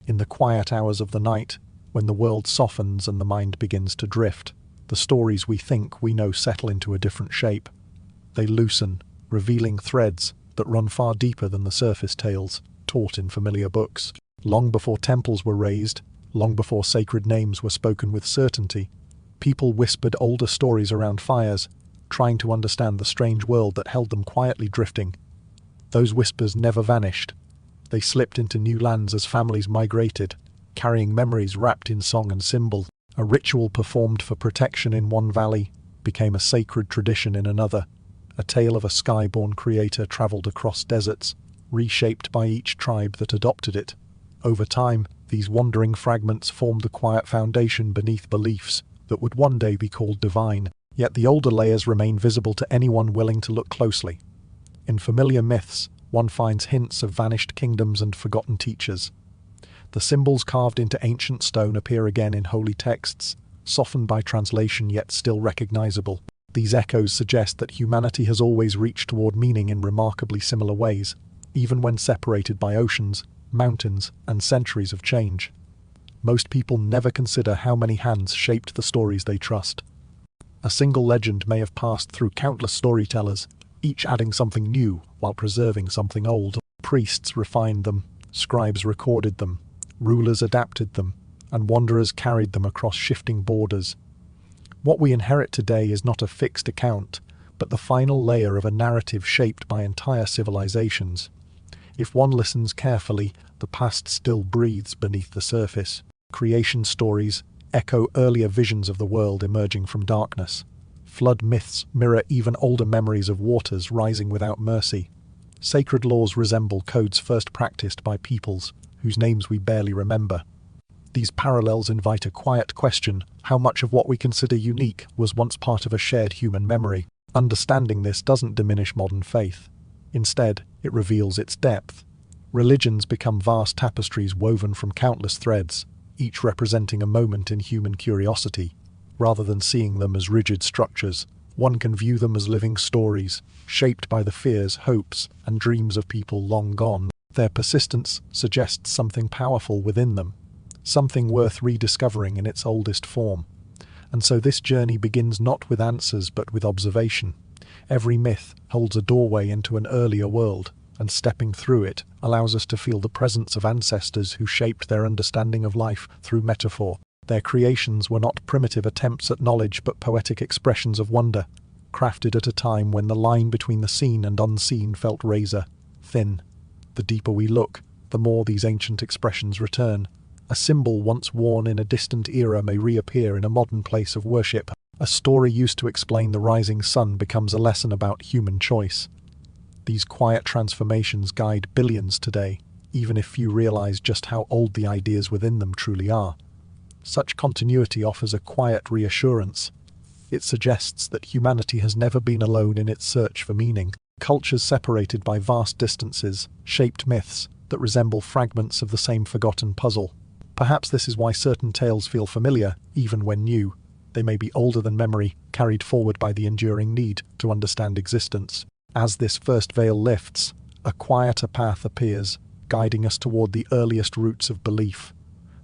In the quiet hours of the night, when the world softens and the mind begins to drift, the stories we think we know settle into a different shape. They loosen, revealing threads that run far deeper than the surface tales taught in familiar books. Long before temples were raised, long before sacred names were spoken with certainty, people whispered older stories around fires, trying to understand the strange world that held them quietly drifting. Those whispers never vanished. They slipped into new lands as families migrated, carrying memories wrapped in song and symbol. A ritual performed for protection in one valley became a sacred tradition in another. A tale of a sky-born creator traveled across deserts, reshaped by each tribe that adopted it. Over time, these wandering fragments formed the quiet foundation beneath beliefs that would one day be called divine. Yet the older layers remain visible to anyone willing to look closely. In familiar myths, one finds hints of vanished kingdoms and forgotten teachers. The symbols carved into ancient stone appear again in holy texts, softened by translation yet still recognizable. These echoes suggest that humanity has always reached toward meaning in remarkably similar ways, even when separated by oceans, mountains, and centuries of change. Most people never consider how many hands shaped the stories they trust. A single legend may have passed through countless storytellers, each adding something new while preserving something old. Priests refined them, scribes recorded them, rulers adapted them, and wanderers carried them across shifting borders. What we inherit today is not a fixed account, but the final layer of a narrative shaped by entire civilizations. If one listens carefully, the past still breathes beneath the surface. Creation stories echo earlier visions of the world emerging from darkness. Flood myths mirror even older memories of waters rising without mercy. Sacred laws resemble codes first practiced by peoples whose names we barely remember. These parallels invite a quiet question: how much of what we consider unique was once part of a shared human memory? Understanding this doesn't diminish modern faith. Instead, it reveals its depth. Religions become vast tapestries woven from countless threads, each representing a moment in human curiosity. Rather than seeing them as rigid structures, one can view them as living stories, shaped by the fears, hopes, and dreams of people long gone. Their persistence suggests something powerful within them, something worth rediscovering in its oldest form. And so this journey begins not with answers but with observation. Every myth holds a doorway into an earlier world, and stepping through it allows us to feel the presence of ancestors who shaped their understanding of life through metaphor. Their creations were not primitive attempts at knowledge but poetic expressions of wonder, crafted at a time when the line between the seen and unseen felt razor thin. The deeper we look, the more these ancient expressions return. A symbol once worn in a distant era may reappear in a modern place of worship. A story used to explain the rising sun becomes a lesson about human choice. These quiet transformations guide billions today, even if few realize just how old the ideas within them truly are. Such continuity offers a quiet reassurance. It suggests that humanity has never been alone in its search for meaning. Cultures separated by vast distances shaped myths that resemble fragments of the same forgotten puzzle. Perhaps this is why certain tales feel familiar, even when new. They may be older than memory, carried forward by the enduring need to understand existence. As this first veil lifts, a quieter path appears, guiding us toward the earliest roots of belief.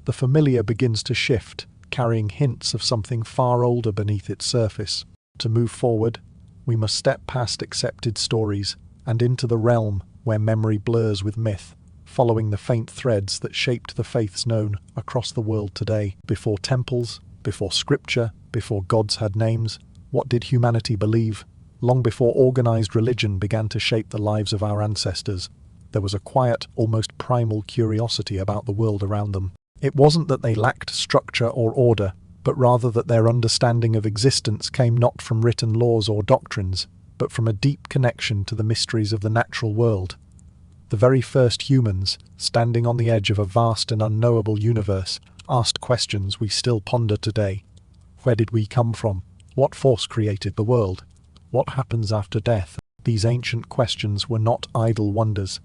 The familiar begins to shift, carrying hints of something far older beneath its surface. To move forward, we must step past accepted stories and into the realm where memory blurs with myth, following the faint threads that shaped the faiths known across the world today. Before temples, before scripture, before gods had names, what did humanity believe? Long before organized religion began to shape the lives of our ancestors, there was a quiet, almost primal curiosity about the world around them. It wasn't that they lacked structure or order, but rather that their understanding of existence came not from written laws or doctrines, but from a deep connection to the mysteries of the natural world. The very first humans, standing on the edge of a vast and unknowable universe, asked questions we still ponder today. Where did we come from? What force created the world? What happens after death? These ancient questions were not idle wonders.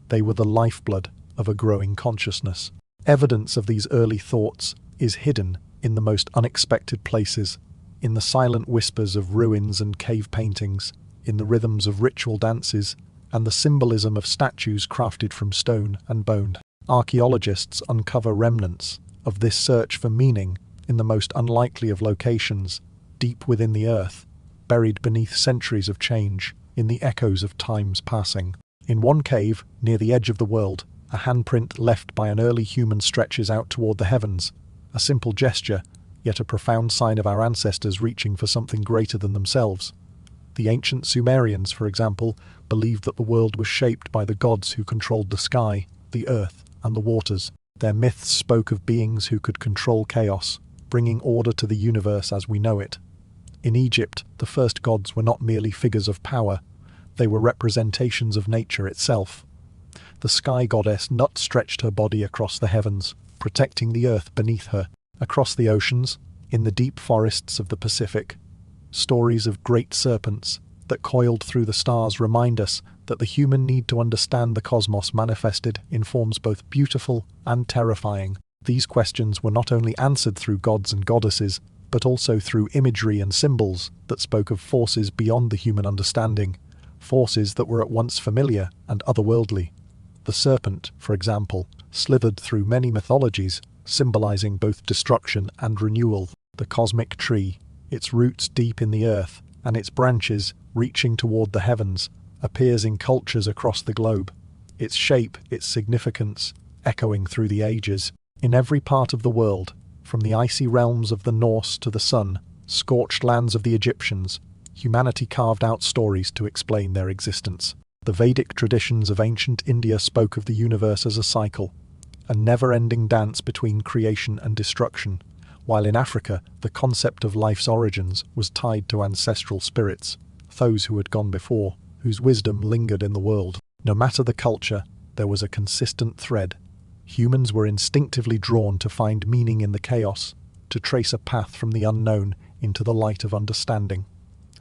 They were the lifeblood of a growing consciousness. Evidence of these early thoughts is hidden in the most unexpected places, in the silent whispers of ruins and cave paintings, in the rhythms of ritual dances, and the symbolism of statues crafted from stone and bone. Archaeologists uncover remnants of this search for meaning in the most unlikely of locations, deep within the earth, buried beneath centuries of change, in the echoes of time's passing. In one cave, near the edge of the world, a handprint left by an early human stretches out toward the heavens, a simple gesture, yet a profound sign of our ancestors reaching for something greater than themselves. The ancient Sumerians, for example, believed that the world was shaped by the gods who controlled the sky, the earth, and the waters. Their myths spoke of beings who could control chaos, bringing order to the universe as we know it. In Egypt, the first gods were not merely figures of power, they were representations of nature itself. The sky goddess Nut stretched her body across the heavens, protecting the earth beneath her. Across the oceans, in the deep forests of the Pacific, stories of great serpents that coiled through the stars remind us that the human need to understand the cosmos manifested in forms both beautiful and terrifying. These questions were not only answered through gods and goddesses, but also through imagery and symbols that spoke of forces beyond the human understanding, forces that were at once familiar and otherworldly. The serpent, for example, slithered through many mythologies, symbolizing both destruction and renewal. The cosmic tree, its roots deep in the earth, and its branches reaching toward the heavens, appears in cultures across the globe, its shape, its significance, echoing through the ages. In every part of the world, from the icy realms of the Norse to the sun, scorched lands of the Egyptians, humanity carved out stories to explain their existence. The Vedic traditions of ancient India spoke of the universe as a cycle, a never-ending dance between creation and destruction, while in Africa the concept of life's origins was tied to ancestral spirits, those who had gone before, whose wisdom lingered in the world. No matter the culture, there was a consistent thread. Humans were instinctively drawn to find meaning in the chaos, to trace a path from the unknown into the light of understanding.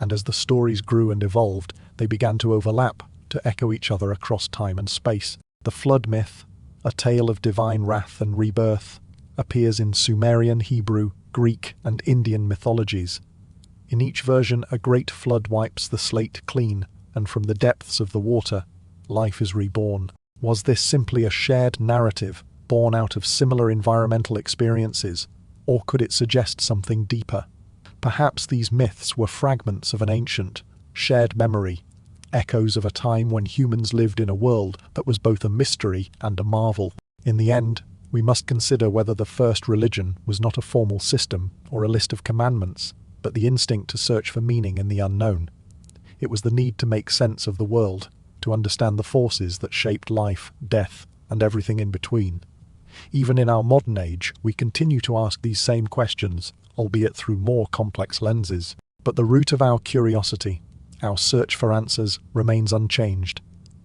And as the stories grew and evolved, they began to overlap, to echo each other across time and space. The flood myth, a tale of divine wrath and rebirth, appears in Sumerian, Hebrew, Greek, and Indian mythologies. In each version, a great flood wipes the slate clean, and from the depths of the water, life is reborn. Was this simply a shared narrative, born out of similar environmental experiences, or could it suggest something deeper? Perhaps these myths were fragments of an ancient, shared memory, echoes of a time when humans lived in a world that was both a mystery and a marvel. In the end, we must consider whether the first religion was not a formal system or a list of commandments, but the instinct to search for meaning in the unknown. It was the need to make sense of the world, to understand the forces that shaped life, death, and everything in between. Even in our modern age, we continue to ask these same questions, albeit through more complex lenses. But the root of our curiosity, our search for answers, remains unchanged,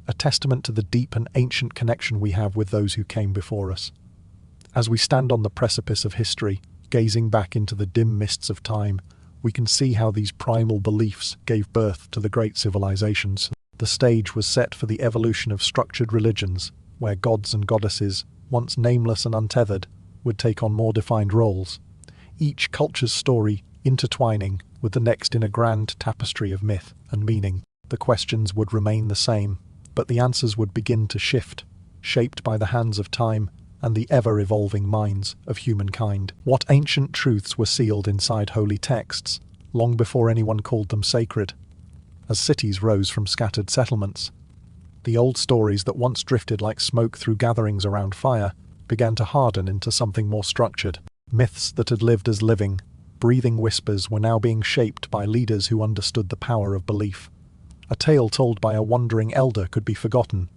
a testament to the deep and ancient connection we have with those who came before us. As we stand on the precipice of history, gazing back into the dim mists of time, we can see how these primal beliefs gave birth to the great civilizations. The stage was set for the evolution of structured religions, where gods and goddesses, once nameless and untethered, would take on more defined roles, each culture's story intertwining with the next in a grand tapestry of myth and meaning. The questions would remain the same, but the answers would begin to shift, shaped by the hands of time and the ever-evolving minds of humankind. What ancient truths were sealed inside holy texts, long before anyone called them sacred? As cities rose from scattered settlements, the old stories that once drifted like smoke through gatherings around fire began to harden into something more structured. Myths that had lived as living, breathing whispers were now being shaped by leaders who understood the power of belief. A tale told by a wandering elder could be forgotten,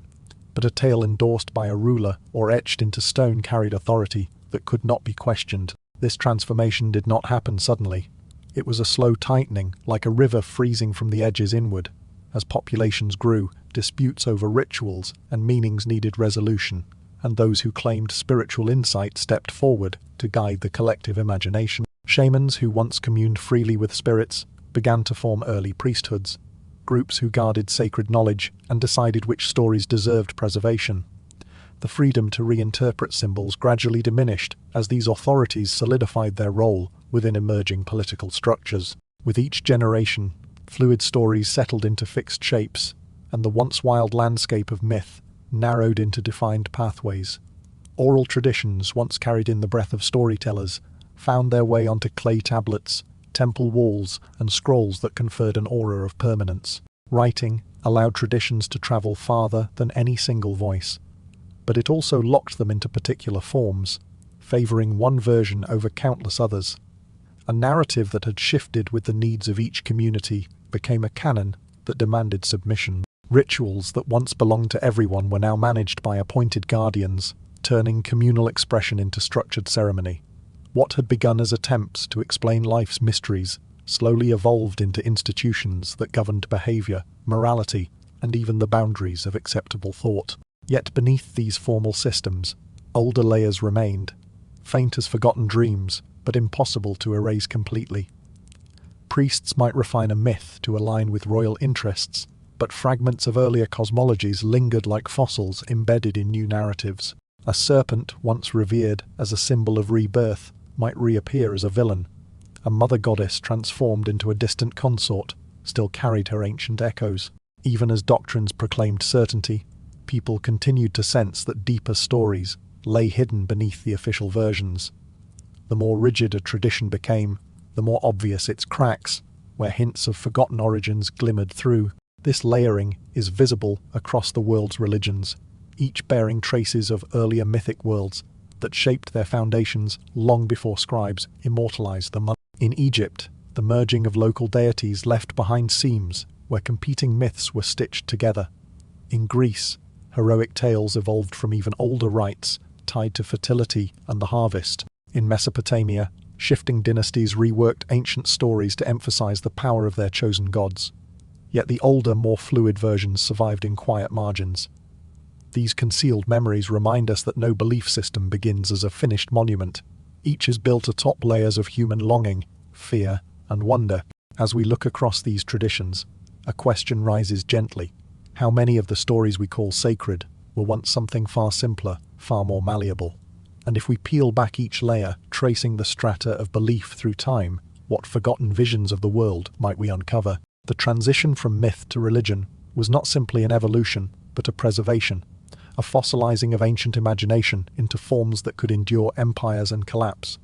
but a tale endorsed by a ruler or etched into stone carried authority that could not be questioned. This transformation did not happen suddenly. It was a slow tightening, like a river freezing from the edges inward. As populations grew, disputes over rituals and meanings needed resolution, and those who claimed spiritual insight stepped forward to guide the collective imagination. Shamans who once communed freely with spirits began to form early priesthoods, groups who guarded sacred knowledge and decided which stories deserved preservation. The freedom to reinterpret symbols gradually diminished as these authorities solidified their role within emerging political structures. With each generation, fluid stories settled into fixed shapes, and the once wild landscape of myth narrowed into defined pathways. Oral traditions, once carried in the breath of storytellers, found their way onto clay tablets, temple walls, and scrolls that conferred an aura of permanence. Writing allowed traditions to travel farther than any single voice, but it also locked them into particular forms, favoring one version over countless others. A narrative that had shifted with the needs of each community became a canon that demanded submission. Rituals that once belonged to everyone were now managed by appointed guardians, turning communal expression into structured ceremony. What had begun as attempts to explain life's mysteries slowly evolved into institutions that governed behavior, morality, and even the boundaries of acceptable thought. Yet beneath these formal systems, older layers remained, faint as forgotten dreams, but impossible to erase completely. Priests might refine a myth to align with royal interests, but fragments of earlier cosmologies lingered like fossils embedded in new narratives. A serpent, once revered as a symbol of rebirth, might reappear as a villain. A mother goddess transformed into a distant consort still carried her ancient echoes. Even as doctrines proclaimed certainty, people continued to sense that deeper stories lay hidden beneath the official versions. The more rigid a tradition became, the more obvious its cracks, where hints of forgotten origins glimmered through. This layering is visible across the world's religions, each bearing traces of earlier mythic worlds that shaped their foundations long before scribes immortalized them. In Egypt, the merging of local deities left behind seams where competing myths were stitched together. In Greece, heroic tales evolved from even older rites tied to fertility and the harvest. In Mesopotamia, shifting dynasties reworked ancient stories to emphasize the power of their chosen gods. Yet the older, more fluid versions survived in quiet margins. These concealed memories remind us that no belief system begins as a finished monument. Each is built atop layers of human longing, fear, and wonder. As we look across these traditions, a question rises gently. How many of the stories we call sacred were once something far simpler, far more malleable? And if we peel back each layer, tracing the strata of belief through time, what forgotten visions of the world might we uncover? The transition from myth to religion was not simply an evolution, but a preservation, a fossilizing of ancient imagination into forms that could endure empires and collapse.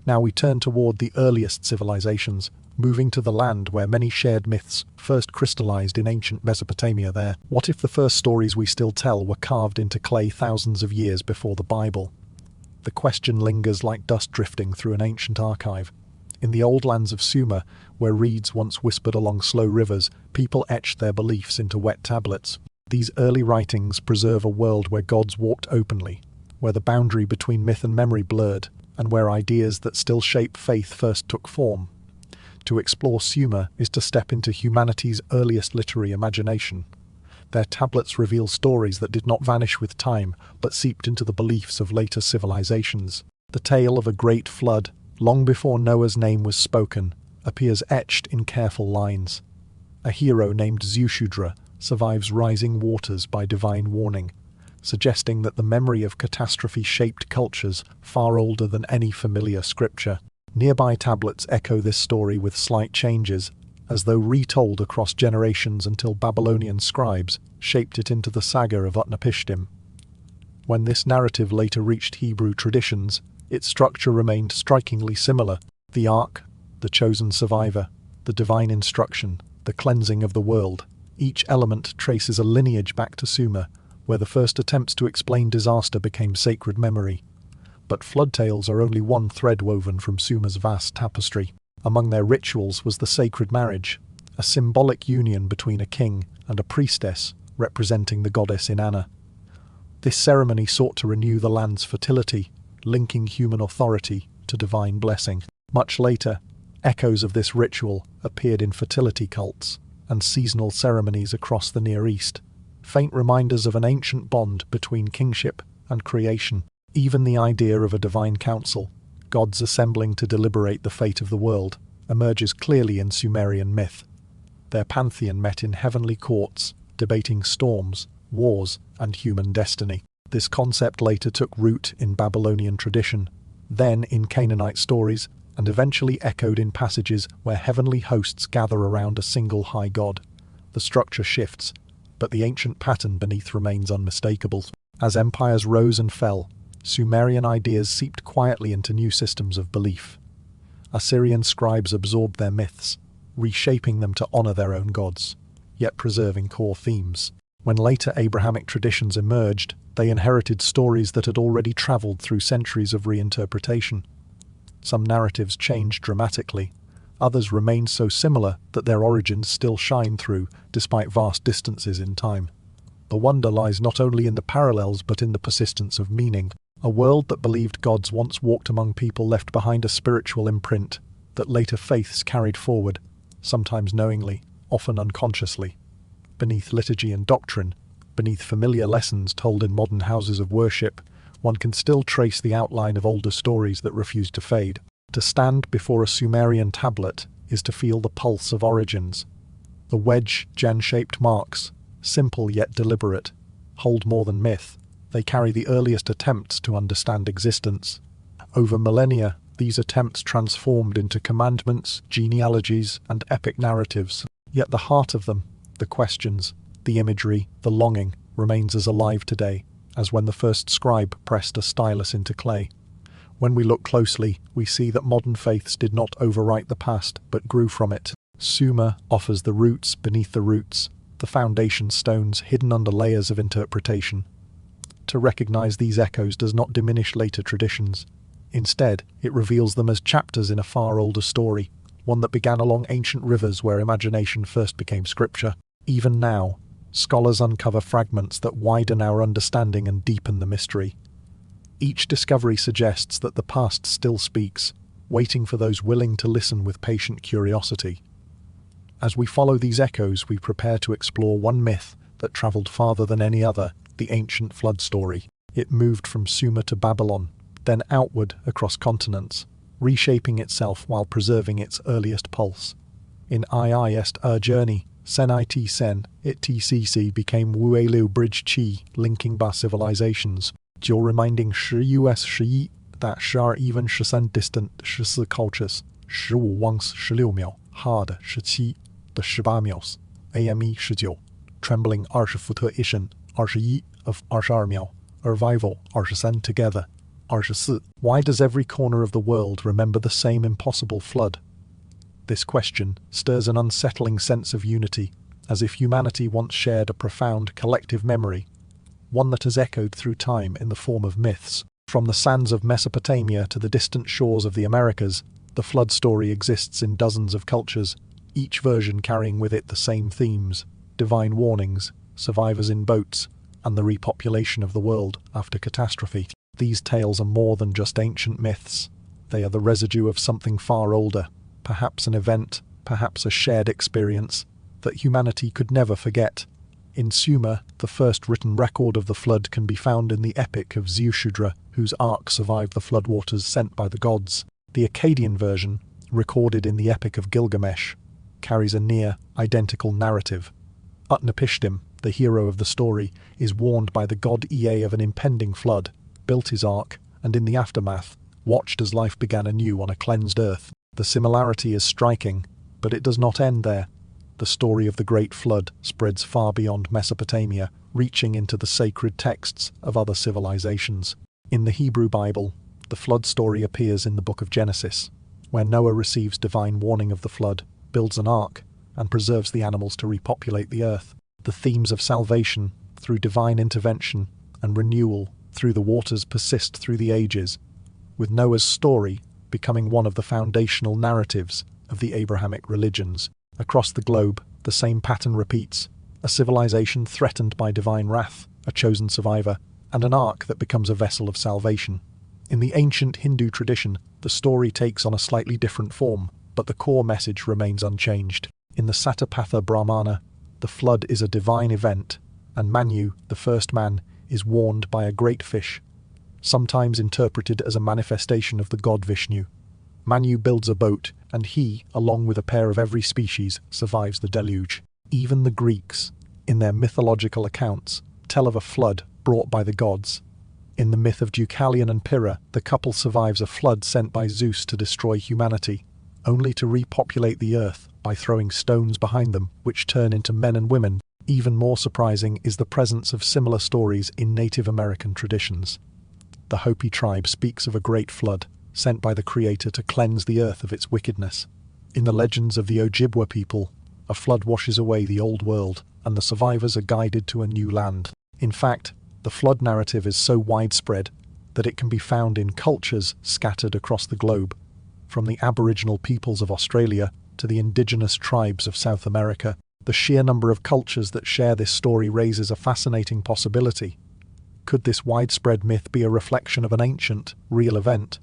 Now we turn toward the earliest civilizations, moving to the land where many shared myths first crystallized in ancient Mesopotamia there. What if the first stories we still tell were carved into clay thousands of years before the Bible? The question lingers like dust drifting through an ancient archive. In the old lands of Sumer, where reeds once whispered along slow rivers, people etched their beliefs into wet tablets. These early writings preserve a world where gods walked openly, where the boundary between myth and memory blurred, and where ideas that still shape faith first took form. To explore Sumer is to step into humanity's earliest literary imagination. Their tablets reveal stories that did not vanish with time, but seeped into the beliefs of later civilizations. The tale of a great flood, long before Noah's name was spoken, appears etched in careful lines. A hero named Zeushudra survives rising waters by divine warning, suggesting that the memory of catastrophe shaped cultures far older than any familiar scripture. Nearby tablets echo this story with slight changes, as though retold across generations until Babylonian scribes shaped it into the saga of Utnapishtim. When this narrative later reached Hebrew traditions, its structure remained strikingly similar. The ark, the chosen survivor, the divine instruction, the cleansing of the world. Each element traces a lineage back to Sumer, where the first attempts to explain disaster became sacred memory. But flood tales are only one thread woven from Sumer's vast tapestry. Among their rituals was the sacred marriage, a symbolic union between a king and a priestess representing the goddess Inanna. This ceremony sought to renew the land's fertility, linking human authority to divine blessing. Much later, echoes of this ritual appeared in fertility cults and seasonal ceremonies across the Near East, faint reminders of an ancient bond between kingship and creation. Even the idea of a divine council, gods assembling to deliberate the fate of the world, emerges clearly in Sumerian myth. Their pantheon met in heavenly courts, debating storms, wars, and human destiny. This concept later took root in Babylonian tradition, then in Canaanite stories, and eventually echoed in passages where heavenly hosts gather around a single high god. The structure shifts, but the ancient pattern beneath remains unmistakable. As empires rose and fell, Sumerian ideas seeped quietly into new systems of belief. Assyrian scribes absorbed their myths, reshaping them to honor their own gods, yet preserving core themes. When later Abrahamic traditions emerged, they inherited stories that had already traveled through centuries of reinterpretation. Some narratives changed dramatically, others remained so similar that their origins still shine through, despite vast distances in time. The wonder lies not only in the parallels but in the persistence of meaning. A world that believed gods once walked among people left behind a spiritual imprint that later faiths carried forward, sometimes knowingly, often unconsciously. Beneath liturgy and doctrine, beneath familiar lessons told in modern houses of worship, one can still trace the outline of older stories that refuse to fade. To stand before a Sumerian tablet is to feel the pulse of origins. The wedge, gen-shaped marks, simple yet deliberate, hold more than myth. They carry the earliest attempts to understand existence. Over millennia, these attempts transformed into commandments, genealogies, and epic narratives. Yet the heart of them, the questions, the imagery, the longing, remains as alive today as when the first scribe pressed a stylus into clay. When we look closely, we see that modern faiths did not overwrite the past, but grew from it. Sumer offers the roots beneath the roots, the foundation stones hidden under layers of interpretation. To recognize these echoes does not diminish later traditions. Instead, it reveals them as chapters in a far older story, one that began along ancient rivers where imagination first became scripture. Even now, scholars uncover fragments that widen our understanding and deepen the mystery. Each discovery suggests that the past still speaks, waiting for those willing to listen with patient curiosity. As we follow these echoes, we prepare to explore one myth that traveled farther than any other, the ancient flood story. It moved from Sumer to Babylon, then outward across continents, reshaping itself while preserving its earliest pulse. In Ist journey, Sen it Sen, it tcc became Wuelu Bridge Chi, linking bar civilizations, Jiu reminding Shi Us Shi that Shar even Shisen distant Shisi cultures, 15 once 16秒 hard 17 的18秒 AME 19 trembling 20 futter ishin 21 of 22秒 arrival 23 together 24. Why does every corner of the world remember the same impossible flood? This question stirs an unsettling sense of unity, as if humanity once shared a profound collective memory, one that has echoed through time in the form of myths. From the sands of Mesopotamia to the distant shores of the Americas, the flood story exists in dozens of cultures, each version carrying with it the same themes: divine warnings, survivors in boats, and the repopulation of the world after catastrophe. These tales are more than just ancient myths. They are the residue of something far older, perhaps an event, perhaps a shared experience, that humanity could never forget. In Sumer, the first written record of the flood can be found in the epic of Ziushudra, whose ark survived the floodwaters sent by the gods. The Akkadian version, recorded in the epic of Gilgamesh, carries a near-identical narrative. Utnapishtim, the hero of the story, is warned by the god Ea of an impending flood, built his ark, and in the aftermath, watched as life began anew on a cleansed earth. The similarity is striking, but it does not end there. The story of the Great Flood spreads far beyond Mesopotamia, reaching into the sacred texts of other civilizations. In the Hebrew Bible, the flood story appears in the book of Genesis, where Noah receives divine warning of the flood, builds an ark, and preserves the animals to repopulate the earth. The themes of salvation, through divine intervention, and renewal through the waters persist through the ages, with Noah's story becoming one of the foundational narratives of the Abrahamic religions. Across the globe, the same pattern repeats: a civilization threatened by divine wrath, a chosen survivor, and an ark that becomes a vessel of salvation. In the ancient Hindu tradition, the story takes on a slightly different form, but the core message remains unchanged. In the Satapatha Brahmana, the flood is a divine event, and Manu, the first man, is warned by a great fish, sometimes interpreted as a manifestation of the god Vishnu. Manu builds a boat, and he, along with a pair of every species, survives the deluge. Even the Greeks, in their mythological accounts, tell of a flood brought by the gods. In the myth of Deucalion and Pyrrha, the couple survives a flood sent by Zeus to destroy humanity, only to repopulate the earth by throwing stones behind them, which turn into men and women. Even more surprising is the presence of similar stories in Native American traditions. the Hopi tribe speaks of a great flood, sent by the Creator to cleanse the earth of its wickedness. In the legends of the Ojibwa people, a flood washes away the old world, and the survivors are guided to a new land. In fact, the flood narrative is so widespread that it can be found in cultures scattered across the globe, from the Aboriginal peoples of Australia to the indigenous tribes of South America. The sheer number of cultures that share this story raises a fascinating possibility. Could this widespread myth be a reflection of an ancient, real event?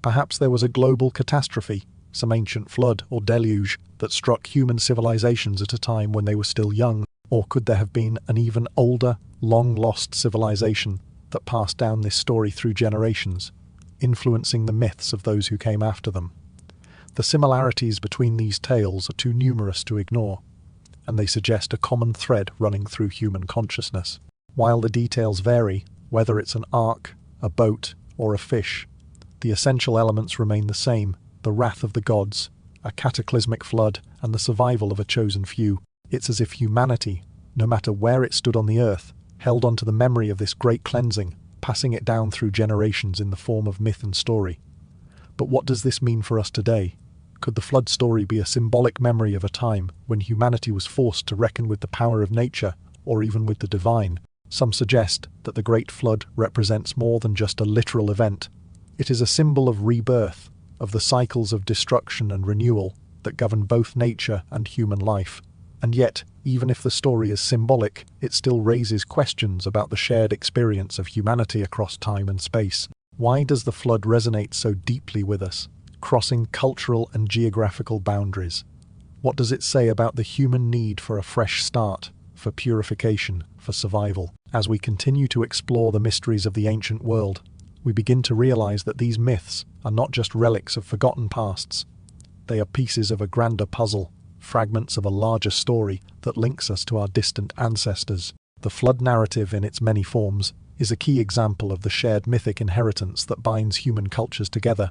Perhaps there was a global catastrophe, some ancient flood or deluge that struck human civilizations at a time when they were still young. Or could there have been an even older, long-lost civilization that passed down this story through generations, influencing the myths of those who came after them? The similarities between these tales are too numerous to ignore, and they suggest a common thread running through human consciousness. While the details vary, whether it's an ark, a boat, or a fish, the essential elements remain the same: the wrath of the gods, a cataclysmic flood, and the survival of a chosen few. It's as if humanity, no matter where it stood on the earth, held on to the memory of this great cleansing, passing it down through generations in the form of myth and story. But what does this mean for us today? Could the flood story be a symbolic memory of a time when humanity was forced to reckon with the power of nature, or even with the divine? Some suggest that the Great Flood represents more than just a literal event. It is a symbol of rebirth, of the cycles of destruction and renewal that govern both nature and human life. And yet, even if the story is symbolic, it still raises questions about the shared experience of humanity across time and space. Why does the flood resonate so deeply with us, crossing cultural and geographical boundaries? What does it say about the human need for a fresh start, for purification, for survival? As we continue to explore the mysteries of the ancient world, we begin to realize that these myths are not just relics of forgotten pasts. They are pieces of a grander puzzle, fragments of a larger story that links us to our distant ancestors. The flood narrative in its many forms is a key example of the shared mythic inheritance that binds human cultures together.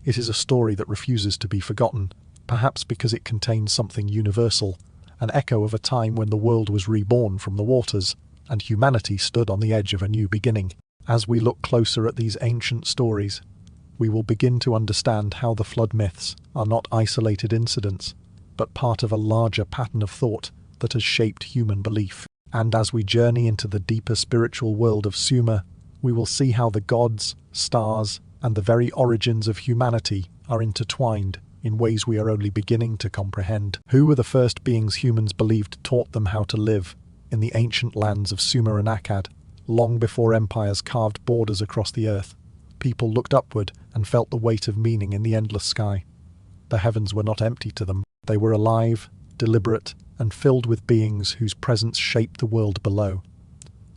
It is a story that refuses to be forgotten, perhaps because it contains something universal, an echo of a time when the world was reborn from the waters, and humanity stood on the edge of a new beginning. As we look closer at these ancient stories, we will begin to understand how the flood myths are not isolated incidents, but part of a larger pattern of thought that has shaped human belief. And as we journey into the deeper spiritual world of Sumer, we will see how the gods, stars, and the very origins of humanity are intertwined in ways we are only beginning to comprehend. Who were the first beings humans believed taught them how to live in the ancient lands of Sumer and Akkad? Long before empires carved borders across the earth, people looked upward and felt the weight of meaning in the endless sky. The heavens were not empty to them. They were alive, deliberate, and filled with beings whose presence shaped the world below.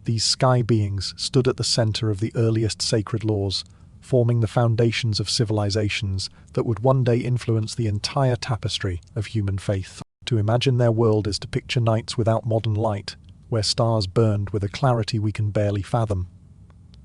These sky beings stood at the center of the earliest sacred laws, forming the foundations of civilizations that would one day influence the entire tapestry of human faith. To imagine their world is to picture nights without modern light, where stars burned with a clarity we can barely fathom.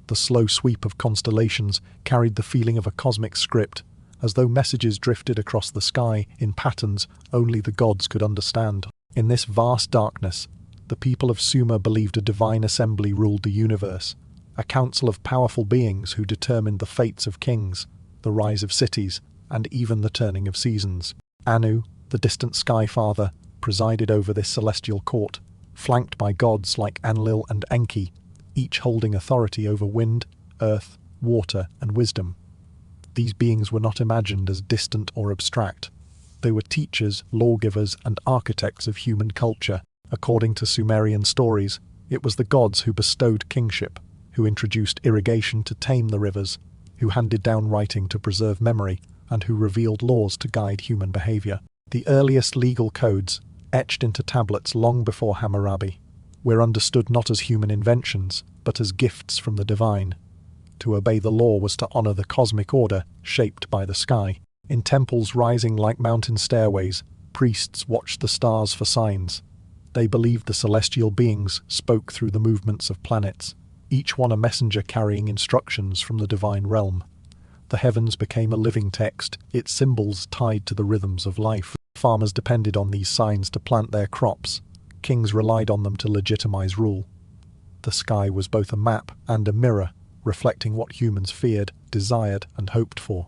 The slow sweep of constellations carried the feeling of a cosmic script, as though messages drifted across the sky in patterns only the gods could understand. In this vast darkness, the people of Sumer believed a divine assembly ruled the universe, a council of powerful beings who determined the fates of kings, the rise of cities, and even the turning of seasons. Anu, the distant sky father, presided over this celestial court, flanked by gods like Enlil and Enki, each holding authority over wind, earth, water, and wisdom. These beings were not imagined as distant or abstract. They were teachers, lawgivers, and architects of human culture. According to Sumerian stories, it was the gods who bestowed kingship, who introduced irrigation to tame the rivers, who handed down writing to preserve memory, and who revealed laws to guide human behavior. The earliest legal codes, etched into tablets long before Hammurabi, were understood not as human inventions, but as gifts from the divine. To obey the law was to honor the cosmic order shaped by the sky. In temples rising like mountain stairways, priests watched the stars for signs. They believed the celestial beings spoke through the movements of planets, each one a messenger carrying instructions from the divine realm. The heavens became a living text, its symbols tied to the rhythms of life. Farmers depended on these signs to plant their crops. Kings relied on them to legitimize rule. The sky was both a map and a mirror, reflecting what humans feared, desired, and hoped for.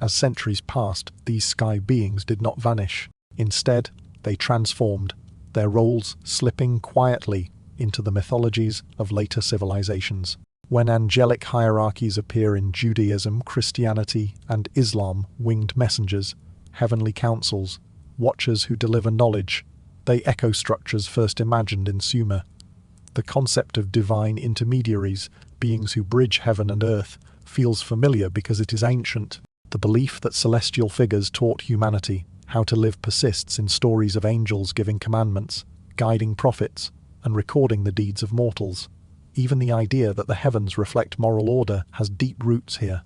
As centuries passed, these sky beings did not vanish. Instead, they transformed, their roles slipping quietly into the mythologies of later civilizations. When angelic hierarchies appear in Judaism, Christianity, and Islam, winged messengers, heavenly councils, watchers who deliver knowledge, they echo structures first imagined in Sumer. The concept of divine intermediaries, beings who bridge heaven and earth, feels familiar because it is ancient. The belief that celestial figures taught humanity how to live persists in stories of angels giving commandments, guiding prophets, and recording the deeds of mortals. Even the idea that the heavens reflect moral order has deep roots here.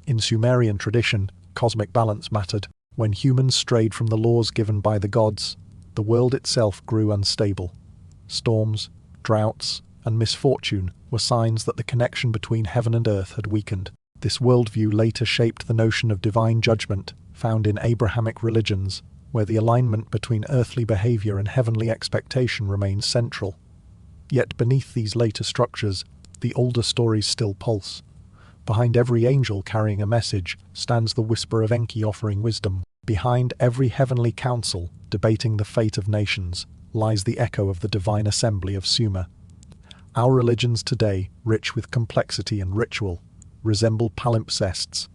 In Sumerian tradition, cosmic balance mattered. When humans strayed from the laws given by the gods, the world itself grew unstable. Storms, droughts, and misfortune were signs that the connection between heaven and earth had weakened. This worldview later shaped the notion of divine judgment, found in Abrahamic religions, where the alignment between earthly behavior and heavenly expectation remains central. Yet beneath these later structures, the older stories still pulse. Behind every angel carrying a message stands the whisper of Enki offering wisdom. Behind every heavenly council debating the fate of nations lies the echo of the divine assembly of Sumer. Our religions today, rich with complexity and ritual, resemble palimpsests,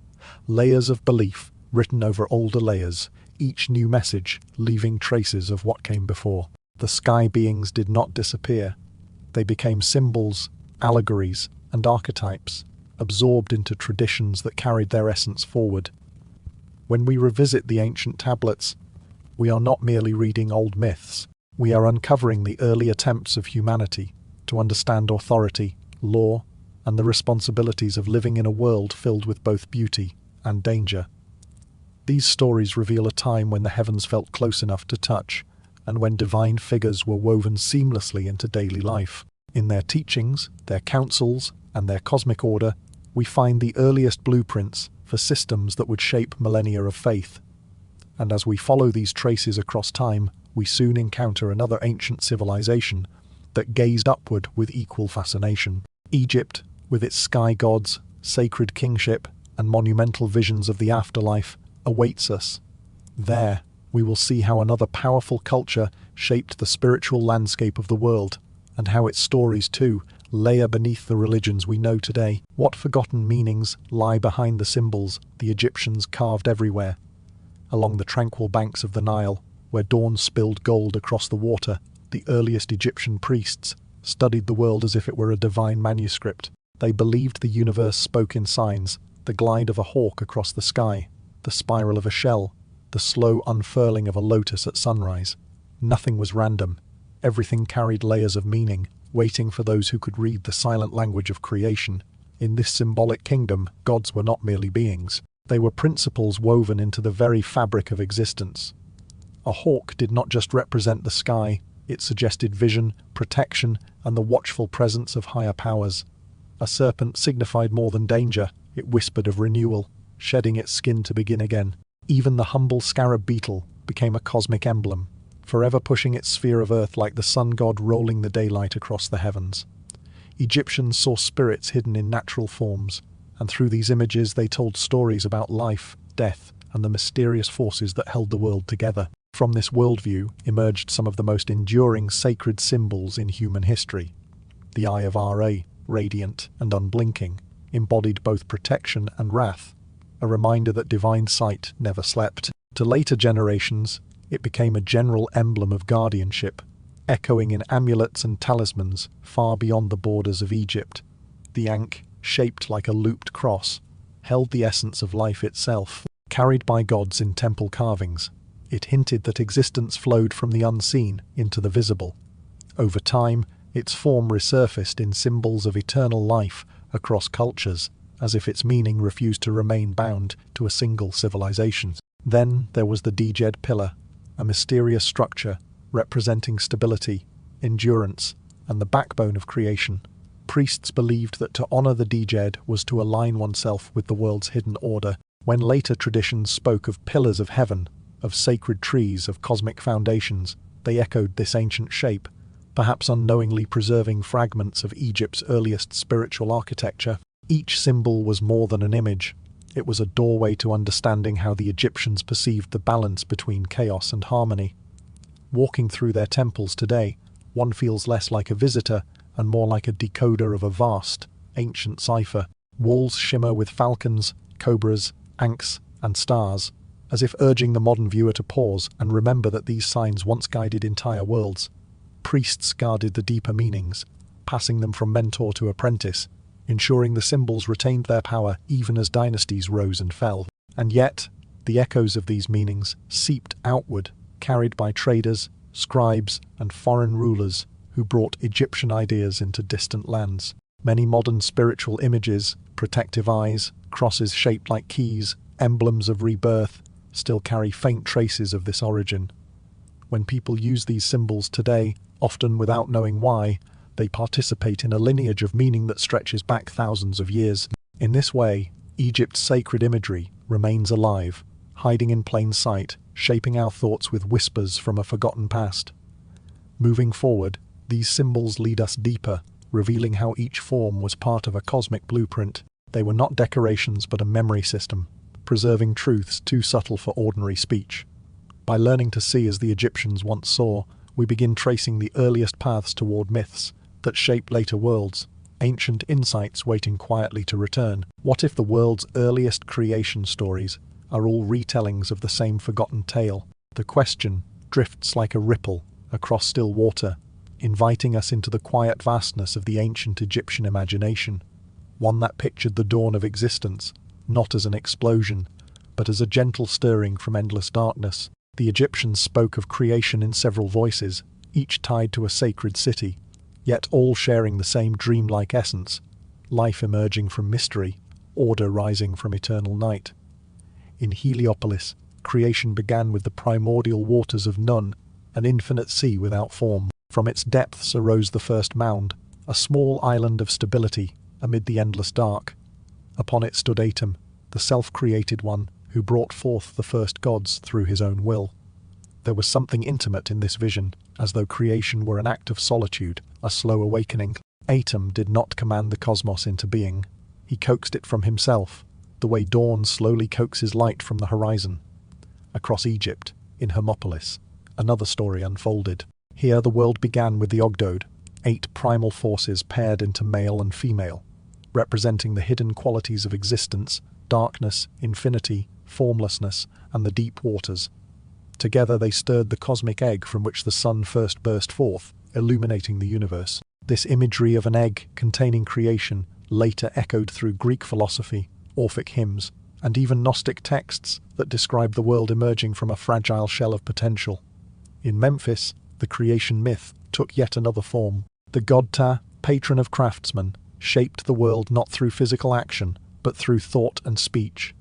layers of belief written over older layers, each new message leaving traces of what came before. The sky beings did not disappear. They became symbols, allegories, and archetypes, absorbed into traditions that carried their essence forward. When we revisit the ancient tablets, we are not merely reading old myths, we are uncovering the early attempts of humanity to understand authority, law, and the responsibilities of living in a world filled with both beauty and danger. These stories reveal a time when the heavens felt close enough to touch, and when divine figures were woven seamlessly into daily life. In their teachings, their counsels, and their cosmic order, we find the earliest blueprints for systems that would shape millennia of faith. And as we follow these traces across time, we soon encounter another ancient civilization that gazed upward with equal fascination. Egypt, with its sky gods, sacred kingship, and monumental visions of the afterlife, awaits us. There, we will see how another powerful culture shaped the spiritual landscape of the world, and how its stories, too, layer beneath the religions we know today. What forgotten meanings lie behind the symbols the Egyptians carved everywhere? Along the tranquil banks of the Nile, where dawn spilled gold across the water, the earliest Egyptian priests studied the world as if it were a divine manuscript. They believed the universe spoke in signs, the glide of a hawk across the sky, the spiral of a shell, the slow unfurling of a lotus at sunrise. Nothing was random. Everything carried layers of meaning, waiting for those who could read the silent language of creation. In this symbolic kingdom, gods were not merely beings. They were principles woven into the very fabric of existence. A hawk did not just represent the sky, it suggested vision, protection, and the watchful presence of higher powers. A serpent signified more than danger, it whispered of renewal, shedding its skin to begin again. Even the humble scarab beetle became a cosmic emblem, forever pushing its sphere of earth like the sun god rolling the daylight across the heavens. Egyptians saw spirits hidden in natural forms, and through these images they told stories about life, death, and the mysterious forces that held the world together. From this worldview emerged some of the most enduring sacred symbols in human history. The Eye of Ra, radiant and unblinking, embodied both protection and wrath, a reminder that divine sight never slept. To later generations, it became a general emblem of guardianship, echoing in amulets and talismans far beyond the borders of Egypt. The Ankh, shaped like a looped cross, held the essence of life itself, carried by gods in temple carvings. It hinted that existence flowed from the unseen into the visible. Over time, its form resurfaced in symbols of eternal life across cultures, as if its meaning refused to remain bound to a single civilization. Then there was the Djed pillar, a mysterious structure representing stability, endurance, and the backbone of creation. Priests believed that to honor the Djed was to align oneself with the world's hidden order. When later traditions spoke of pillars of heaven, of sacred trees, of cosmic foundations, they echoed this ancient shape, perhaps unknowingly preserving fragments of Egypt's earliest spiritual architecture. Each symbol was more than an image. It was a doorway to understanding how the Egyptians perceived the balance between chaos and harmony. Walking through their temples today, one feels less like a visitor and more like a decoder of a vast, ancient cipher. Walls shimmer with falcons, cobras, ankhs, and stars, as if urging the modern viewer to pause and remember that these signs once guided entire worlds. Priests guarded the deeper meanings, passing them from mentor to apprentice, ensuring the symbols retained their power even as dynasties rose and fell. And yet, the echoes of these meanings seeped outward, carried by traders, scribes, and foreign rulers who brought Egyptian ideas into distant lands. Many modern spiritual images, protective eyes, crosses shaped like keys, emblems of rebirth, still carry faint traces of this origin. When people use these symbols today, often without knowing why, they participate in a lineage of meaning that stretches back thousands of years. In this way, Egypt's sacred imagery remains alive, hiding in plain sight, shaping our thoughts with whispers from a forgotten past. Moving forward, these symbols lead us deeper, revealing how each form was part of a cosmic blueprint. They were not decorations but a memory system, preserving truths too subtle for ordinary speech. By learning to see as the Egyptians once saw, we begin tracing the earliest paths toward myths that shape later worlds, ancient insights waiting quietly to return. What if the world's earliest creation stories are all retellings of the same forgotten tale? The question drifts like a ripple across still water, inviting us into the quiet vastness of the ancient Egyptian imagination, one that pictured the dawn of existence, not as an explosion, but as a gentle stirring from endless darkness. The Egyptians spoke of creation in several voices, each tied to a sacred city, yet all sharing the same dreamlike essence, life emerging from mystery, order rising from eternal night. In Heliopolis, creation began with the primordial waters of Nun, an infinite sea without form. From its depths arose the first mound, a small island of stability amid the endless dark. Upon it stood Atum, the self-created one who brought forth the first gods through his own will. There was something intimate in this vision, as though creation were an act of solitude, a slow awakening. Atum did not command the cosmos into being. He coaxed it from himself, the way dawn slowly coaxes light from the horizon. Across Egypt, in Hermopolis, another story unfolded. Here the world began with the Ogdode, 8 primal forces paired into male and female, representing the hidden qualities of existence, darkness, infinity, formlessness, and the deep waters. Together they stirred the cosmic egg from which the sun first burst forth, illuminating the universe. This imagery of an egg containing creation later echoed through Greek philosophy, Orphic hymns, and even Gnostic texts that describe the world emerging from a fragile shell of potential. In Memphis, the creation myth took yet another form. The god Ptah, patron of craftsmen, shaped the world not through physical action, but through thought and speech.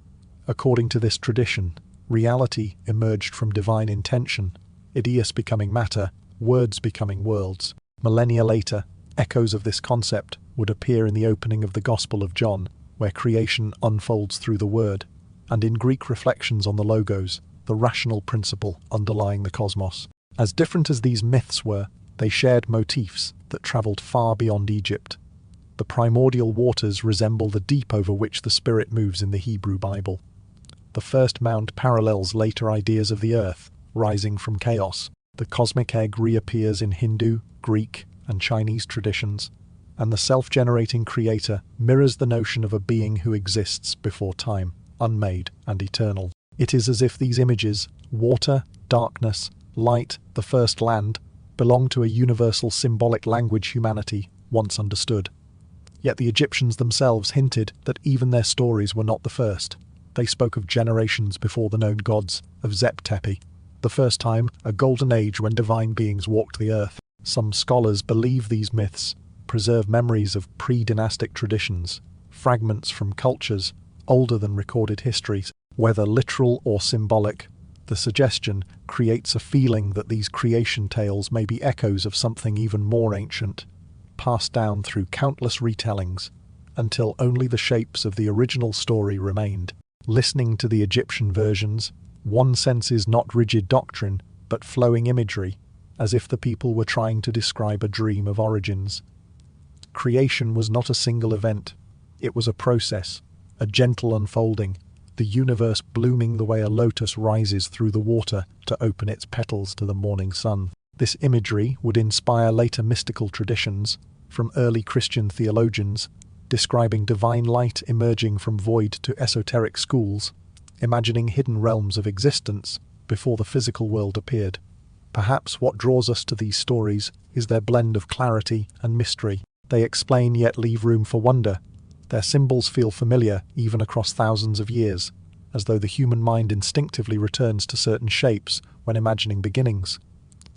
According to this tradition, reality emerged from divine intention, ideas becoming matter, words becoming worlds. Millennia later, echoes of this concept would appear in the opening of the Gospel of John, where creation unfolds through the word, and in Greek reflections on the logos, the rational principle underlying the cosmos. As different as these myths were, they shared motifs that travelled far beyond Egypt. The primordial waters resemble the deep over which the Spirit moves in the Hebrew Bible. The first mound parallels later ideas of the earth, rising from chaos. The cosmic egg reappears in Hindu, Greek, and Chinese traditions, and the self-generating creator mirrors the notion of a being who exists before time, unmade and eternal. It is as if these images, water, darkness, light, the first land, belong to a universal symbolic language humanity once understood. Yet the Egyptians themselves hinted that even their stories were not the first. They spoke of generations before the known gods, of Zep-Tepi, the first time, a golden age when divine beings walked the earth. Some scholars believe these myths preserve memories of pre-dynastic traditions, fragments from cultures older than recorded histories. Whether literal or symbolic, the suggestion creates a feeling that these creation tales may be echoes of something even more ancient, passed down through countless retellings, until only the shapes of the original story remained. Listening to the Egyptian versions, one senses not rigid doctrine, but flowing imagery, as if the people were trying to describe a dream of origins. Creation was not a single event. It was a process, a gentle unfolding, the universe blooming the way a lotus rises through the water to open its petals to the morning sun. This imagery would inspire later mystical traditions, from early Christian theologians, describing divine light emerging from void, to esoteric schools, imagining hidden realms of existence before the physical world appeared. Perhaps what draws us to these stories is their blend of clarity and mystery. They explain yet leave room for wonder. Their symbols feel familiar even across thousands of years, as though the human mind instinctively returns to certain shapes when imagining beginnings.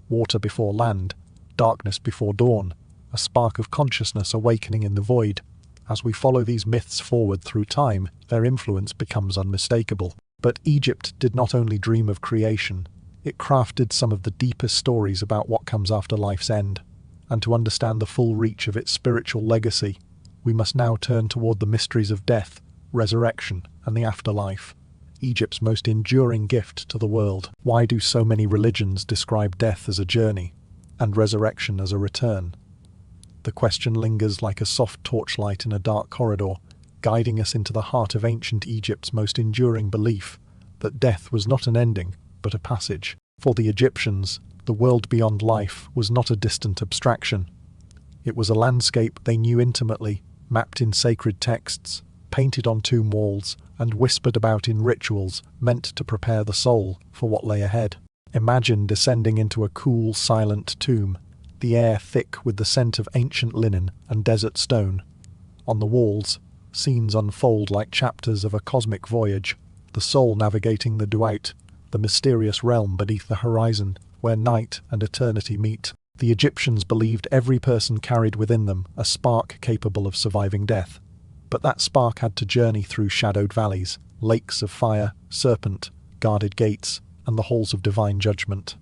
Water before land, darkness before dawn, a spark of consciousness awakening in the void. As we follow these myths forward through time, their influence becomes unmistakable. But Egypt did not only dream of creation, it crafted some of the deepest stories about what comes after life's end. And to understand the full reach of its spiritual legacy, we must now turn toward the mysteries of death, resurrection, and the afterlife, Egypt's most enduring gift to the world. Why do so many religions describe death as a journey, and resurrection as a return? The question lingers like a soft torchlight in a dark corridor, guiding us into the heart of ancient Egypt's most enduring belief, that death was not an ending, but a passage. For the Egyptians, the world beyond life was not a distant abstraction. It was a landscape they knew intimately, mapped in sacred texts, painted on tomb walls, and whispered about in rituals meant to prepare the soul for what lay ahead. Imagine descending into a cool, silent tomb, the air thick with the scent of ancient linen and desert stone. On the walls, scenes unfold like chapters of a cosmic voyage, the soul navigating the Duat, the mysterious realm beneath the horizon, where night and eternity meet. The Egyptians believed every person carried within them a spark capable of surviving death. But that spark had to journey through shadowed valleys, lakes of fire, serpent, guarded gates, and the halls of divine judgment.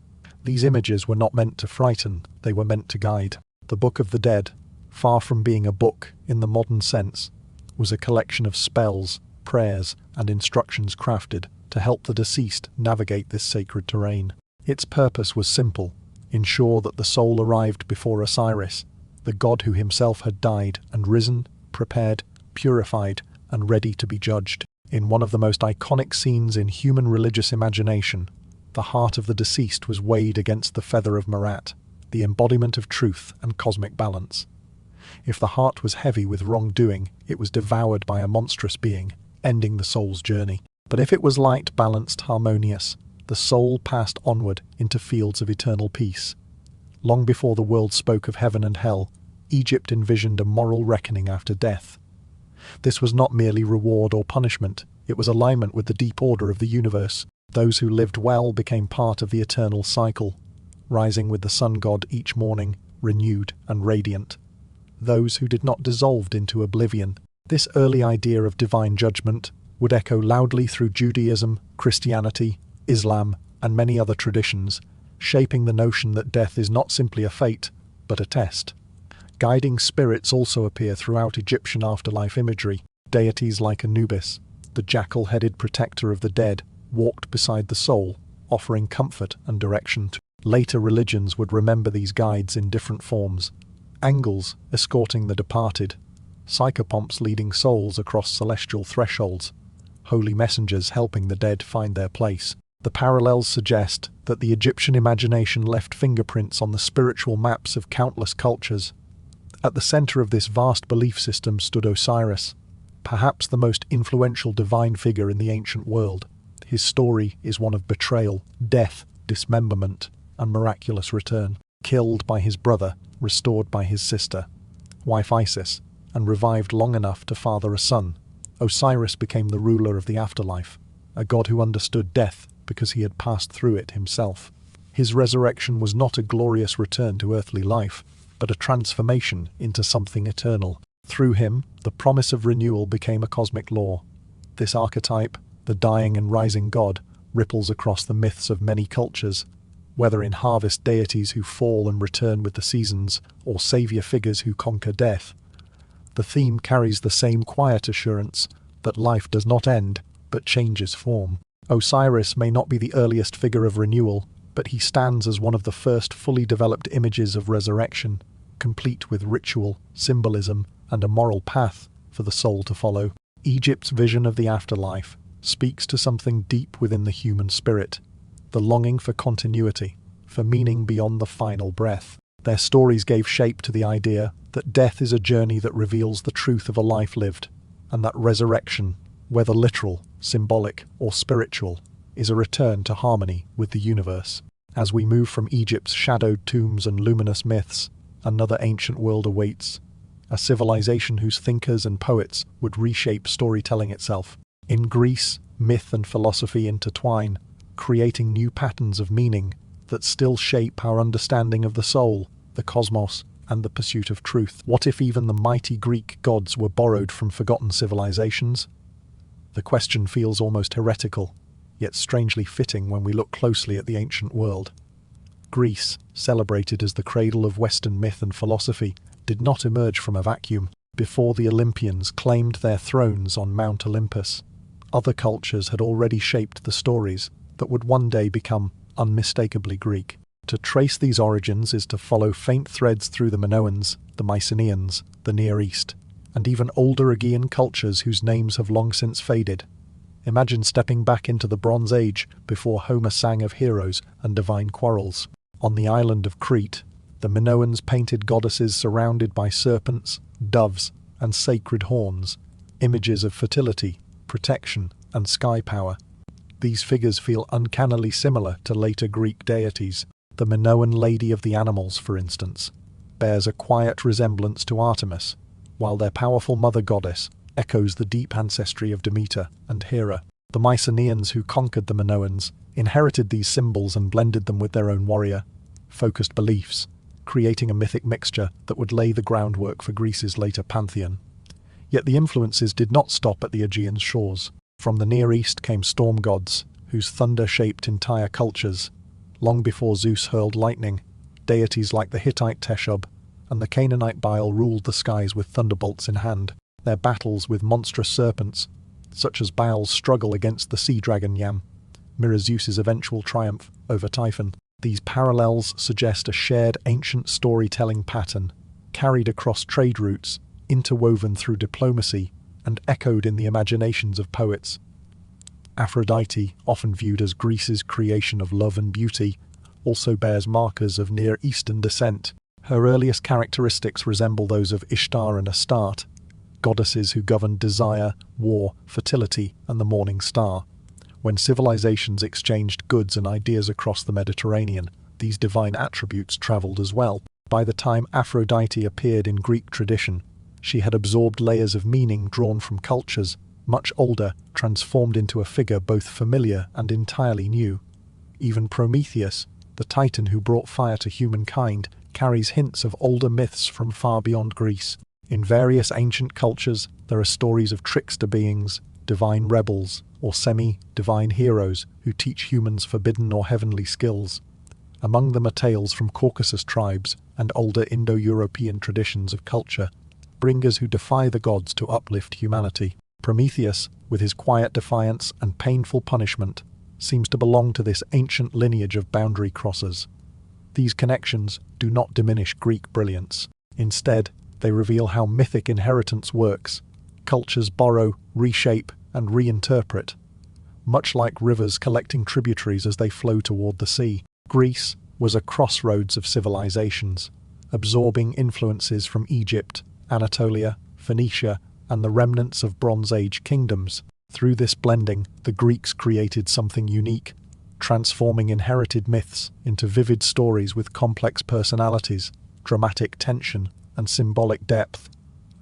These images were not meant to frighten, they were meant to guide. The Book of the Dead, far from being a book in the modern sense, was a collection of spells, prayers, and instructions crafted to help the deceased navigate this sacred terrain. Its purpose was simple: ensure that the soul arrived before Osiris, the god who himself had died and risen, prepared, purified, and ready to be judged. In one of the most iconic scenes in human religious imagination, the heart of the deceased was weighed against the feather of Marat, the embodiment of truth and cosmic balance. If the heart was heavy with wrongdoing, it was devoured by a monstrous being, ending the soul's journey. But if it was light, balanced, harmonious, the soul passed onward into fields of eternal peace. Long before the world spoke of heaven and hell, Egypt envisioned a moral reckoning after death. This was not merely reward or punishment, it was alignment with the deep order of the universe. Those who lived well became part of the eternal cycle, rising with the sun god each morning, renewed and radiant. Those who did not dissolved into oblivion. This early idea of divine judgment would echo loudly through Judaism, Christianity, Islam, and many other traditions, shaping the notion that death is not simply a fate, but a test. Guiding spirits also appear throughout Egyptian afterlife imagery. Deities like Anubis, the jackal-headed protector of the dead, walked beside the soul, offering comfort and direction. Later religions would remember these guides in different forms: angels escorting the departed, psychopomps leading souls across celestial thresholds, holy messengers helping the dead find their place. The parallels suggest that the Egyptian imagination left fingerprints on the spiritual maps of countless cultures. At the center of this vast belief system stood Osiris, perhaps the most influential divine figure in the ancient world. His story is one of betrayal, death, dismemberment, and miraculous return. Killed by his brother, restored by his sister, wife Isis, and revived long enough to father a son, Osiris became the ruler of the afterlife, a god who understood death because he had passed through it himself. His resurrection was not a glorious return to earthly life, but a transformation into something eternal. Through him, the promise of renewal became a cosmic law. This archetype, the dying and rising god, ripples across the myths of many cultures, whether in harvest deities who fall and return with the seasons, or savior figures who conquer death. The theme carries the same quiet assurance that life does not end, but changes form. Osiris may not be the earliest figure of renewal, but he stands as one of the first fully developed images of resurrection, complete with ritual, symbolism, and a moral path for the soul to follow. Egypt's vision of the afterlife speaks to something deep within the human spirit, the longing for continuity, for meaning beyond the final breath. Their stories gave shape to the idea that death is a journey that reveals the truth of a life lived, and that resurrection, whether literal, symbolic, or spiritual, is a return to harmony with the universe. As we move from Egypt's shadowed tombs and luminous myths, another ancient world awaits, a civilization whose thinkers and poets would reshape storytelling itself. In Greece, myth and philosophy intertwine, creating new patterns of meaning that still shape our understanding of the soul, the cosmos, and the pursuit of truth. What if even the mighty Greek gods were borrowed from forgotten civilizations? The question feels almost heretical, yet strangely fitting when we look closely at the ancient world. Greece, celebrated as the cradle of Western myth and philosophy, did not emerge from a vacuum. Before the Olympians claimed their thrones on Mount Olympus, other cultures had already shaped the stories that would one day become unmistakably Greek. To trace these origins is to follow faint threads through the Minoans, the Mycenaeans, the Near East, and even older Aegean cultures whose names have long since faded. Imagine stepping back into the Bronze Age before Homer sang of heroes and divine quarrels. On the island of Crete, the Minoans painted goddesses surrounded by serpents, doves, and sacred horns, images of fertility, protection, and sky power. These figures feel uncannily similar to later Greek deities. The Minoan Lady of the Animals, for instance, bears a quiet resemblance to Artemis, while their powerful mother goddess echoes the deep ancestry of Demeter and Hera. The Mycenaeans who conquered the Minoans inherited these symbols and blended them with their own warrior-focused beliefs, creating a mythic mixture that would lay the groundwork for Greece's later pantheon. Yet the influences did not stop at the Aegean shores. From the Near East came storm gods, whose thunder shaped entire cultures. Long before Zeus hurled lightning, deities like the Hittite Teshub and the Canaanite Baal ruled the skies with thunderbolts in hand. Their battles with monstrous serpents, such as Baal's struggle against the sea dragon Yam, mirror Zeus's eventual triumph over Typhon. These parallels suggest a shared ancient storytelling pattern, carried across trade routes, interwoven through diplomacy, and echoed in the imaginations of poets. Aphrodite, often viewed as Greece's creation of love and beauty, also bears markers of Near Eastern descent. Her earliest characteristics resemble those of Ishtar and Astarte, goddesses who governed desire, war, fertility, and the morning star. When civilizations exchanged goods and ideas across the Mediterranean, these divine attributes traveled as well. By the time Aphrodite appeared in Greek tradition, she had absorbed layers of meaning drawn from cultures much older, transformed into a figure both familiar and entirely new. Even Prometheus, the titan who brought fire to humankind, carries hints of older myths from far beyond Greece. In various ancient cultures, there are stories of trickster beings, divine rebels, or semi-divine heroes who teach humans forbidden or heavenly skills. Among them are tales from Caucasus tribes and older Indo-European traditions of culture, bringers who defy the gods to uplift humanity. Prometheus, with his quiet defiance and painful punishment, seems to belong to this ancient lineage of boundary crossers. These connections do not diminish Greek brilliance. Instead, they reveal how mythic inheritance works. Cultures borrow, reshape, and reinterpret, much like rivers collecting tributaries as they flow toward the sea. Greece was a crossroads of civilizations, absorbing influences from Egypt, Anatolia, Phoenicia, and the remnants of Bronze Age kingdoms. Through this blending, the Greeks created something unique, transforming inherited myths into vivid stories with complex personalities, dramatic tension, and symbolic depth.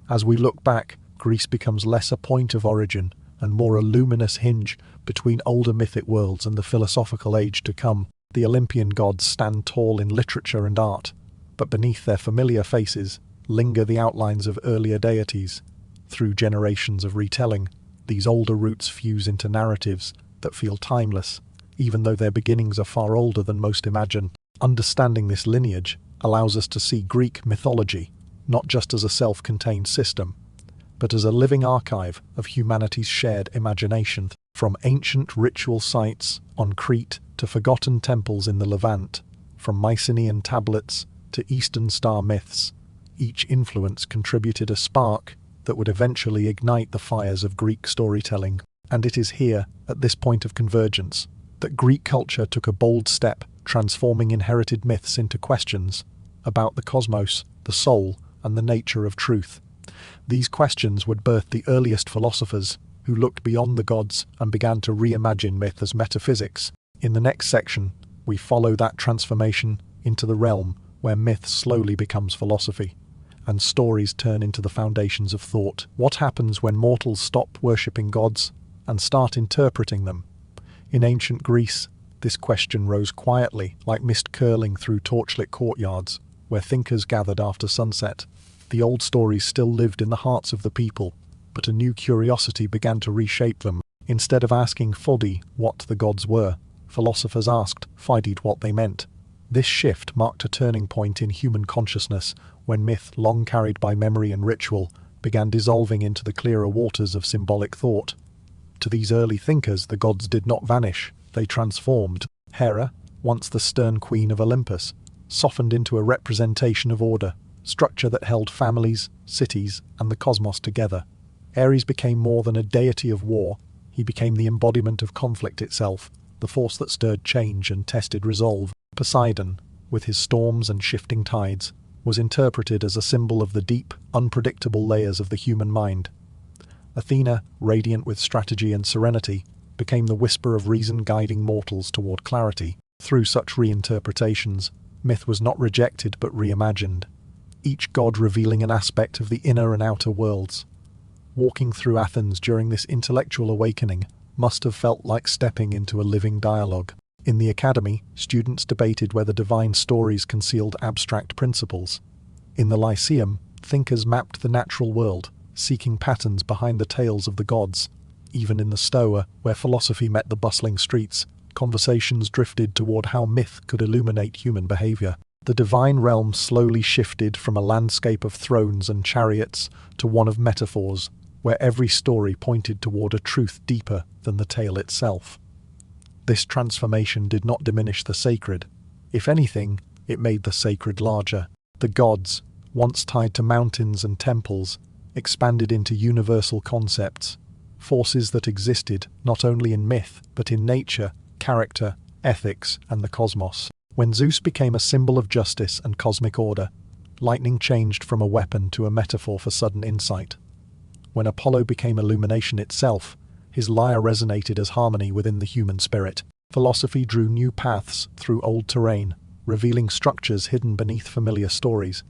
As we look back, Greece becomes less a point of origin and more a luminous hinge between older mythic worlds and the philosophical age to come. The Olympian gods stand tall in literature and art, but beneath their familiar faces linger the outlines of earlier deities. Through generations of retelling, these older roots fuse into narratives that feel timeless, even though their beginnings are far older than most imagine. Understanding this lineage allows us to see Greek mythology not just as a self-contained system, but as a living archive of humanity's shared imagination. From ancient ritual sites on Crete to forgotten temples in the Levant, from Mycenaean tablets to Eastern star myths, each influence contributed a spark that would eventually ignite the fires of Greek storytelling. And it is here, at this point of convergence, that Greek culture took a bold step, transforming inherited myths into questions about the cosmos, the soul, and the nature of truth. These questions would birth the earliest philosophers, who looked beyond the gods and began to reimagine myth as metaphysics. In the next section, we follow that transformation into the realm where myth slowly becomes philosophy, and stories turn into the foundations of thought. What happens when mortals stop worshipping gods and start interpreting them? In ancient Greece, this question rose quietly, like mist curling through torchlit courtyards, where thinkers gathered after sunset. The old stories still lived in the hearts of the people, but a new curiosity began to reshape them. Instead of asking Fodi what the gods were, philosophers asked Fidid what they meant. This shift marked a turning point in human consciousness, when myth, long carried by memory and ritual, began dissolving into the clearer waters of symbolic thought. To these early thinkers, the gods did not vanish, they transformed. Hera, once the stern queen of Olympus, softened into a representation of order, structure that held families, cities, and the cosmos together. Ares became more than a deity of war, he became the embodiment of conflict itself, the force that stirred change and tested resolve. Poseidon, with his storms and shifting tides, was interpreted as a symbol of the deep, unpredictable layers of the human mind. Athena, radiant with strategy and serenity, became the whisper of reason guiding mortals toward clarity. Through such reinterpretations, myth was not rejected but reimagined, each god revealing an aspect of the inner and outer worlds. Walking through Athens during this intellectual awakening must have felt like stepping into a living dialogue. In the academy, students debated whether divine stories concealed abstract principles. In the Lyceum, thinkers mapped the natural world, seeking patterns behind the tales of the gods. Even in the Stoa, where philosophy met the bustling streets, conversations drifted toward how myth could illuminate human behavior. The divine realm slowly shifted from a landscape of thrones and chariots to one of metaphors, where every story pointed toward a truth deeper than the tale itself. This transformation did not diminish the sacred. If anything, it made the sacred larger. The gods, once tied to mountains and temples, expanded into universal concepts, forces that existed not only in myth but in nature, character, ethics, and the cosmos. When Zeus became a symbol of justice and cosmic order, lightning changed from a weapon to a metaphor for sudden insight. When Apollo became illumination itself, his lyre resonated as harmony within the human spirit. Philosophy drew new paths through old terrain, revealing structures hidden beneath familiar stories.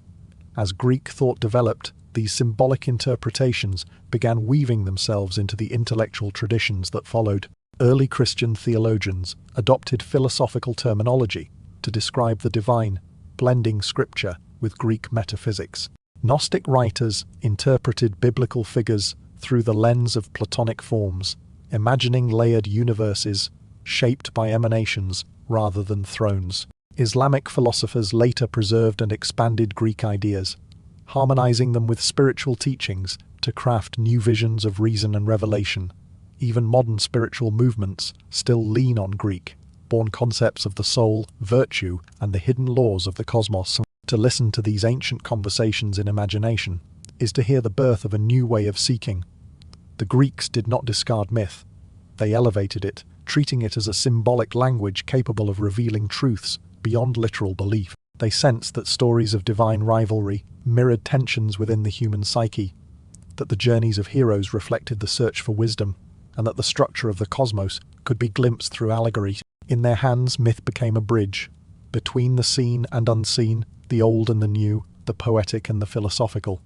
As Greek thought developed, these symbolic interpretations began weaving themselves into the intellectual traditions that followed. Early Christian theologians adopted philosophical terminology to describe the divine, blending scripture with Greek metaphysics. Gnostic writers interpreted biblical figures through the lens of Platonic forms, imagining layered universes shaped by emanations rather than thrones. Islamic philosophers later preserved and expanded Greek ideas, harmonizing them with spiritual teachings to craft new visions of reason and revelation. Even modern spiritual movements still lean on Greek-born concepts of the soul, virtue, and the hidden laws of the cosmos. To listen to these ancient conversations in imagination is to hear the birth of a new way of seeking. The Greeks did not discard myth. They elevated it, treating it as a symbolic language capable of revealing truths beyond literal belief. They sensed that stories of divine rivalry mirrored tensions within the human psyche, that the journeys of heroes reflected the search for wisdom, and that the structure of the cosmos could be glimpsed through allegory. In their hands, myth became a bridge between the seen and unseen, the old and the new, the poetic and the philosophical.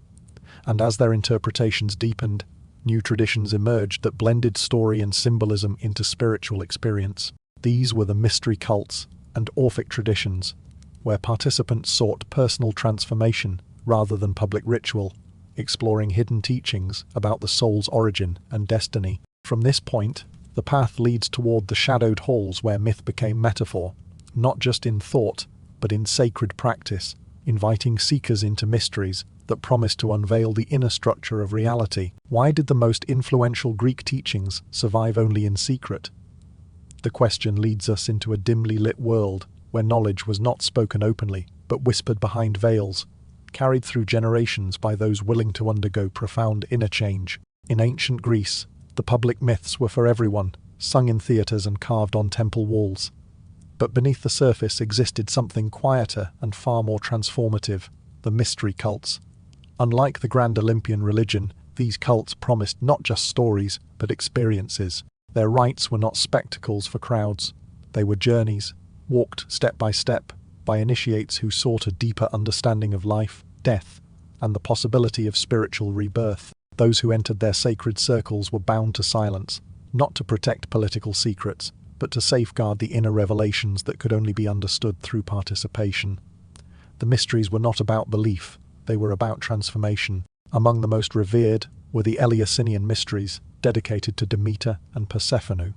And as their interpretations deepened, new traditions emerged that blended story and symbolism into spiritual experience. These were the mystery cults and Orphic traditions, where participants sought personal transformation rather than public ritual, exploring hidden teachings about the soul's origin and destiny. From this point, the path leads toward the shadowed halls where myth became metaphor, not just in thought, but in sacred practice, inviting seekers into mysteries that promised to unveil the inner structure of reality. Why did the most influential Greek teachings survive only in secret? The question leads us into a dimly lit world where knowledge was not spoken openly, but whispered behind veils, carried through generations by those willing to undergo profound inner change. In ancient Greece, the public myths were for everyone, sung in theatres and carved on temple walls. But beneath the surface existed something quieter and far more transformative: the mystery cults. Unlike the grand Olympian religion, these cults promised not just stories, but experiences. Their rites were not spectacles for crowds. They were journeys, walked step by initiates who sought a deeper understanding of life, death, and the possibility of spiritual rebirth. Those who entered their sacred circles were bound to silence, not to protect political secrets, but to safeguard the inner revelations that could only be understood through participation. The mysteries were not about belief, they were about transformation. Among the most revered were the Eleusinian mysteries, dedicated to Demeter and Persephone.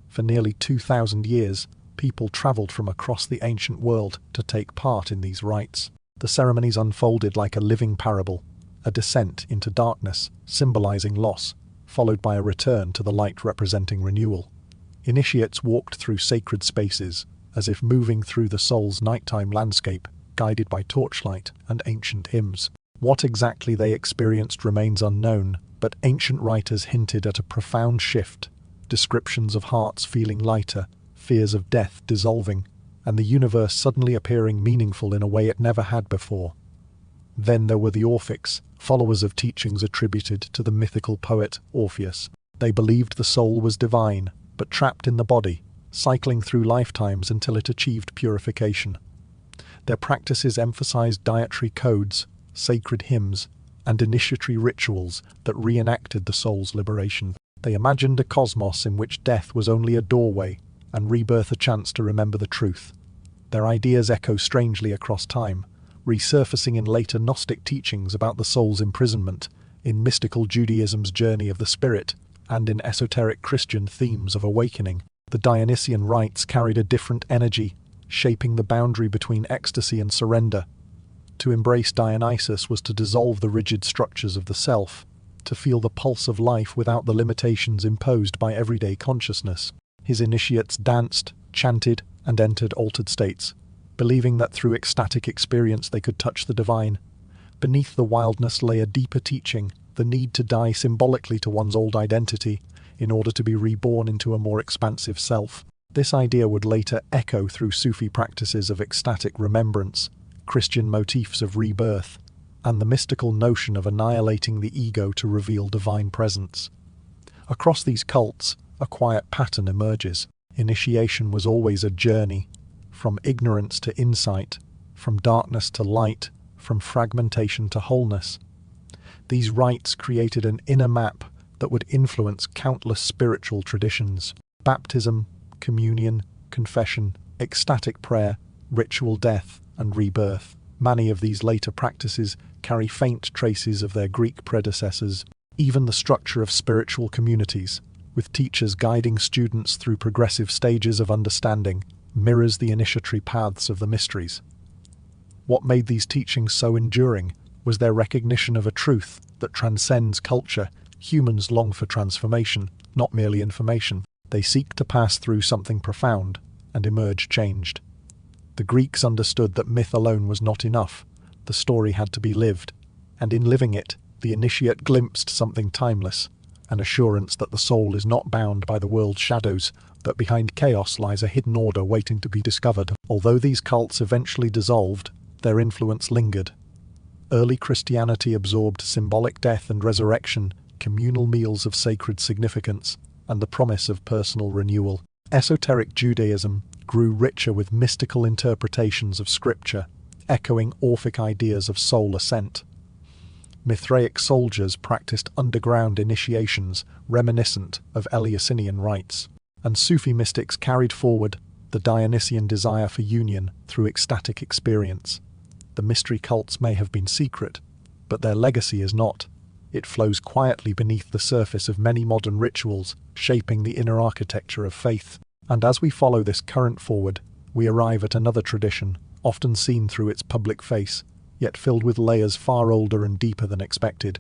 For nearly 2,000 years, people travelled from across the ancient world to take part in these rites. The ceremonies unfolded like a living parable, a descent into darkness, symbolizing loss, followed by a return to the light representing renewal. Initiates walked through sacred spaces, as if moving through the soul's nighttime landscape, guided by torchlight and ancient hymns. What exactly they experienced remains unknown, but ancient writers hinted at a profound shift, descriptions of hearts feeling lighter, fears of death dissolving, and the universe suddenly appearing meaningful in a way it never had before. Then there were the Orphics, followers of teachings attributed to the mythical poet Orpheus. They believed the soul was divine, but trapped in the body, cycling through lifetimes until it achieved purification. Their practices emphasized dietary codes, sacred hymns, and initiatory rituals that reenacted the soul's liberation. They imagined a cosmos in which death was only a doorway, and rebirth a chance to remember the truth. Their ideas echo strangely across time, resurfacing in later Gnostic teachings about the soul's imprisonment, in mystical Judaism's journey of the spirit, and in esoteric Christian themes of awakening. The Dionysian rites carried a different energy, shaping the boundary between ecstasy and surrender. To embrace Dionysus was to dissolve the rigid structures of the self, to feel the pulse of life without the limitations imposed by everyday consciousness. His initiates danced, chanted, and entered altered states, believing that through ecstatic experience they could touch the divine. Beneath the wildness lay a deeper teaching, the need to die symbolically to one's old identity in order to be reborn into a more expansive self. This idea would later echo through Sufi practices of ecstatic remembrance, Christian motifs of rebirth, and the mystical notion of annihilating the ego to reveal divine presence. Across these cults, a quiet pattern emerges. Initiation was always a journey, from ignorance to insight, from darkness to light, from fragmentation to wholeness. These rites created an inner map that would influence countless spiritual traditions: baptism, communion, confession, ecstatic prayer, ritual death, and rebirth. Many of these later practices carry faint traces of their Greek predecessors. Even the structure of spiritual communities, with teachers guiding students through progressive stages of understanding, mirrors the initiatory paths of the mysteries. What made these teachings so enduring was their recognition of a truth that transcends culture. Humans long for transformation, not merely information. They seek to pass through something profound and emerge changed. The Greeks understood that myth alone was not enough. The story had to be lived, and in living it, the initiate glimpsed something timeless, an assurance that the soul is not bound by the world's shadows, that behind chaos lies a hidden order waiting to be discovered. Although these cults eventually dissolved, their influence lingered. Early Christianity absorbed symbolic death and resurrection, communal meals of sacred significance, and the promise of personal renewal. Esoteric Judaism grew richer with mystical interpretations of scripture, echoing Orphic ideas of soul ascent. Mithraic soldiers practiced underground initiations reminiscent of Eleusinian rites, and Sufi mystics carried forward the Dionysian desire for union through ecstatic experience. The mystery cults may have been secret, but their legacy is not. It flows quietly beneath the surface of many modern rituals, shaping the inner architecture of faith. And as we follow this current forward, we arrive at another tradition, often seen through its public face, yet filled with layers far older and deeper than expected.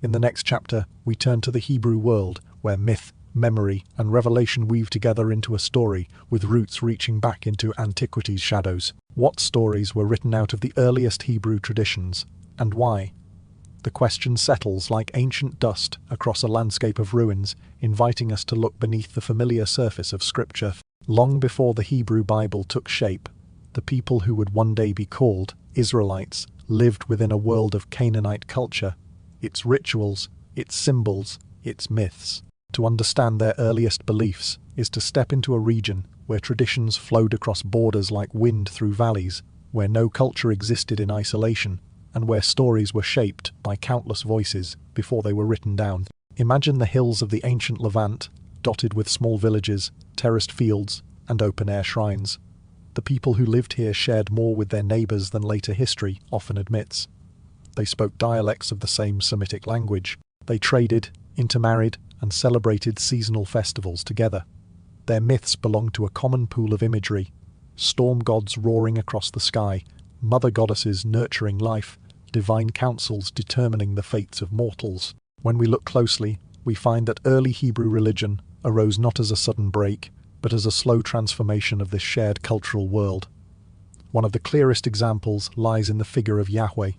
In the next chapter, we turn to the Hebrew world, where myth, memory, and revelation weave together into a story, with roots reaching back into antiquity's shadows. What stories were written out of the earliest Hebrew traditions, and why? The question settles like ancient dust across a landscape of ruins, inviting us to look beneath the familiar surface of Scripture. Long before the Hebrew Bible took shape, the people who would one day be called Israelites lived within a world of Canaanite culture, its rituals, its symbols, its myths. To understand their earliest beliefs is to step into a region where traditions flowed across borders like wind through valleys, where no culture existed in isolation, and where stories were shaped by countless voices before they were written down. Imagine the hills of the ancient Levant, dotted with small villages, terraced fields, and open-air shrines. The people who lived here shared more with their neighbours than later history often admits. They spoke dialects of the same Semitic language. They traded, intermarried, and celebrated seasonal festivals together. Their myths belonged to a common pool of imagery: storm gods roaring across the sky, mother goddesses nurturing life, divine councils determining the fates of mortals. When we look closely, we find that early Hebrew religion arose not as a sudden break, but as a slow transformation of this shared cultural world. One of the clearest examples lies in the figure of Yahweh,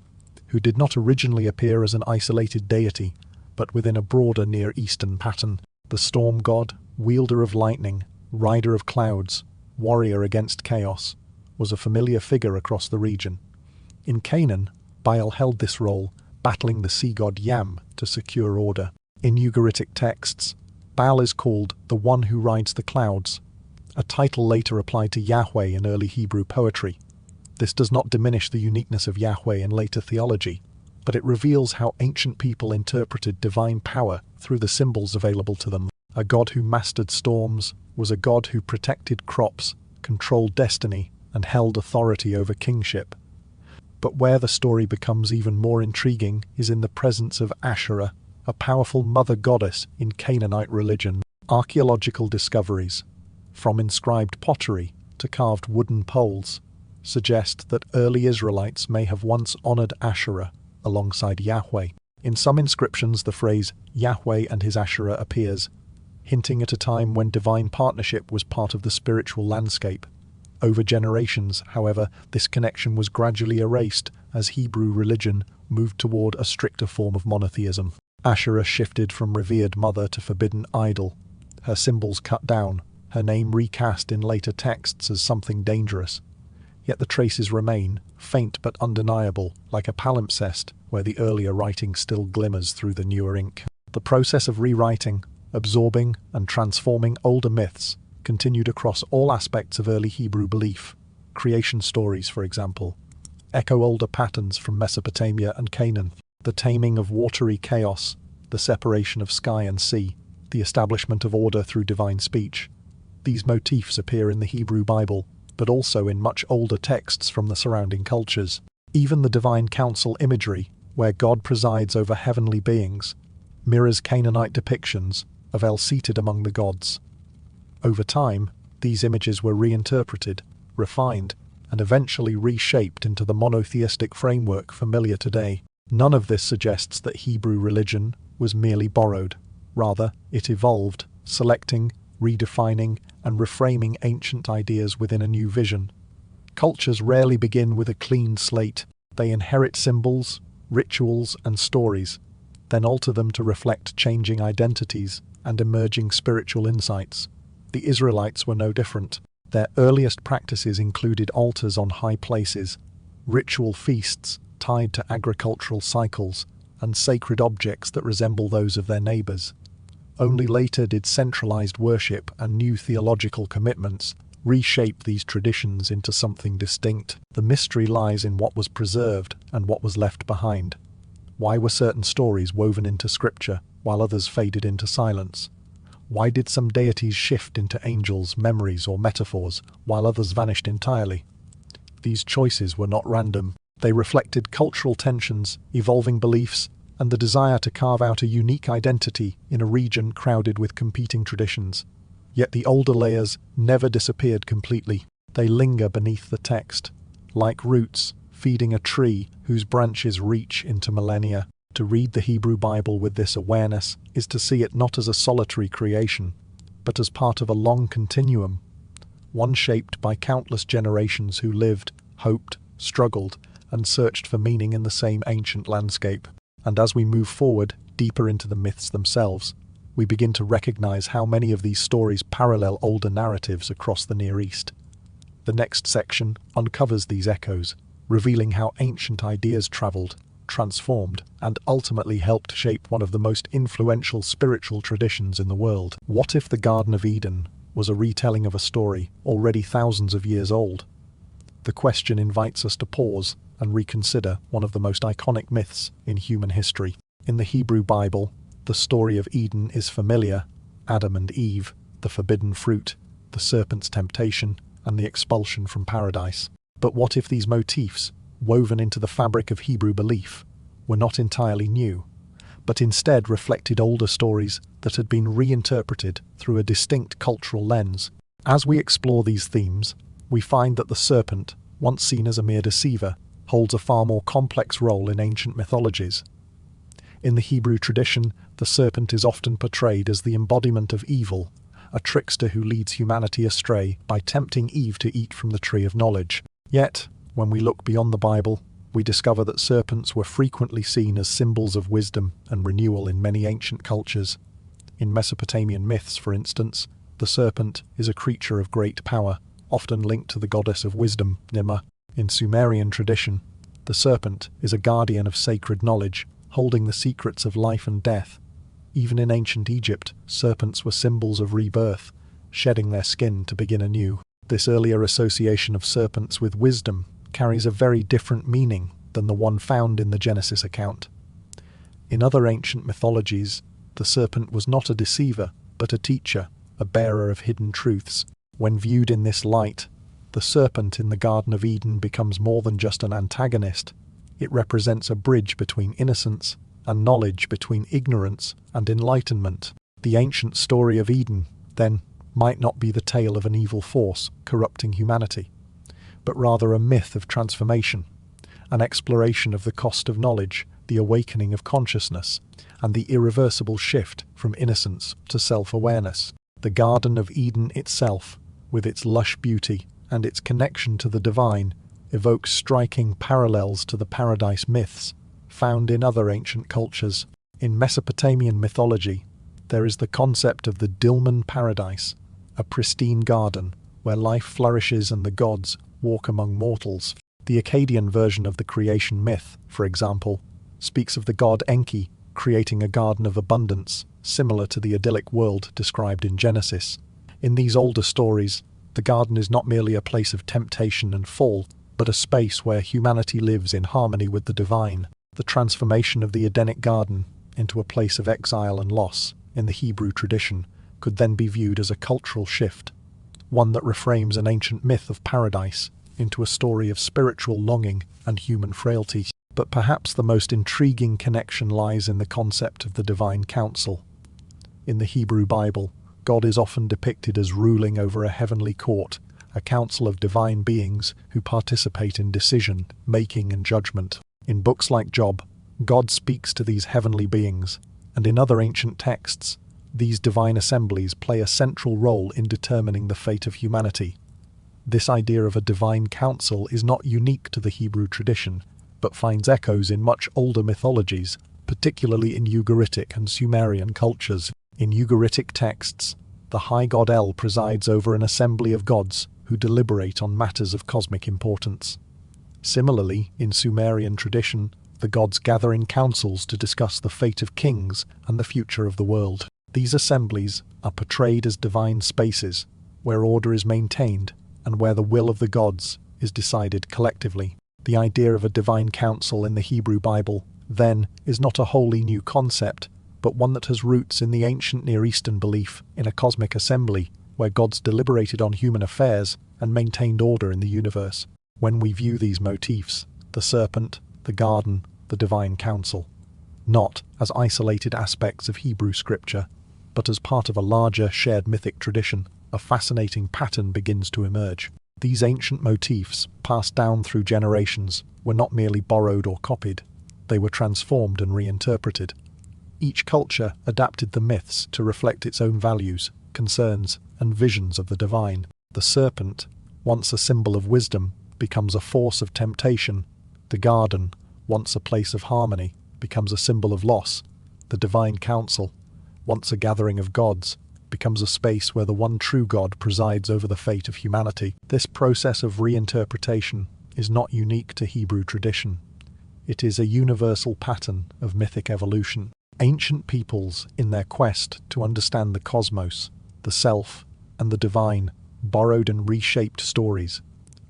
who did not originally appear as an isolated deity, but within a broader Near Eastern pattern. The storm god, wielder of lightning, rider of clouds, warrior against chaos, was a familiar figure across the region. In Canaan, Baal held this role, battling the sea god Yam to secure order. In Ugaritic texts, Baal is called the one who rides the clouds, a title later applied to Yahweh in early Hebrew poetry. This does not diminish the uniqueness of Yahweh in later theology, but it reveals how ancient people interpreted divine power through the symbols available to them. A god who mastered storms was a god who protected crops, controlled destiny, and held authority over kingship. But where the story becomes even more intriguing is in the presence of Asherah, a powerful mother goddess in Canaanite religion. Archaeological discoveries, from inscribed pottery to carved wooden poles, suggest that early Israelites may have once honored Asherah alongside Yahweh. In some inscriptions, the phrase Yahweh and his Asherah appears, hinting at a time when divine partnership was part of the spiritual landscape. Over generations, however, this connection was gradually erased as Hebrew religion moved toward a stricter form of monotheism. Asherah shifted from revered mother to forbidden idol, her symbols cut down, her name recast in later texts as something dangerous. Yet the traces remain, faint but undeniable, like a palimpsest where the earlier writing still glimmers through the newer ink. The process of rewriting, absorbing, and transforming older myths continued across all aspects of early Hebrew belief. Creation stories, for example, echo older patterns from Mesopotamia and Canaan. The taming of watery chaos, the separation of sky and sea, the establishment of order through divine speech. These motifs appear in the Hebrew Bible, but also in much older texts from the surrounding cultures. Even the divine council imagery, where God presides over heavenly beings, mirrors Canaanite depictions of El seated among the gods. Over time, these images were reinterpreted, refined, and eventually reshaped into the monotheistic framework familiar today. None of this suggests that Hebrew religion was merely borrowed. Rather, it evolved, selecting, redefining, and reframing ancient ideas within a new vision. Cultures rarely begin with a clean slate. They inherit symbols, rituals, and stories, then alter them to reflect changing identities and emerging spiritual insights. The Israelites were no different. Their earliest practices included altars on high places, ritual feasts tied to agricultural cycles, and sacred objects that resemble those of their neighbours. Only later did centralized worship and new theological commitments reshape these traditions into something distinct. The mystery lies in what was preserved and what was left behind. Why were certain stories woven into scripture while others faded into silence? Why did some deities shift into angels, memories, or metaphors, while others vanished entirely? These choices were not random. They reflected cultural tensions, evolving beliefs, and the desire to carve out a unique identity in a region crowded with competing traditions. Yet the older layers never disappeared completely. They linger beneath the text, like roots feeding a tree whose branches reach into millennia. To read the Hebrew Bible with this awareness is to see it not as a solitary creation, but as part of a long continuum, one shaped by countless generations who lived, hoped, struggled, and searched for meaning in the same ancient landscape. And as we move forward, deeper into the myths themselves, we begin to recognize how many of these stories parallel older narratives across the Near East. The next section uncovers these echoes, revealing how ancient ideas traveled, transformed, and ultimately helped shape one of the most influential spiritual traditions in the world. What if the Garden of Eden was a retelling of a story already thousands of years old? The question invites us to pause and reconsider one of the most iconic myths in human history. In the Hebrew Bible, the story of Eden is familiar: Adam and Eve, the forbidden fruit, the serpent's temptation, and the expulsion from paradise. But what if these motifs, woven into the fabric of Hebrew belief, were not entirely new, but instead reflected older stories that had been reinterpreted through a distinct cultural lens? As we explore these themes, we find that the serpent, once seen as a mere deceiver, holds a far more complex role in ancient mythologies. In the Hebrew tradition, the serpent is often portrayed as the embodiment of evil, a trickster who leads humanity astray by tempting Eve to eat from the tree of knowledge. Yet, when we look beyond the Bible, we discover that serpents were frequently seen as symbols of wisdom and renewal in many ancient cultures. In Mesopotamian myths, for instance, the serpent is a creature of great power, often linked to the goddess of wisdom, Nima. In Sumerian tradition, the serpent is a guardian of sacred knowledge, holding the secrets of life and death. Even in ancient Egypt, serpents were symbols of rebirth, shedding their skin to begin anew. This earlier association of serpents with wisdom carries a very different meaning than the one found in the Genesis account. In other ancient mythologies, the serpent was not a deceiver, but a teacher, a bearer of hidden truths. When viewed in this light, the serpent in the Garden of Eden becomes more than just an antagonist. It represents a bridge between innocence and knowledge, between ignorance and enlightenment. The ancient story of Eden, then, might not be the tale of an evil force corrupting humanity, but rather a myth of transformation, an exploration of the cost of knowledge, the awakening of consciousness, and the irreversible shift from innocence to self-awareness. The Garden of Eden itself, with its lush beauty and its connection to the divine, evokes striking parallels to the paradise myths found in other ancient cultures. In Mesopotamian mythology, there is the concept of the Dilmun paradise, a pristine garden where life flourishes and the gods walk among mortals. The Akkadian version of the creation myth, for example, speaks of the god Enki creating a garden of abundance, similar to the idyllic world described in Genesis. In these older stories, the garden is not merely a place of temptation and fall, but a space where humanity lives in harmony with the divine. The transformation of the Edenic garden into a place of exile and loss in the Hebrew tradition could then be viewed as a cultural shift, one that reframes an ancient myth of paradise into a story of spiritual longing and human frailty. But perhaps the most intriguing connection lies in the concept of the divine council. In the Hebrew Bible, God is often depicted as ruling over a heavenly court, a council of divine beings who participate in decision, making, and judgment. In books like Job, God speaks to these heavenly beings, and in other ancient texts, these divine assemblies play a central role in determining the fate of humanity. This idea of a divine council is not unique to the Hebrew tradition, but finds echoes in much older mythologies, particularly in Ugaritic and Sumerian cultures. In Ugaritic texts, the high god El presides over an assembly of gods who deliberate on matters of cosmic importance. Similarly, in Sumerian tradition, the gods gather in councils to discuss the fate of kings and the future of the world. These assemblies are portrayed as divine spaces, where order is maintained and where the will of the gods is decided collectively. The idea of a divine council in the Hebrew Bible, then, is not a wholly new concept, but one that has roots in the ancient Near Eastern belief in a cosmic assembly where gods deliberated on human affairs and maintained order in the universe. When we view these motifs, the serpent, the garden, the divine council, not as isolated aspects of Hebrew scripture, but as part of a larger shared mythic tradition, a fascinating pattern begins to emerge. These ancient motifs, passed down through generations, were not merely borrowed or copied, they were transformed and reinterpreted. Each culture adapted the myths to reflect its own values, concerns, and visions of the divine. The serpent, once a symbol of wisdom, becomes a force of temptation. The garden, once a place of harmony, becomes a symbol of loss. The divine council, once a gathering of gods, becomes a space where the one true God presides over the fate of humanity. This process of reinterpretation is not unique to Hebrew tradition. It is a universal pattern of mythic evolution. Ancient peoples, in their quest to understand the cosmos, the self, and the divine, borrowed and reshaped stories,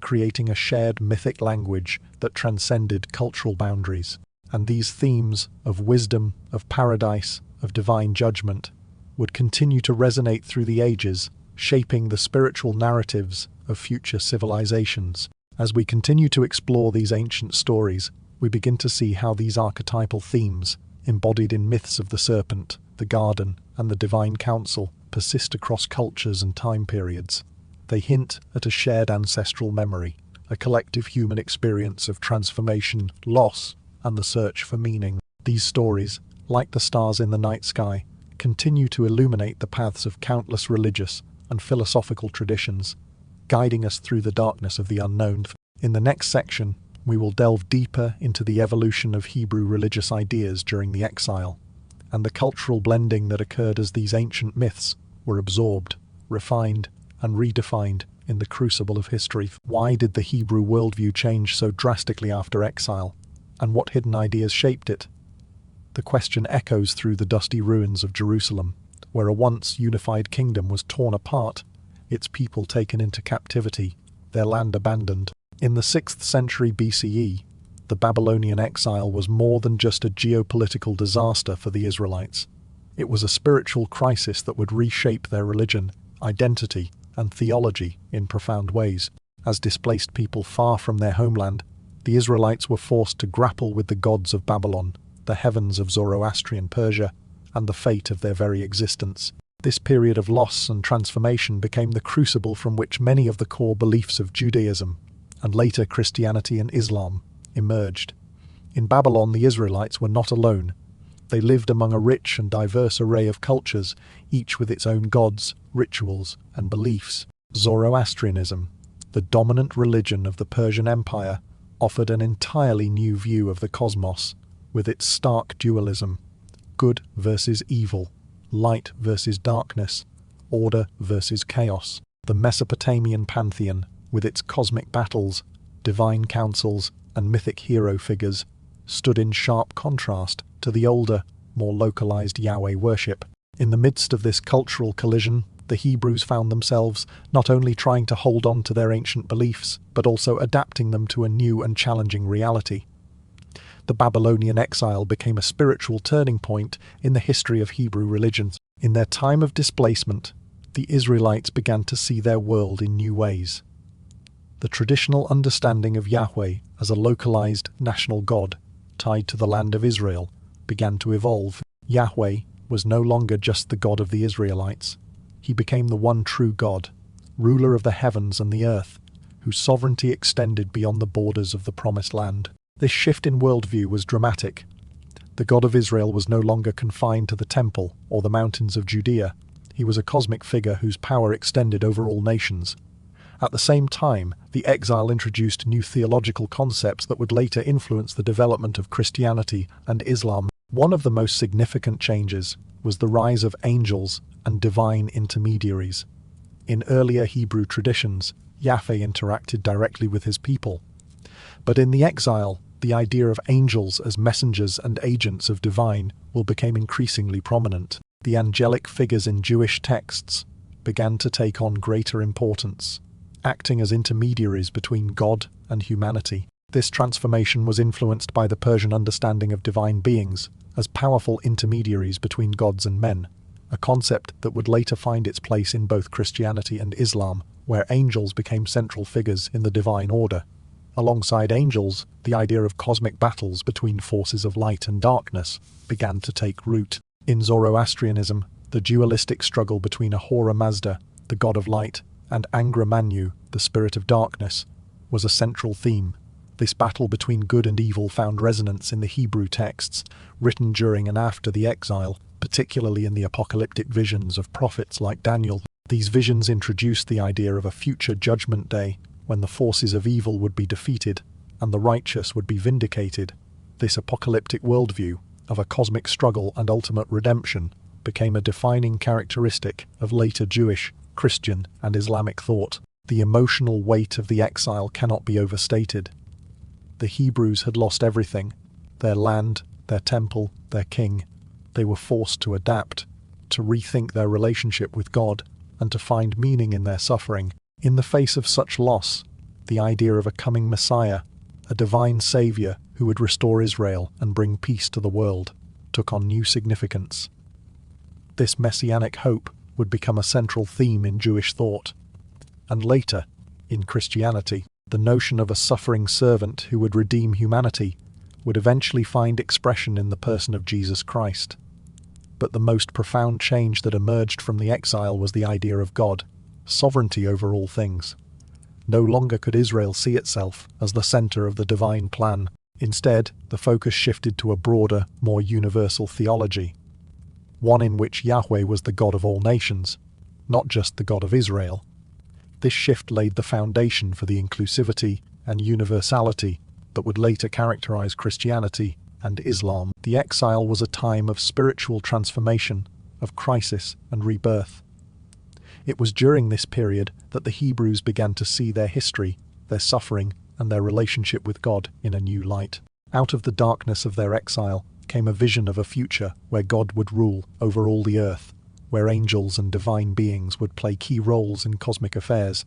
creating a shared mythic language that transcended cultural boundaries. And these themes of wisdom, of paradise, of divine judgment would continue to resonate through the ages, shaping the spiritual narratives of future civilizations. As we continue to explore these ancient stories, we begin to see how these archetypal themes, embodied in myths of the serpent, the garden, and the divine council, persist across cultures and time periods. They hint at a shared ancestral memory, a collective human experience of transformation, loss, and the search for meaning. These stories, like the stars in the night sky, continue to illuminate the paths of countless religious and philosophical traditions, guiding us through the darkness of the unknown. In the next section, we will delve deeper into the evolution of Hebrew religious ideas during the exile, and the cultural blending that occurred as these ancient myths were absorbed, refined, and redefined in the crucible of history. Why did the Hebrew worldview change so drastically after exile, and what hidden ideas shaped it? The question echoes through the dusty ruins of Jerusalem, where a once unified kingdom was torn apart, its people taken into captivity, their land abandoned. In the 6th century BCE, the Babylonian exile was more than just a geopolitical disaster for the Israelites. It was a spiritual crisis that would reshape their religion, identity, and theology in profound ways. As displaced people far from their homeland, the Israelites were forced to grapple with the gods of Babylon, the heavens of Zoroastrian Persia, and the fate of their very existence. This period of loss and transformation became the crucible from which many of the core beliefs of Judaism, and later Christianity and Islam, emerged. In Babylon, the Israelites were not alone. They lived among a rich and diverse array of cultures, each with its own gods, rituals, and beliefs. Zoroastrianism, the dominant religion of the Persian Empire, offered an entirely new view of the cosmos, with its stark dualism: good versus evil, light versus darkness, order versus chaos. The Mesopotamian pantheon, with its cosmic battles, divine councils, and mythic hero figures, stood in sharp contrast to the older, more localized Yahweh worship. In the midst of this cultural collision, the Hebrews found themselves not only trying to hold on to their ancient beliefs, but also adapting them to a new and challenging reality. The Babylonian exile became a spiritual turning point in the history of Hebrew religions. In their time of displacement, the Israelites began to see their world in new ways. The traditional understanding of Yahweh as a localized national god, tied to the land of Israel, began to evolve. Yahweh was no longer just the God of the Israelites. He became the one true God, ruler of the heavens and the earth, whose sovereignty extended beyond the borders of the Promised Land. This shift in worldview was dramatic. The God of Israel was no longer confined to the temple or the mountains of Judea. He was a cosmic figure whose power extended over all nations. At the same time, the exile introduced new theological concepts that would later influence the development of Christianity and Islam. One of the most significant changes was the rise of angels and divine intermediaries. In earlier Hebrew traditions, Yahweh interacted directly with his people. But in the exile, the idea of angels as messengers and agents of divine will become increasingly prominent. The angelic figures in Jewish texts began to take on greater importance, acting as intermediaries between God and humanity. This transformation was influenced by the Persian understanding of divine beings as powerful intermediaries between gods and men, a concept that would later find its place in both Christianity and Islam, where angels became central figures in the divine order. Alongside angels, the idea of cosmic battles between forces of light and darkness began to take root. In Zoroastrianism, the dualistic struggle between Ahura Mazda, the god of light, and Angra Mainyu, the spirit of darkness, was a central theme. This battle between good and evil found resonance in the Hebrew texts, written during and after the exile, particularly in the apocalyptic visions of prophets like Daniel. These visions introduced the idea of a future judgment day, when the forces of evil would be defeated, and the righteous would be vindicated. This apocalyptic worldview, of a cosmic struggle and ultimate redemption, became a defining characteristic of later Jewish, Christian, and Islamic thought. The emotional weight of the exile cannot be overstated. The Hebrews had lost everything: their land, their temple, their king. They were forced to adapt, to rethink their relationship with God, and to find meaning in their suffering. In the face of such loss, the idea of a coming Messiah, a divine Saviour who would restore Israel and bring peace to the world, took on new significance. This messianic hope would become a central theme in Jewish thought. And later, in Christianity, the notion of a suffering servant who would redeem humanity would eventually find expression in the person of Jesus Christ. But the most profound change that emerged from the exile was the idea of God, sovereignty over all things. No longer could Israel see itself as the center of the divine plan. Instead, the focus shifted to a broader, more universal theology, one in which Yahweh was the God of all nations, not just the God of Israel. This shift laid the foundation for the inclusivity and universality that would later characterize Christianity and Islam. The exile was a time of spiritual transformation, of crisis and rebirth. It was during this period that the Hebrews began to see their history, their suffering, and their relationship with God in a new light. Out of the darkness of their exile came a vision of a future where God would rule over all the earth, where angels and divine beings would play key roles in cosmic affairs,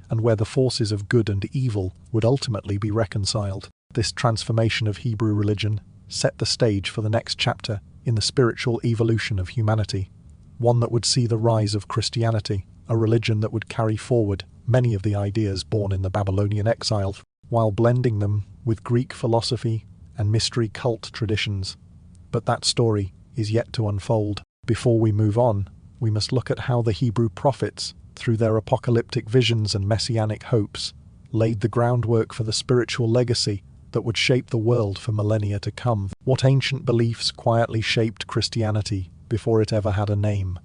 and where the forces of good and evil would ultimately be reconciled. This transformation of Hebrew religion set the stage for the next chapter in the spiritual evolution of humanity, one that would see the rise of Christianity, a religion that would carry forward many of the ideas born in the Babylonian exile, while blending them with Greek philosophy and mystery cult traditions. But that story is yet to unfold. Before we move on, we must look at how the Hebrew prophets, through their apocalyptic visions and messianic hopes, laid the groundwork for the spiritual legacy that would shape the world for millennia to come. What ancient beliefs quietly shaped Christianity before it ever had a name?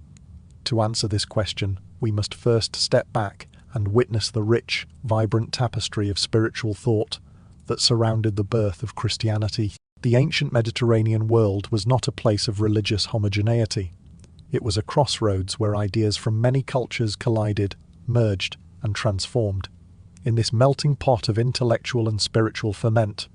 To answer this question, we must first step back and witness the rich, vibrant tapestry of spiritual thought that surrounded the birth of Christianity. The ancient Mediterranean world was not a place of religious homogeneity. It was a crossroads where ideas from many cultures collided, merged, and transformed. In this melting pot of intellectual and spiritual ferment,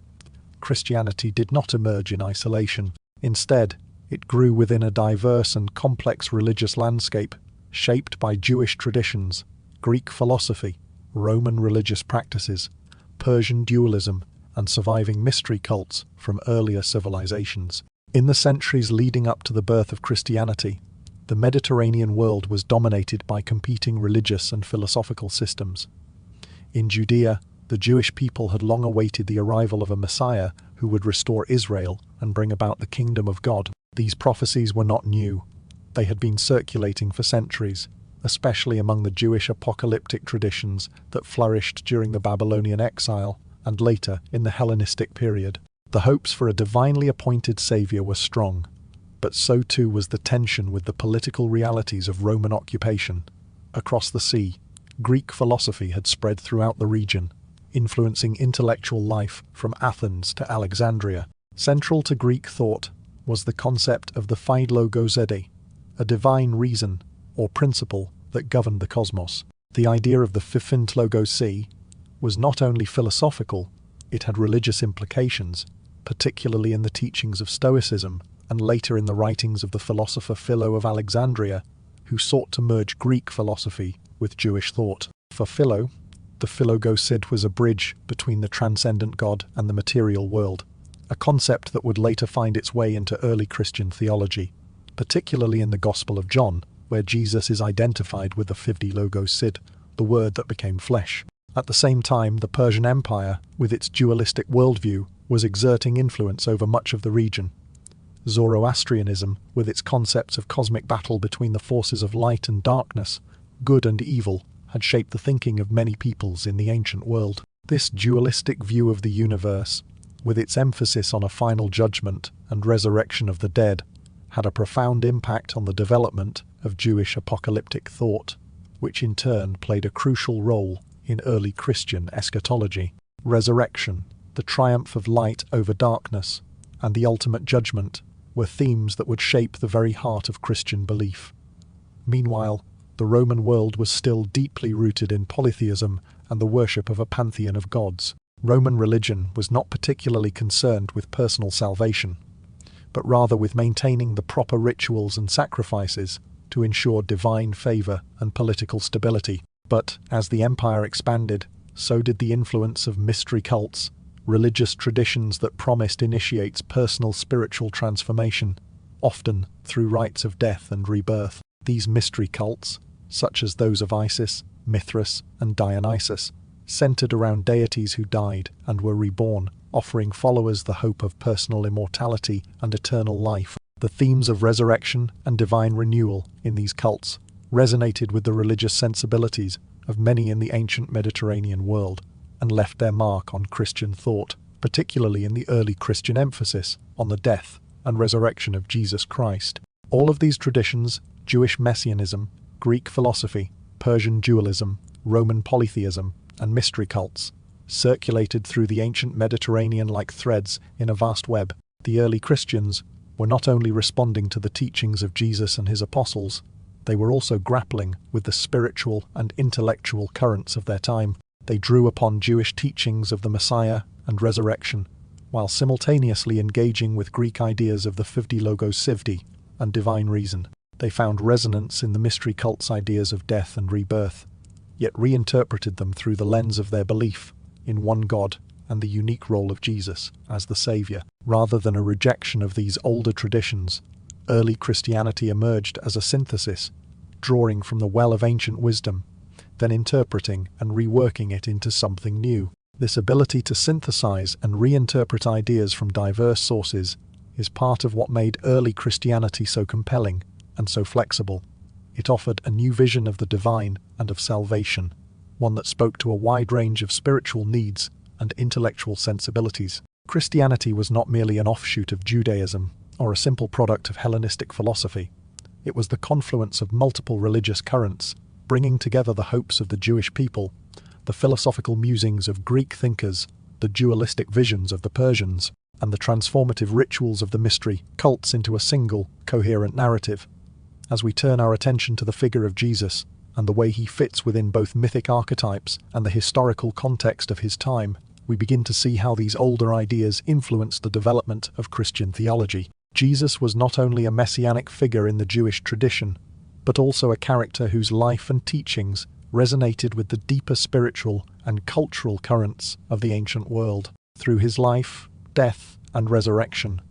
Christianity did not emerge in isolation. Instead, it grew within a diverse and complex religious landscape, shaped by Jewish traditions, Greek philosophy, Roman religious practices, Persian dualism, and surviving mystery cults from earlier civilizations. In the centuries leading up to the birth of Christianity, the Mediterranean world was dominated by competing religious and philosophical systems. In Judea, the Jewish people had long awaited the arrival of a Messiah who would restore Israel and bring about the kingdom of God. These prophecies were not new. They had been circulating for centuries, especially among the Jewish apocalyptic traditions that flourished during the Babylonian exile and later in the Hellenistic period. The hopes for a divinely appointed savior were strong, but so too was the tension with the political realities of Roman occupation. Across the sea, Greek philosophy had spread throughout the region, influencing intellectual life from Athens to Alexandria. Central to Greek thought was the concept of the philogosede, a divine reason or principle that governed the cosmos. The idea of the philogosê was not only philosophical, it had religious implications, particularly in the teachings of Stoicism and later in the writings of the philosopher Philo of Alexandria, who sought to merge Greek philosophy with Jewish thought. For Philo, the philogosede was a bridge between the transcendent God and the material world, a concept that would later find its way into early Christian theology, particularly in the Gospel of John, where Jesus is identified with the philogosede, the word that became flesh. At the same time, the Persian Empire, with its dualistic worldview, was exerting influence over much of the region. Zoroastrianism, with its concepts of cosmic battle between the forces of light and darkness, good and evil, had shaped the thinking of many peoples in the ancient world. This dualistic view of the universe, with its emphasis on a final judgment and resurrection of the dead, had a profound impact on the development of Jewish apocalyptic thought, which in turn played a crucial role in early Christian eschatology. Resurrection, the triumph of light over darkness, and the ultimate judgment were themes that would shape the very heart of Christian belief. Meanwhile, the Roman world was still deeply rooted in polytheism and the worship of a pantheon of gods. Roman religion was not particularly concerned with personal salvation, but rather with maintaining the proper rituals and sacrifices to ensure divine favor and political stability. But as the empire expanded, so did the influence of mystery cults, religious traditions that promised initiates personal spiritual transformation, often through rites of death and rebirth. These mystery cults, such as those of Isis, Mithras, and Dionysus, centered around deities who died and were reborn, offering followers the hope of personal immortality and eternal life. The themes of resurrection and divine renewal in these cults resonated with the religious sensibilities of many in the ancient Mediterranean world and left their mark on Christian thought, particularly in the early Christian emphasis on the death and resurrection of Jesus Christ. All of these traditions, Jewish messianism, Greek philosophy, Persian dualism, Roman polytheism, and mystery cults, circulated through the ancient Mediterranean like threads in a vast web. The early Christians were not only responding to the teachings of Jesus and his apostles, they were also grappling with the spiritual and intellectual currents of their time. They drew upon Jewish teachings of the Messiah and resurrection, while simultaneously engaging with Greek ideas of the fivdi logos sivdi and divine reason. They found resonance in the mystery cult's ideas of death and rebirth, yet reinterpreted them through the lens of their belief in one God and the unique role of Jesus as the Savior. Rather than a rejection of these older traditions, early Christianity emerged as a synthesis, drawing from the well of ancient wisdom, then interpreting and reworking it into something new. This ability to synthesize and reinterpret ideas from diverse sources is part of what made early Christianity so compelling and so flexible. It offered a new vision of the divine and of salvation, one that spoke to a wide range of spiritual needs and intellectual sensibilities. Christianity was not merely an offshoot of Judaism or a simple product of Hellenistic philosophy. It was the confluence of multiple religious currents, bringing together the hopes of the Jewish people, the philosophical musings of Greek thinkers, the dualistic visions of the Persians, and the transformative rituals of the mystery cults into a single, coherent narrative. As we turn our attention to the figure of Jesus and the way he fits within both mythic archetypes and the historical context of his time, we begin to see how these older ideas influenced the development of Christian theology. Jesus was not only a messianic figure in the Jewish tradition, but also a character whose life and teachings resonated with the deeper spiritual and cultural currents of the ancient world. Through his life, death, and resurrection,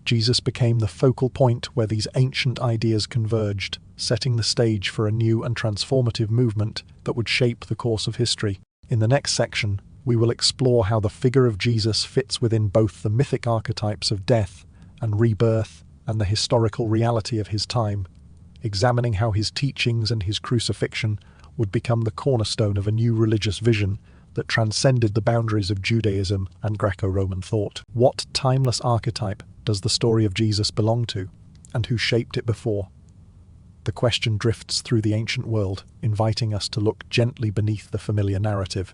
Jesus became the focal point where these ancient ideas converged, setting the stage for a new and transformative movement that would shape the course of history. In the next section, we will explore how the figure of Jesus fits within both the mythic archetypes of death and rebirth and the historical reality of his time, examining how his teachings and his crucifixion would become the cornerstone of a new religious vision that transcended the boundaries of Judaism and Greco-Roman thought. What timeless archetype does the story of Jesus belong to, and who shaped it before? The question drifts through the ancient world, inviting us to look gently beneath the familiar narrative.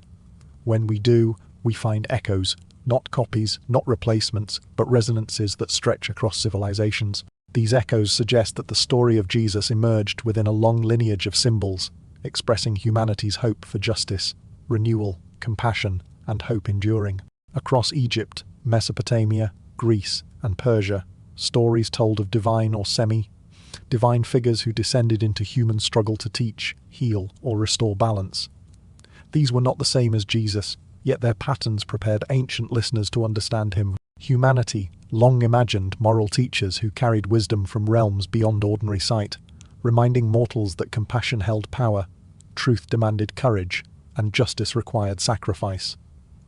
When we do, we find echoes, not copies, not replacements, but resonances that stretch across civilizations. These echoes suggest that the story of Jesus emerged within a long lineage of symbols, expressing humanity's hope for justice, renewal, compassion, and hope enduring. Across Egypt, Mesopotamia, Greece, and Persia, stories told of divine or semi-divine figures who descended into human struggle to teach, heal, or restore balance. These were not the same as Jesus, yet their patterns prepared ancient listeners to understand him. Humanity long imagined moral teachers who carried wisdom from realms beyond ordinary sight, reminding mortals that compassion held power, truth demanded courage, and justice required sacrifice.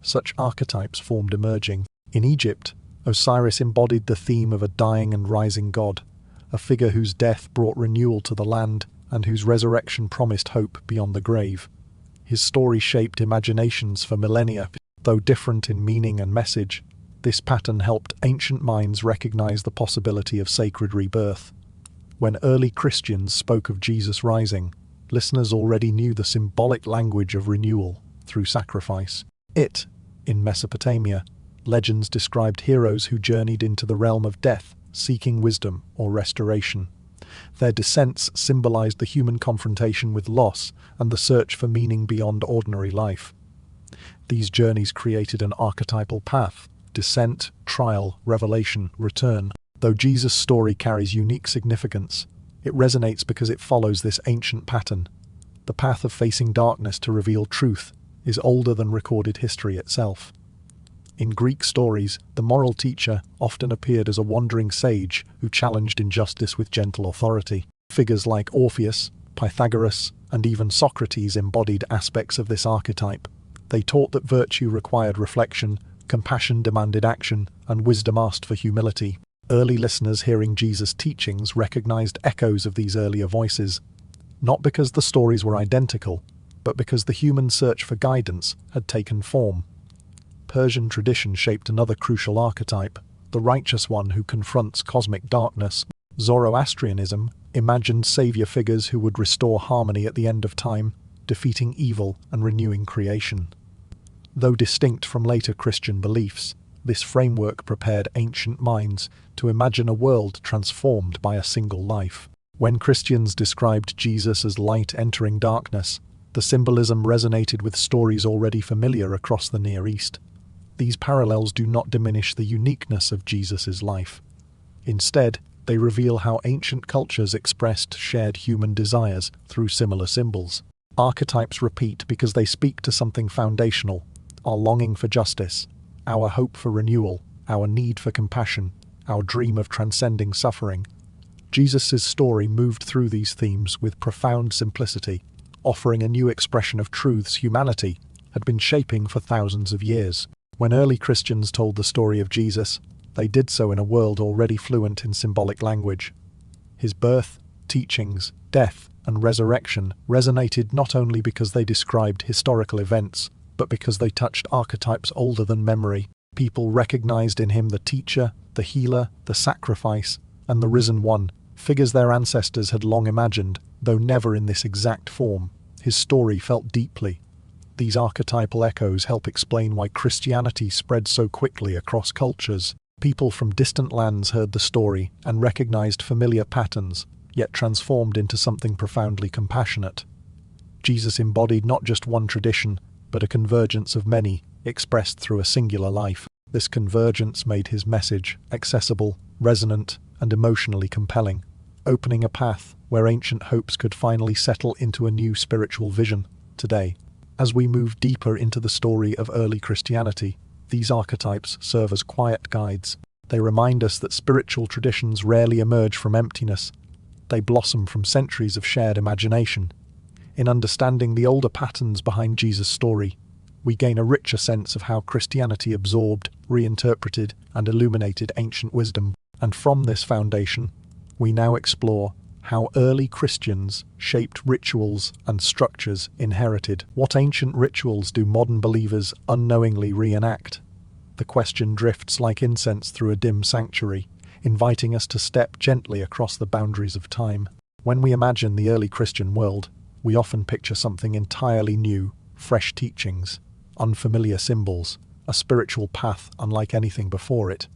Such archetypes formed emerging. In Egypt, Osiris embodied the theme of a dying and rising god, a figure whose death brought renewal to the land and whose resurrection promised hope beyond the grave. His story shaped imaginations for millennia. Though different in meaning and message, this pattern helped ancient minds recognize the possibility of sacred rebirth. When early Christians spoke of Jesus rising, listeners already knew the symbolic language of renewal through sacrifice. In Mesopotamia, legends described heroes who journeyed into the realm of death, seeking wisdom or restoration. Their descents symbolized the human confrontation with loss and the search for meaning beyond ordinary life. These journeys created an archetypal path: descent, trial, revelation, return. Though Jesus' story carries unique significance, it resonates because it follows this ancient pattern. The path of facing darkness to reveal truth is older than recorded history itself. In Greek stories, the moral teacher often appeared as a wandering sage who challenged injustice with gentle authority. Figures like Orpheus, Pythagoras, and even Socrates embodied aspects of this archetype. They taught that virtue required reflection, compassion demanded action, and wisdom asked for humility. Early listeners hearing Jesus' teachings recognized echoes of these earlier voices, not because the stories were identical, but because the human search for guidance had taken form. Persian tradition shaped another crucial archetype, the righteous one who confronts cosmic darkness. Zoroastrianism imagined savior figures who would restore harmony at the end of time, defeating evil and renewing creation. Though distinct from later Christian beliefs, this framework prepared ancient minds to imagine a world transformed by a single life. When Christians described Jesus as light entering darkness, the symbolism resonated with stories already familiar across the Near East. These parallels do not diminish the uniqueness of Jesus' life. Instead, they reveal how ancient cultures expressed shared human desires through similar symbols. Archetypes repeat because they speak to something foundational: our longing for justice, our hope for renewal, our need for compassion, our dream of transcending suffering. Jesus' story moved through these themes with profound simplicity, offering a new expression of truths humanity had been shaping for thousands of years. When early Christians told the story of Jesus, they did so in a world already fluent in symbolic language. His birth, teachings, death, and resurrection resonated not only because they described historical events, but because they touched archetypes older than memory. People recognized in him the teacher, the healer, the sacrifice, and the risen one, figures their ancestors had long imagined, though never in this exact form. His story felt deeply. These archetypal echoes help explain why Christianity spread so quickly across cultures. People from distant lands heard the story and recognized familiar patterns, yet transformed into something profoundly compassionate. Jesus embodied not just one tradition, but a convergence of many, expressed through a singular life. This convergence made his message accessible, resonant, and emotionally compelling, opening a path where ancient hopes could finally settle into a new spiritual vision. Today, as we move deeper into the story of early Christianity, these archetypes serve as quiet guides. They remind us that spiritual traditions rarely emerge from emptiness. They blossom from centuries of shared imagination. In understanding the older patterns behind Jesus' story, we gain a richer sense of how Christianity absorbed, reinterpreted, and illuminated ancient wisdom. And from this foundation, we now explore how early Christians shaped rituals and structures inherited. What ancient rituals do modern believers unknowingly reenact? The question drifts like incense through a dim sanctuary, inviting us to step gently across the boundaries of time. When we imagine the early Christian world, we often picture something entirely new: fresh teachings, unfamiliar symbols, a spiritual path unlike anything before it.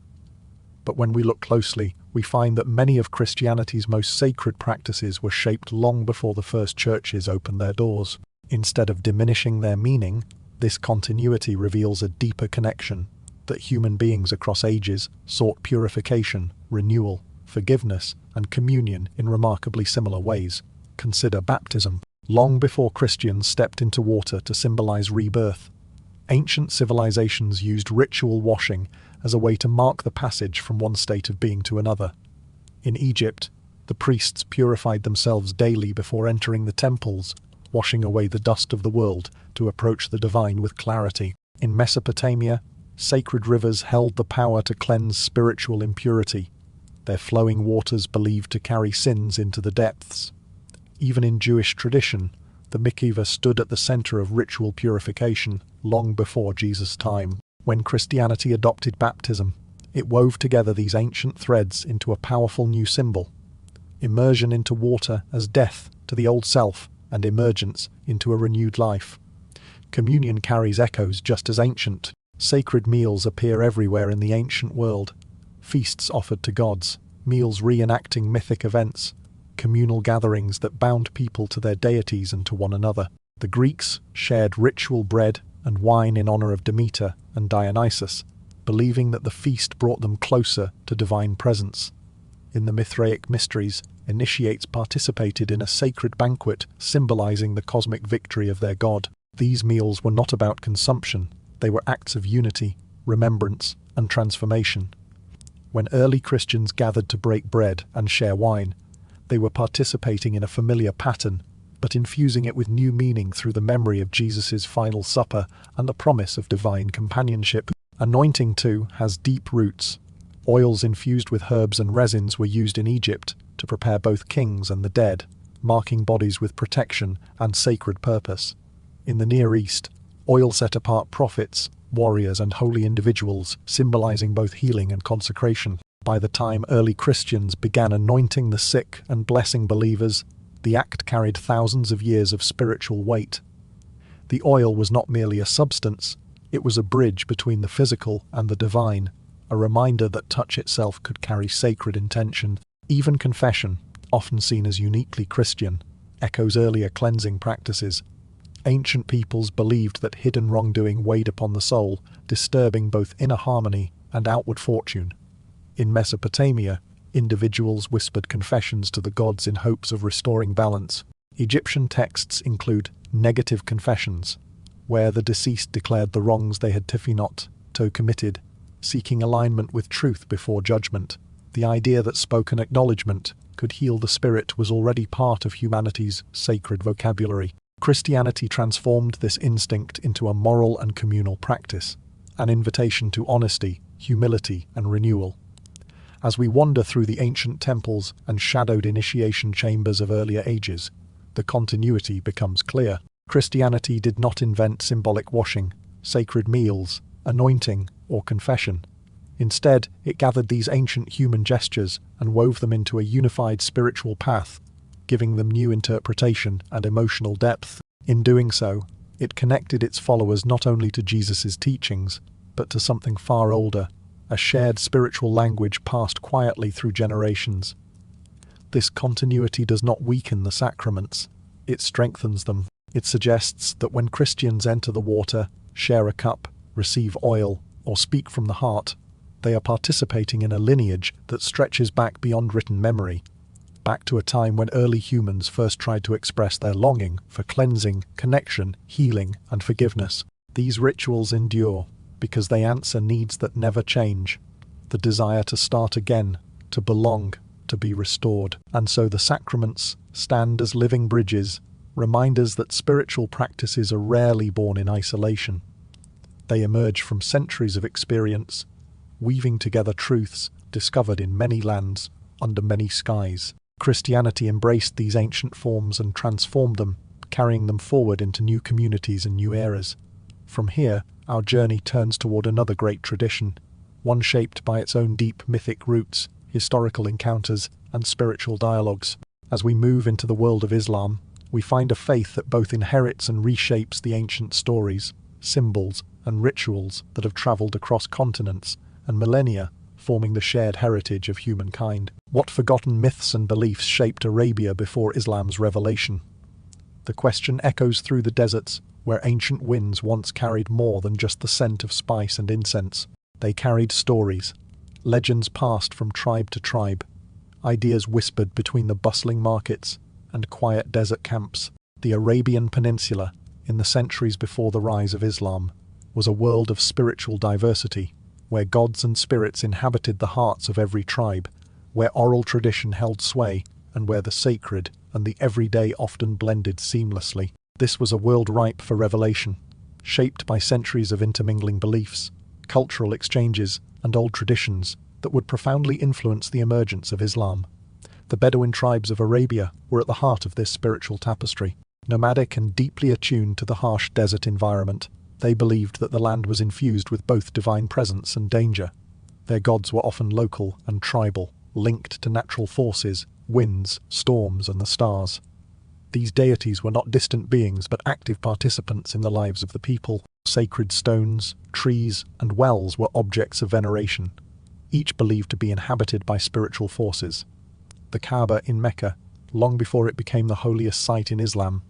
But when we look closely, we find that many of Christianity's most sacred practices were shaped long before the first churches opened their doors. Instead of diminishing their meaning, this continuity reveals a deeper connection: that human beings across ages sought purification, renewal, forgiveness, and communion in remarkably similar ways. Consider baptism. Long before Christians stepped into water to symbolize rebirth, ancient civilizations used ritual washing as a way to mark the passage from one state of being to another. In Egypt, the priests purified themselves daily before entering the temples, washing away the dust of the world to approach the divine with clarity. In Mesopotamia, sacred rivers held the power to cleanse spiritual impurity, their flowing waters believed to carry sins into the depths. Even in Jewish tradition, The mikveh stood at the center of ritual purification long before Jesus' time. When Christianity adopted baptism, it wove together these ancient threads into a powerful new symbol: immersion into water as death to the old self and emergence into a renewed life. Communion carries echoes just as ancient. Sacred meals appear everywhere in the ancient world. Feasts offered to gods, meals reenacting mythic events, communal gatherings that bound people to their deities and to one another. The Greeks shared ritual bread and wine in honor of Demeter and Dionysus, believing that the feast brought them closer to divine presence. In the Mithraic mysteries, initiates participated in a sacred banquet symbolizing the cosmic victory of their god. These meals were not about consumption, they were acts of unity, remembrance, and transformation. When early Christians gathered to break bread and share wine, they were participating in a familiar pattern, but infusing it with new meaning through the memory of Jesus' final supper and the promise of divine companionship. Anointing, too, has deep roots. Oils infused with herbs and resins were used in Egypt to prepare both kings and the dead, marking bodies with protection and sacred purpose. In the Near East, oil set apart prophets, warriors, and holy individuals, symbolizing both healing and consecration. By the time early Christians began anointing the sick and blessing believers, the act carried thousands of years of spiritual weight. The oil was not merely a substance, it was a bridge between the physical and the divine, a reminder that touch itself could carry sacred intention. Even confession, often seen as uniquely Christian, echoes earlier cleansing practices. Ancient peoples believed that hidden wrongdoing weighed upon the soul, disturbing both inner harmony and outward fortune. In Mesopotamia, individuals whispered confessions to the gods in hopes of restoring balance. Egyptian texts include negative confessions, where the deceased declared the wrongs they had committed, seeking alignment with truth before judgment. The idea that spoken acknowledgement could heal the spirit was already part of humanity's sacred vocabulary. Christianity transformed this instinct into a moral and communal practice, an invitation to honesty, humility, and renewal. As we wander through the ancient temples and shadowed initiation chambers of earlier ages, the continuity becomes clear. Christianity did not invent symbolic washing, sacred meals, anointing, or confession. Instead, it gathered these ancient human gestures and wove them into a unified spiritual path, giving them new interpretation and emotional depth. In doing so, it connected its followers not only to Jesus' teachings, but to something far older, a shared spiritual language passed quietly through generations. This continuity does not weaken the sacraments, it strengthens them. It suggests that when Christians enter the water, share a cup, receive oil, or speak from the heart, they are participating in a lineage that stretches back beyond written memory, back to a time when early humans first tried to express their longing for cleansing, connection, healing, and forgiveness. These rituals endure because they answer needs that never change, the desire to start again, to belong, to be restored. And so the sacraments stand as living bridges, reminders that spiritual practices are rarely born in isolation. They emerge from centuries of experience, weaving together truths discovered in many lands, under many skies. Christianity embraced these ancient forms and transformed them, carrying them forward into new communities and new eras. From here, our journey turns toward another great tradition, one shaped by its own deep mythic roots, historical encounters, and spiritual dialogues. As we move into the world of Islam, we find a faith that both inherits and reshapes the ancient stories, symbols, and rituals that have traveled across continents and millennia, forming the shared heritage of humankind. What forgotten myths and beliefs shaped Arabia before Islam's revelation? The question echoes through the deserts, where ancient winds once carried more than just the scent of spice and incense. They carried stories, legends passed from tribe to tribe, ideas whispered between the bustling markets and quiet desert camps. The Arabian Peninsula, in the centuries before the rise of Islam, was a world of spiritual diversity, where gods and spirits inhabited the hearts of every tribe, where oral tradition held sway, and where the sacred and the everyday often blended seamlessly. This was a world ripe for revelation, shaped by centuries of intermingling beliefs, cultural exchanges, and old traditions that would profoundly influence the emergence of Islam. The Bedouin tribes of Arabia were at the heart of this spiritual tapestry. Nomadic and deeply attuned to the harsh desert environment, they believed that the land was infused with both divine presence and danger. Their gods were often local and tribal, linked to natural forces, winds, storms, and the stars. These deities were not distant beings but active participants in the lives of the people. Sacred stones, trees, and wells were objects of veneration, each believed to be inhabited by spiritual forces. The Kaaba in Mecca, long before it became the holiest site in Islam,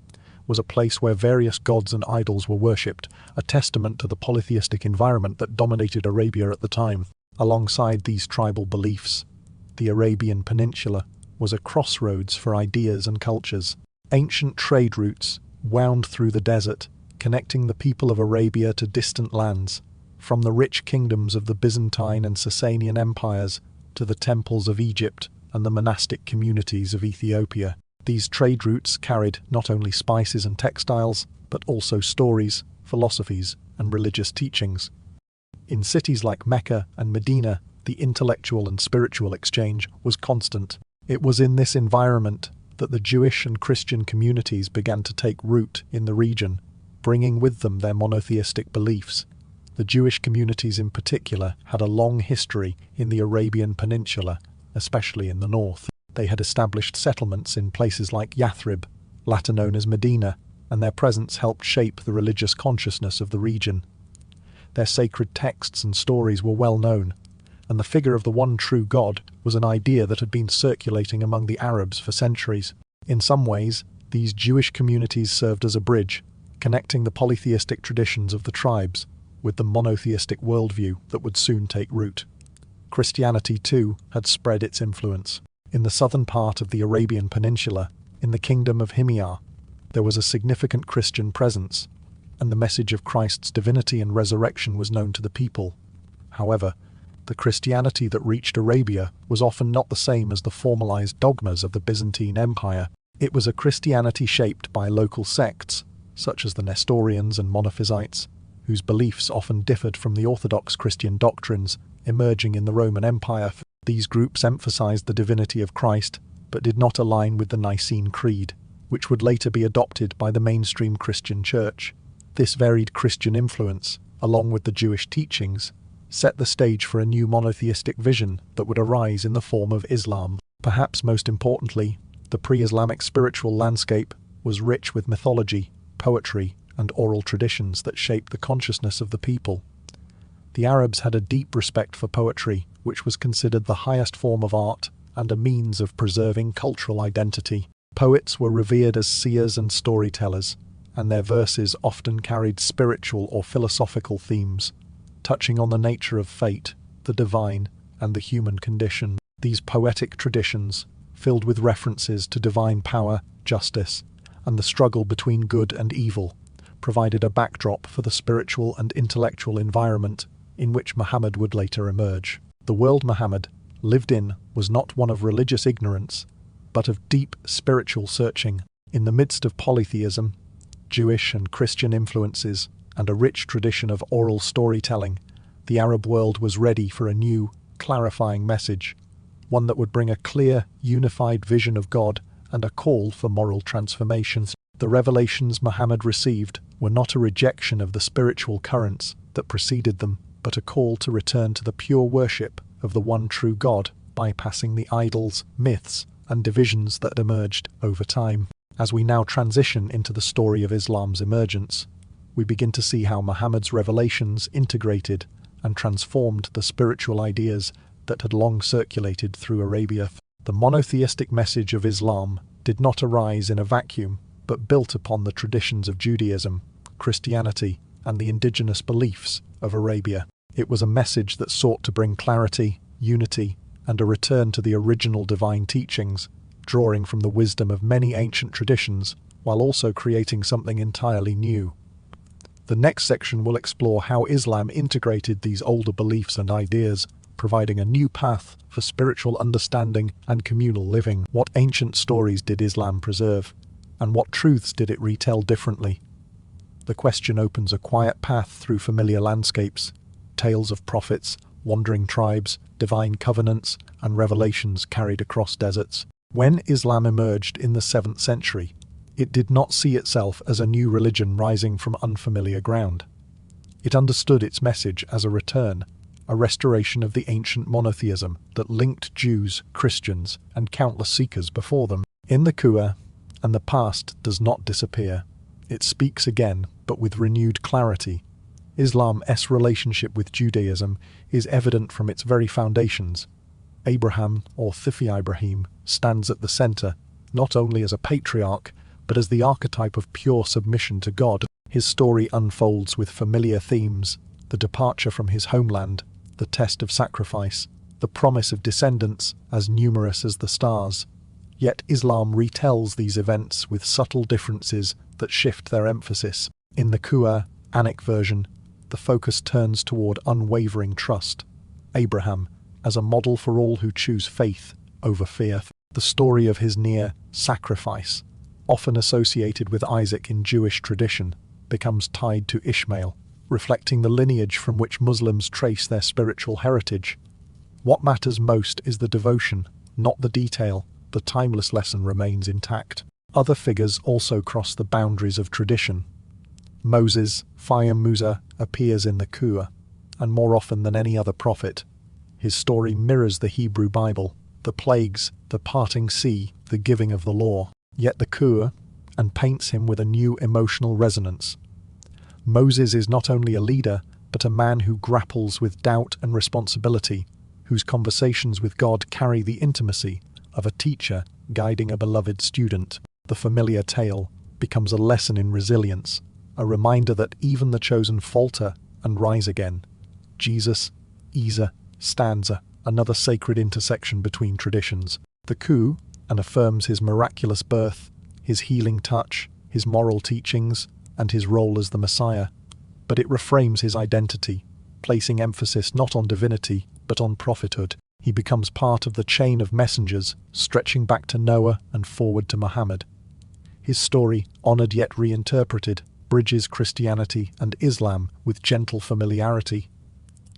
was a place where various gods and idols were worshipped, a testament to the polytheistic environment that dominated Arabia at the time. Alongside these tribal beliefs, the Arabian Peninsula was a crossroads for ideas and cultures. Ancient trade routes wound through the desert, connecting the people of Arabia to distant lands, from the rich kingdoms of the Byzantine and Sasanian empires to the temples of Egypt and the monastic communities of Ethiopia. These trade routes carried not only spices and textiles, but also stories, philosophies, and religious teachings. In cities like Mecca and Medina, the intellectual and spiritual exchange was constant. It was in this environment that the Jewish and Christian communities began to take root in the region, bringing with them their monotheistic beliefs. The Jewish communities in particular had a long history in the Arabian Peninsula, especially in the north. They had established settlements in places like Yathrib, later known as Medina, and their presence helped shape the religious consciousness of the region. Their sacred texts and stories were well known, and the figure of the one true God was an idea that had been circulating among the Arabs for centuries. In some ways, these Jewish communities served as a bridge, connecting the polytheistic traditions of the tribes with the monotheistic worldview that would soon take root. Christianity, too, had spread its influence. In the southern part of the Arabian Peninsula, in the kingdom of Himyar, there was a significant Christian presence, and the message of Christ's divinity and resurrection was known to the people. However, the Christianity that reached Arabia was often not the same as the formalized dogmas of the Byzantine Empire. It was a Christianity shaped by local sects, such as the Nestorians and Monophysites, whose beliefs often differed from the Orthodox Christian doctrines emerging in the Roman Empire. These groups emphasized the divinity of Christ, but did not align with the Nicene Creed, which would later be adopted by the mainstream Christian Church. This varied Christian influence, along with the Jewish teachings, set the stage for a new monotheistic vision that would arise in the form of Islam. Perhaps most importantly, the pre-Islamic spiritual landscape was rich with mythology, poetry, and oral traditions that shaped the consciousness of the people. The Arabs had a deep respect for poetry, which was considered the highest form of art and a means of preserving cultural identity. Poets were revered as seers and storytellers, and their verses often carried spiritual or philosophical themes, touching on the nature of fate, the divine, and the human condition. These poetic traditions, filled with references to divine power, justice, and the struggle between good and evil, provided a backdrop for the spiritual and intellectual environment in which Muhammad would later emerge. The world Muhammad lived in was not one of religious ignorance, but of deep spiritual searching. In the midst of polytheism, Jewish and Christian influences, and a rich tradition of oral storytelling, the Arab world was ready for a new, clarifying message, one that would bring a clear, unified vision of God and a call for moral transformation. The revelations Muhammad received were not a rejection of the spiritual currents that preceded them, but a call to return to the pure worship of the one true God, bypassing the idols, myths, and divisions that emerged over time. As we now transition into the story of Islam's emergence, we begin to see how Muhammad's revelations integrated and transformed the spiritual ideas that had long circulated through Arabia. The monotheistic message of Islam did not arise in a vacuum, but built upon the traditions of Judaism, Christianity, and the indigenous beliefs of Arabia. It was a message that sought to bring clarity, unity, and a return to the original divine teachings, drawing from the wisdom of many ancient traditions, while also creating something entirely new. The next section will explore how Islam integrated these older beliefs and ideas, providing a new path for spiritual understanding and communal living. What ancient stories did Islam preserve, and what truths did it retell differently? The question opens a quiet path through familiar landscapes, tales of prophets, wandering tribes, divine covenants, and revelations carried across deserts. When Islam emerged in the 7th century, It did not see itself as a new religion rising from unfamiliar ground. It understood its message as a return, a restoration of the ancient monotheism that linked Jews, Christians, and countless seekers before them. In the Quran, and the past does not disappear. It speaks again, but with renewed clarity. Islam's relationship with Judaism is evident from its very foundations. Abraham, or Thifi Ibrahim, stands at the center, not only as a patriarch, but as the archetype of pure submission to God. His story unfolds with familiar themes: the departure from his homeland, the test of sacrifice, the promise of descendants as numerous as the stars. Yet Islam retells these events with subtle differences that shift their emphasis. In the Quranic version, the focus turns toward unwavering trust. Abraham, as a model for all who choose faith over fear. The story of his near sacrifice, often associated with Isaac in Jewish tradition, becomes tied to Ishmael, reflecting the lineage from which Muslims trace their spiritual heritage. What matters most is the devotion, not the detail. The timeless lesson remains intact. Other figures also cross the boundaries of tradition. Moses, Musa, appears in the Quran, and more often than any other prophet. His story mirrors the Hebrew Bible, the plagues, the parting sea, the giving of the law. Yet the Quran paints him with a new emotional resonance. Moses is not only a leader, but a man who grapples with doubt and responsibility, whose conversations with God carry the intimacy of a teacher guiding a beloved student. The familiar tale becomes a lesson in resilience, a reminder that even the chosen falter and rise again. Jesus, Isa, stanza, another sacred intersection between traditions. The Quran affirms his miraculous birth, his healing touch, his moral teachings, and his role as the Messiah. But it reframes his identity, placing emphasis not on divinity, but on prophethood. He becomes part of the chain of messengers, stretching back to Noah and forward to Muhammad. His story, honored yet reinterpreted, bridges Christianity and Islam with gentle familiarity.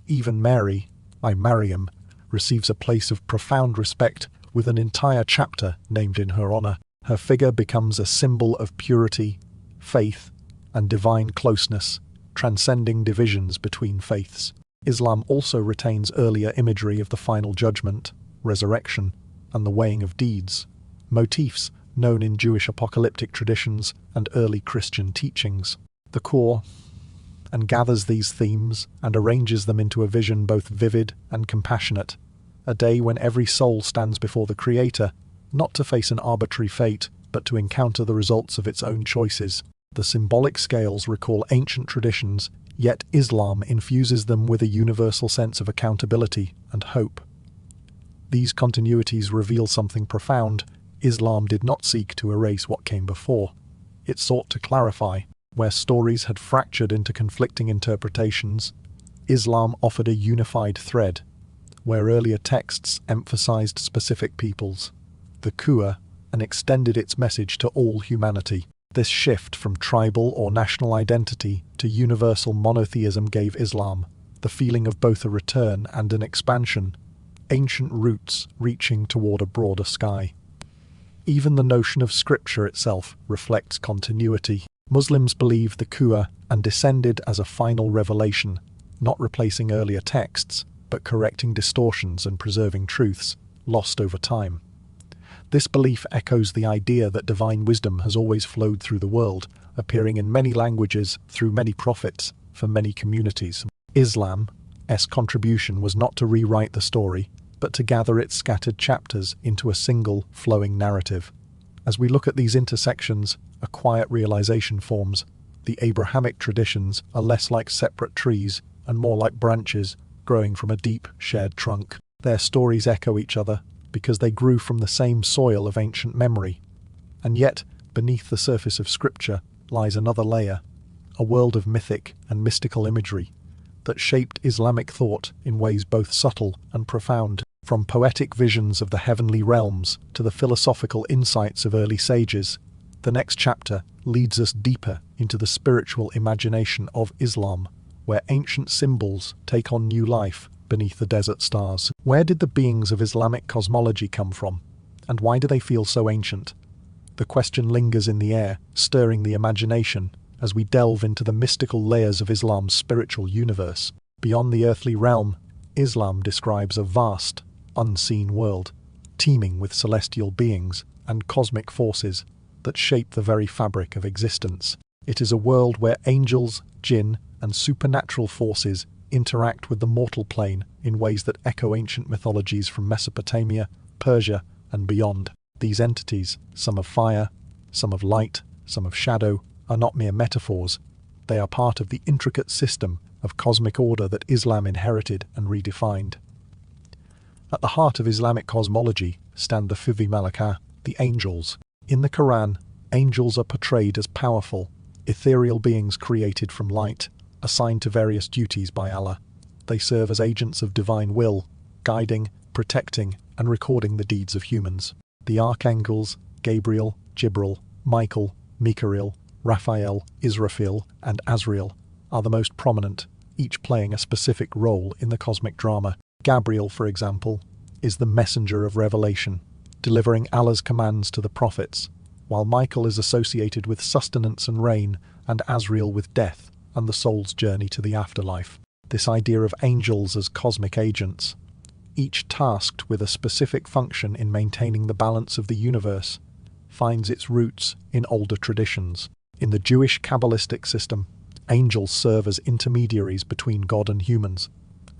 Even Mary, Maryam, receives a place of profound respect, with an entire chapter named in her honor. Her figure becomes a symbol of purity, faith, and divine closeness, transcending divisions between faiths. Islam also retains earlier imagery of the final judgment, resurrection, and the weighing of deeds, motifs known in Jewish apocalyptic traditions and early Christian teachings. The Quran gathers these themes and arranges them into a vision both vivid and compassionate, a day when every soul stands before the Creator, not to face an arbitrary fate, but to encounter the results of its own choices. The symbolic scales recall ancient traditions, yet Islam infuses them with a universal sense of accountability and hope. These continuities reveal something profound. Islam did not seek to erase what came before. It sought to clarify. Where stories had fractured into conflicting interpretations, Islam offered a unified thread. Where earlier texts emphasized specific peoples, the Quran extended its message to all humanity. This shift from tribal or national identity to universal monotheism gave Islam the feeling of both a return and an expansion, ancient roots reaching toward a broader sky. Even the notion of scripture itself reflects continuity. Muslims believe the Quran descended as a final revelation, not replacing earlier texts, but correcting distortions and preserving truths lost over time. This belief echoes the idea that divine wisdom has always flowed through the world, appearing in many languages through many prophets for many communities. Islam's contribution was not to rewrite the story, but to gather its scattered chapters into a single, flowing narrative. As we look at these intersections, a quiet realization forms. The Abrahamic traditions are less like separate trees and more like branches growing from a deep, shared trunk. Their stories echo each other because they grew from the same soil of ancient memory. And yet, beneath the surface of Scripture lies another layer, a world of mythic and mystical imagery that shaped Islamic thought in ways both subtle and profound. From poetic visions of the heavenly realms to the philosophical insights of early sages, the next chapter leads us deeper into the spiritual imagination of Islam, where ancient symbols take on new life beneath the desert stars. Where did the beings of Islamic cosmology come from, and why do they feel so ancient? The question lingers in the air, stirring the imagination, as we delve into the mystical layers of Islam's spiritual universe. Beyond the earthly realm, Islam describes a vast, unseen world, teeming with celestial beings and cosmic forces that shape the very fabric of existence. It is a world where angels, jinn, and supernatural forces interact with the mortal plane in ways that echo ancient mythologies from Mesopotamia, Persia, and beyond. These entities, some of fire, some of light, some of shadow, are not mere metaphors. They are part of the intricate system of cosmic order that Islam inherited and redefined. At the heart of Islamic cosmology stand the Fivi Malaka, the angels. In the Quran, angels are portrayed as powerful, ethereal beings created from light, assigned to various duties by Allah. They serve as agents of divine will, guiding, protecting, and recording the deeds of humans. The archangels, Gabriel, Jibril, Michael, Mikael, Raphael, Israfil, and Azrael, are the most prominent, each playing a specific role in the cosmic drama. Gabriel, for example, is the messenger of revelation, delivering Allah's commands to the prophets, while Michael is associated with sustenance and rain, and Azrael with death and the soul's journey to the afterlife. This idea of angels as cosmic agents, each tasked with a specific function in maintaining the balance of the universe, finds its roots in older traditions. In the Jewish Kabbalistic system, angels serve as intermediaries between God and humans,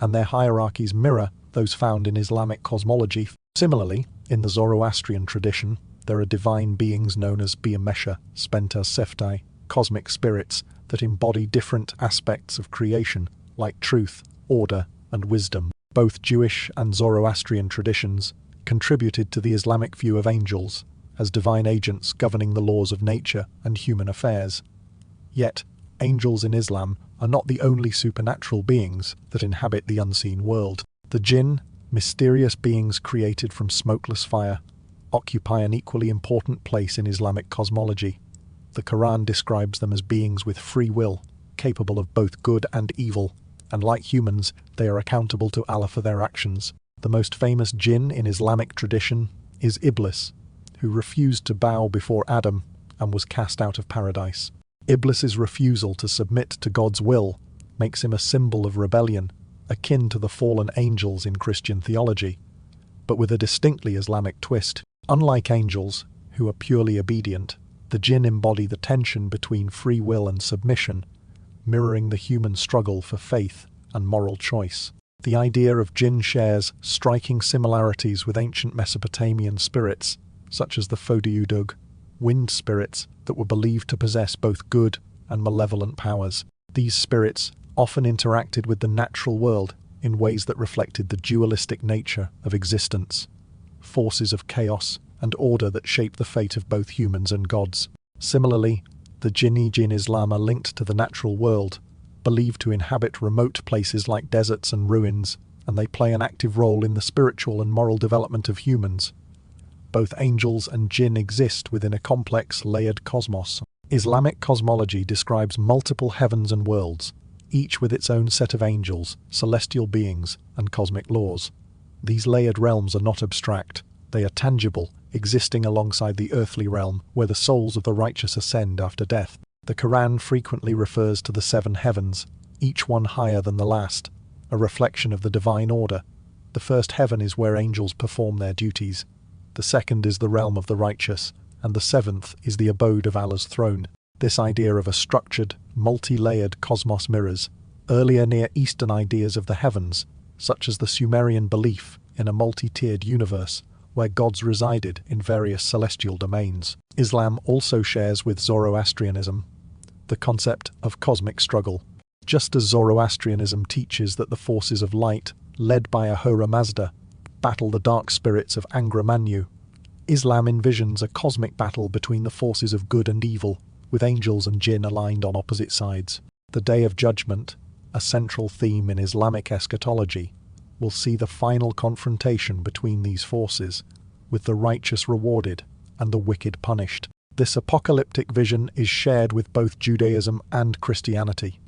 and their hierarchies mirror those found in Islamic cosmology. Similarly, in the Zoroastrian tradition, there are divine beings known as Biamesha, Spenta, Seftai, cosmic spirits that embody different aspects of creation, like truth, order, and wisdom. Both Jewish and Zoroastrian traditions contributed to the Islamic view of angels as divine agents governing the laws of nature and human affairs. Yet, angels in Islam are not the only supernatural beings that inhabit the unseen world. The jinn, mysterious beings created from smokeless fire, occupy an equally important place in Islamic cosmology. The Quran describes them as beings with free will, capable of both good and evil, and like humans, they are accountable to Allah for their actions. The most famous jinn in Islamic tradition is Iblis, who refused to bow before Adam and was cast out of paradise. Iblis's refusal to submit to God's will makes him a symbol of rebellion, akin to the fallen angels in Christian theology, but with a distinctly Islamic twist. Unlike angels, who are purely obedient, the jinn embody the tension between free will and submission, mirroring the human struggle for faith and moral choice. The idea of jinn shares striking similarities with ancient Mesopotamian spirits, such as the Fodiudug, wind spirits that were believed to possess both good and malevolent powers. These spirits often interacted with the natural world in ways that reflected the dualistic nature of existence, forces of chaos and order that shape the fate of both humans and gods. Similarly, the jinni in Islam are linked to the natural world, believed to inhabit remote places like deserts and ruins, and they play an active role in the spiritual and moral development of humans. Both angels and jinn exist within a complex, layered cosmos. Islamic cosmology describes multiple heavens and worlds, each with its own set of angels, celestial beings, and cosmic laws. These layered realms are not abstract. They are tangible, existing alongside the earthly realm, where the souls of the righteous ascend after death. The Quran frequently refers to the seven heavens, each one higher than the last, a reflection of the divine order. The first heaven is where angels perform their duties. The second is the realm of the righteous, and the seventh is the abode of Allah's throne. This idea of a structured, multi-layered cosmos mirrors earlier Near Eastern ideas of the heavens, such as the Sumerian belief in a multi-tiered universe where gods resided in various celestial domains. Islam also shares with Zoroastrianism the concept of cosmic struggle. Just as Zoroastrianism teaches that the forces of light, led by Ahura Mazda, battle the dark spirits of Angra Mainyu, Islam envisions a cosmic battle between the forces of good and evil, with angels and jinn aligned on opposite sides. The Day of Judgment, a central theme in Islamic eschatology, will see the final confrontation between these forces, with the righteous rewarded and the wicked punished. This apocalyptic vision is shared with both Judaism and Christianity,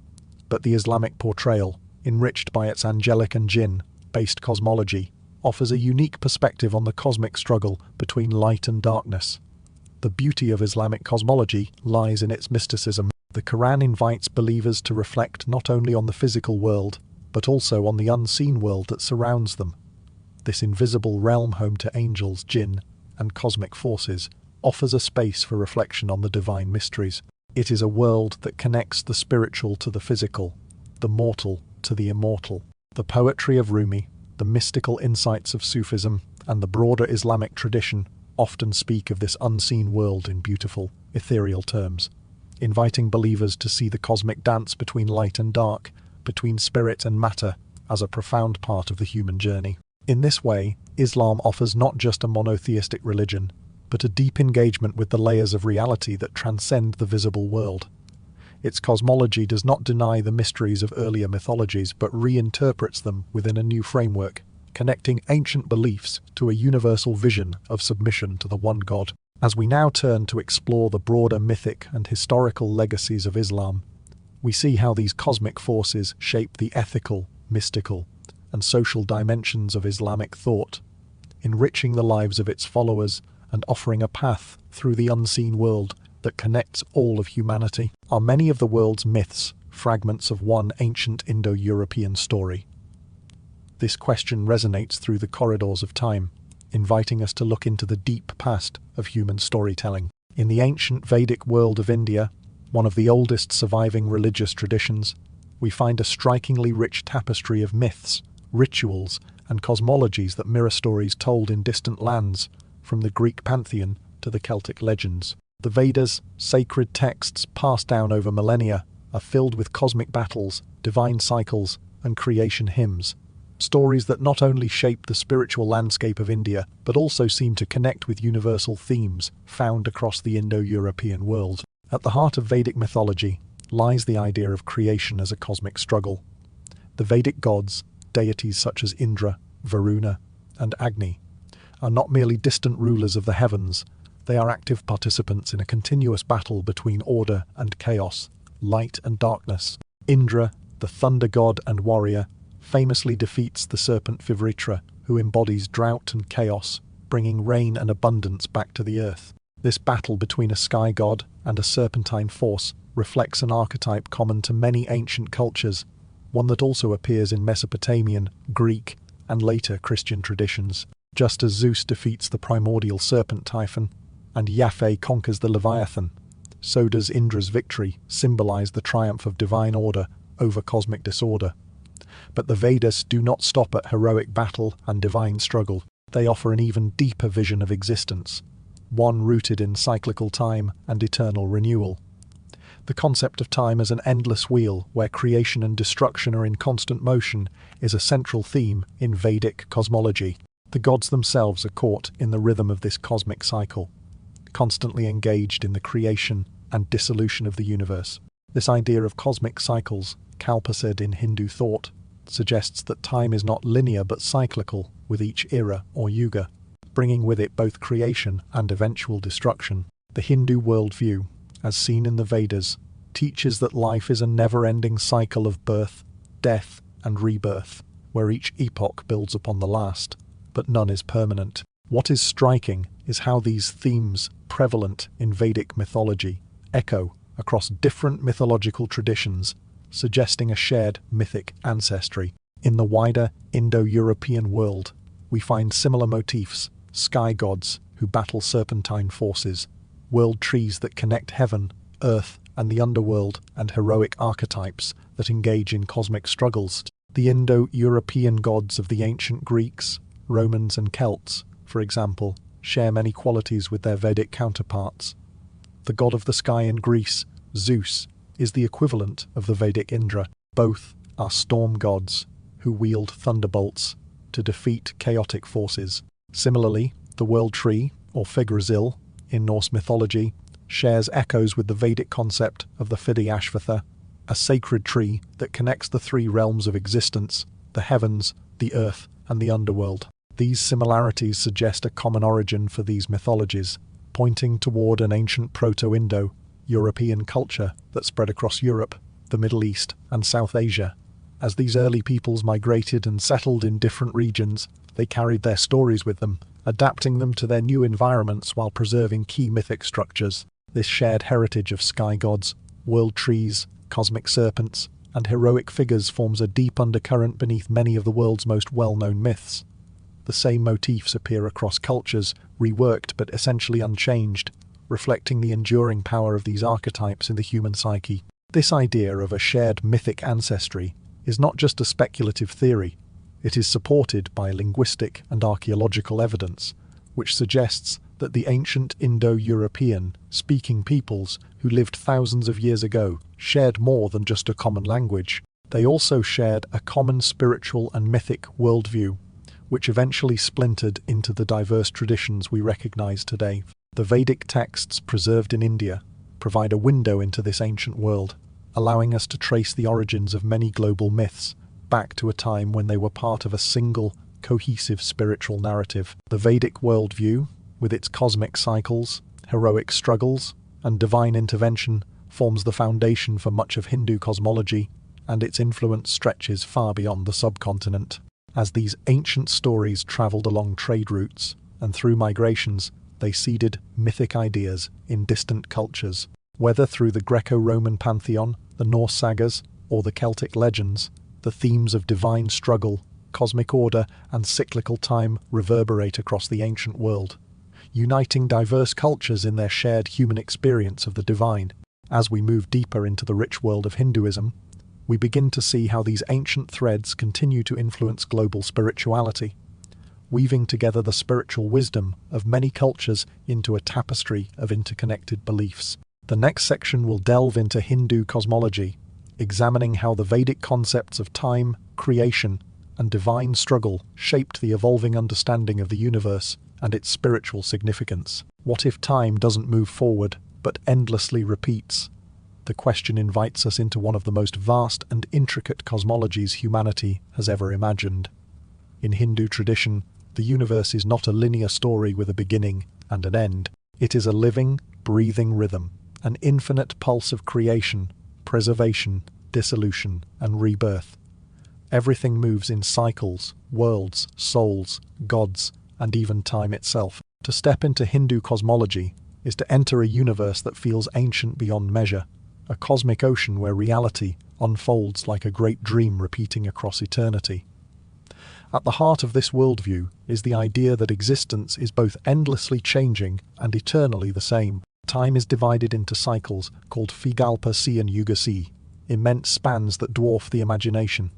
but the Islamic portrayal, enriched by its angelic and jinn-based cosmology, offers a unique perspective on the cosmic struggle between light and darkness. The beauty of Islamic cosmology lies in its mysticism. The Quran invites believers to reflect not only on the physical world, but also on the unseen world that surrounds them. This invisible realm home to angels, jinn, and cosmic forces offers a space for reflection on the divine mysteries. It is a world that connects the spiritual to the physical, the mortal to the immortal. The poetry of Rumi, the mystical insights of Sufism, and the broader Islamic tradition often speak of this unseen world in beautiful, ethereal terms, inviting believers to see the cosmic dance between light and dark, between spirit and matter, as a profound part of the human journey. In this way, Islam offers not just a monotheistic religion, but a deep engagement with the layers of reality that transcend the visible world. Its cosmology does not deny the mysteries of earlier mythologies, but reinterprets them within a new framework, connecting ancient beliefs to a universal vision of submission to the one God. As we now turn to explore the broader mythic and historical legacies of Islam, we see how these cosmic forces shape the ethical, mystical, and social dimensions of Islamic thought, enriching the lives of its followers and offering a path through the unseen world that connects all of humanity. Are many of the world's myths fragments of one ancient Indo-European story? This question resonates through the corridors of time, inviting us to look into the deep past of human storytelling. In the ancient Vedic world of India, one of the oldest surviving religious traditions, we find a strikingly rich tapestry of myths, rituals, and cosmologies that mirror stories told in distant lands, from the Greek pantheon to the Celtic legends. The Vedas, sacred texts passed down over millennia, are filled with cosmic battles, divine cycles, and creation hymns. Stories that not only shape the spiritual landscape of India, but also seem to connect with universal themes found across the Indo-European world. At the heart of Vedic mythology lies the idea of creation as a cosmic struggle. The Vedic gods, deities such as Indra, Varuna, and Agni, are not merely distant rulers of the heavens. They are active participants in a continuous battle between order and chaos, light and darkness. Indra, the thunder god and warrior, famously defeats the serpent Vivritra, who embodies drought and chaos, bringing rain and abundance back to the earth. This battle between a sky god and a serpentine force reflects an archetype common to many ancient cultures, one that also appears in Mesopotamian, Greek, and later Christian traditions. Just as Zeus defeats the primordial serpent Typhon, and Yahweh conquers the Leviathan, so does Indra's victory symbolize the triumph of divine order over cosmic disorder. But the Vedas do not stop at heroic battle and divine struggle. They offer an even deeper vision of existence, one rooted in cyclical time and eternal renewal. The concept of time as an endless wheel where creation and destruction are in constant motion is a central theme in Vedic cosmology. The gods themselves are caught in the rhythm of this cosmic cycle, constantly engaged in the creation and dissolution of the universe. This idea of cosmic cycles, Kalpasad in Hindu thought, suggests that time is not linear but cyclical with each era or yuga, bringing with it both creation and eventual destruction. The Hindu worldview, as seen in the Vedas, teaches that life is a never-ending cycle of birth, death, and rebirth, where each epoch builds upon the last, but none is permanent. What is striking is how these themes, prevalent in Vedic mythology, echo across different mythological traditions, suggesting a shared mythic ancestry. In the wider Indo-European world, we find similar motifs: sky gods who battle serpentine forces, world trees that connect heaven, earth, and the underworld, and heroic archetypes that engage in cosmic struggles. The Indo-European gods of the ancient Greeks, Romans, and Celts, for example, share many qualities with their Vedic counterparts. The god of the sky in Greece, Zeus, is the equivalent of the Vedic Indra. Both are storm gods who wield thunderbolts to defeat chaotic forces. Similarly, the world tree, or Yggdrasil, in Norse mythology, shares echoes with the Vedic concept of the Ashvatha, a sacred tree that connects the three realms of existence: the heavens, the earth, and the underworld. These similarities suggest a common origin for these mythologies, pointing toward an ancient Proto-Indo-European culture that spread across Europe, the Middle East, and South Asia. As these early peoples migrated and settled in different regions, they carried their stories with them, adapting them to their new environments while preserving key mythic structures. This shared heritage of sky gods, world trees, cosmic serpents, and heroic figures forms a deep undercurrent beneath many of the world's most well-known myths. The same motifs appear across cultures, reworked but essentially unchanged, reflecting the enduring power of these archetypes in the human psyche. This idea of a shared mythic ancestry is not just a speculative theory. It is supported by linguistic and archaeological evidence, which suggests that the ancient Indo-European speaking peoples who lived thousands of years ago shared more than just a common language. They also shared a common spiritual and mythic worldview, which eventually splintered into the diverse traditions we recognize today. The Vedic texts preserved in India provide a window into this ancient world, allowing us to trace the origins of many global myths back to a time when they were part of a single, cohesive spiritual narrative. The Vedic worldview, with its cosmic cycles, heroic struggles, and divine intervention, forms the foundation for much of Hindu cosmology, and its influence stretches far beyond the subcontinent. As these ancient stories travelled along trade routes and through migrations, they seeded mythic ideas in distant cultures. Whether through the Greco-Roman pantheon, the Norse sagas, or the Celtic legends, the themes of divine struggle, cosmic order, and cyclical time reverberate across the ancient world, uniting diverse cultures in their shared human experience of the divine. As we move deeper into the rich world of Hinduism, we begin to see how these ancient threads continue to influence global spirituality, weaving together the spiritual wisdom of many cultures into a tapestry of interconnected beliefs. The next section will delve into Hindu cosmology, examining how the Vedic concepts of time, creation, and divine struggle shaped the evolving understanding of the universe and its spiritual significance. What if time doesn't move forward, but endlessly repeats? The question invites us into one of the most vast and intricate cosmologies humanity has ever imagined. In Hindu tradition, the universe is not a linear story with a beginning and an end. It is a living, breathing rhythm, an infinite pulse of creation, preservation, dissolution, and rebirth. Everything moves in cycles, worlds, souls, gods, and even time itself. To step into Hindu cosmology is to enter a universe that feels ancient beyond measure, a cosmic ocean where reality unfolds like a great dream repeating across eternity. At the heart of this worldview is the idea that existence is both endlessly changing and eternally the same. Time is divided into cycles called Vikalpa C and Yuga C, immense spans that dwarf the imagination.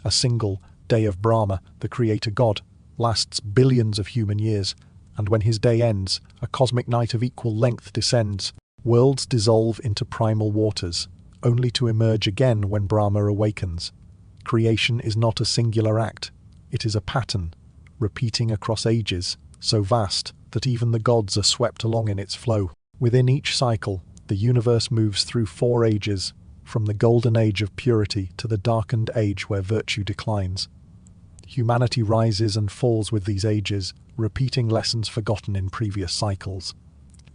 A single day of Brahma, the creator god, lasts billions of human years, and when his day ends, a cosmic night of equal length descends. Worlds dissolve into primal waters, only to emerge again when Brahma awakens. Creation is not a singular act, it is a pattern, repeating across ages, so vast that even the gods are swept along in its flow. Within each cycle, the universe moves through 4 ages, from the golden age of purity to the darkened age where virtue declines. Humanity rises and falls with these ages, repeating lessons forgotten in previous cycles.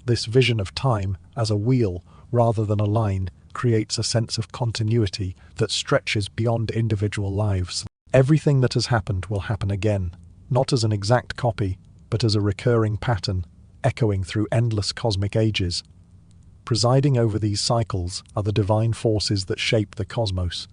This vision of time as a wheel rather than a line creates a sense of continuity that stretches beyond individual lives. Everything that has happened will happen again, not as an exact copy, but as a recurring pattern, echoing through endless cosmic ages. Presiding over these cycles are the divine forces that shape the cosmos.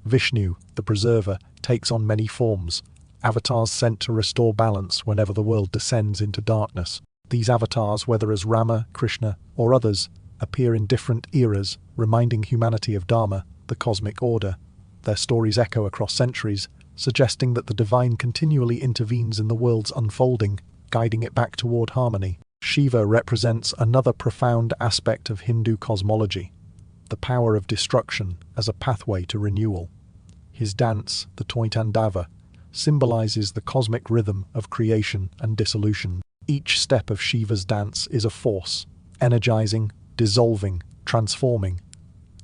Vishnu, the preserver, takes on many forms, avatars sent to restore balance whenever the world descends into darkness. These avatars, whether as Rama, Krishna, or others, appear in different eras, reminding humanity of Dharma, the cosmic order. Their stories echo across centuries, suggesting that the divine continually intervenes in the world's unfolding, guiding it back toward harmony. Shiva represents another profound aspect of Hindu cosmology, the power of destruction as a pathway to renewal. His dance, the Toitandava, symbolizes the cosmic rhythm of creation and dissolution. Each step of Shiva's dance is a force, energizing, dissolving, transforming.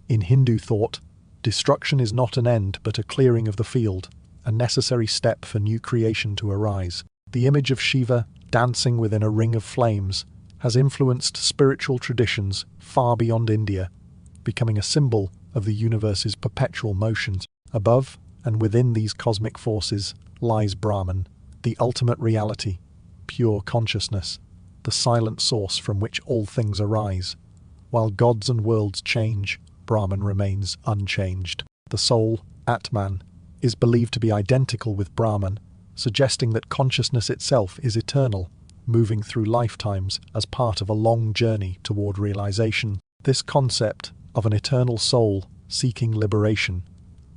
In Hindu thought, destruction is not an end but a clearing of the field, a necessary step for new creation to arise. The image of Shiva dancing within a ring of flames has influenced spiritual traditions far beyond India, becoming a symbol of the universe's perpetual motions. Above and within these cosmic forces lies Brahman, the ultimate reality, pure consciousness, the silent source from which all things arise. While gods and worlds change, Brahman remains unchanged. The soul, Atman, is believed to be identical with Brahman, suggesting that consciousness itself is eternal, moving through lifetimes as part of a long journey toward realization. This concept of an eternal soul seeking liberation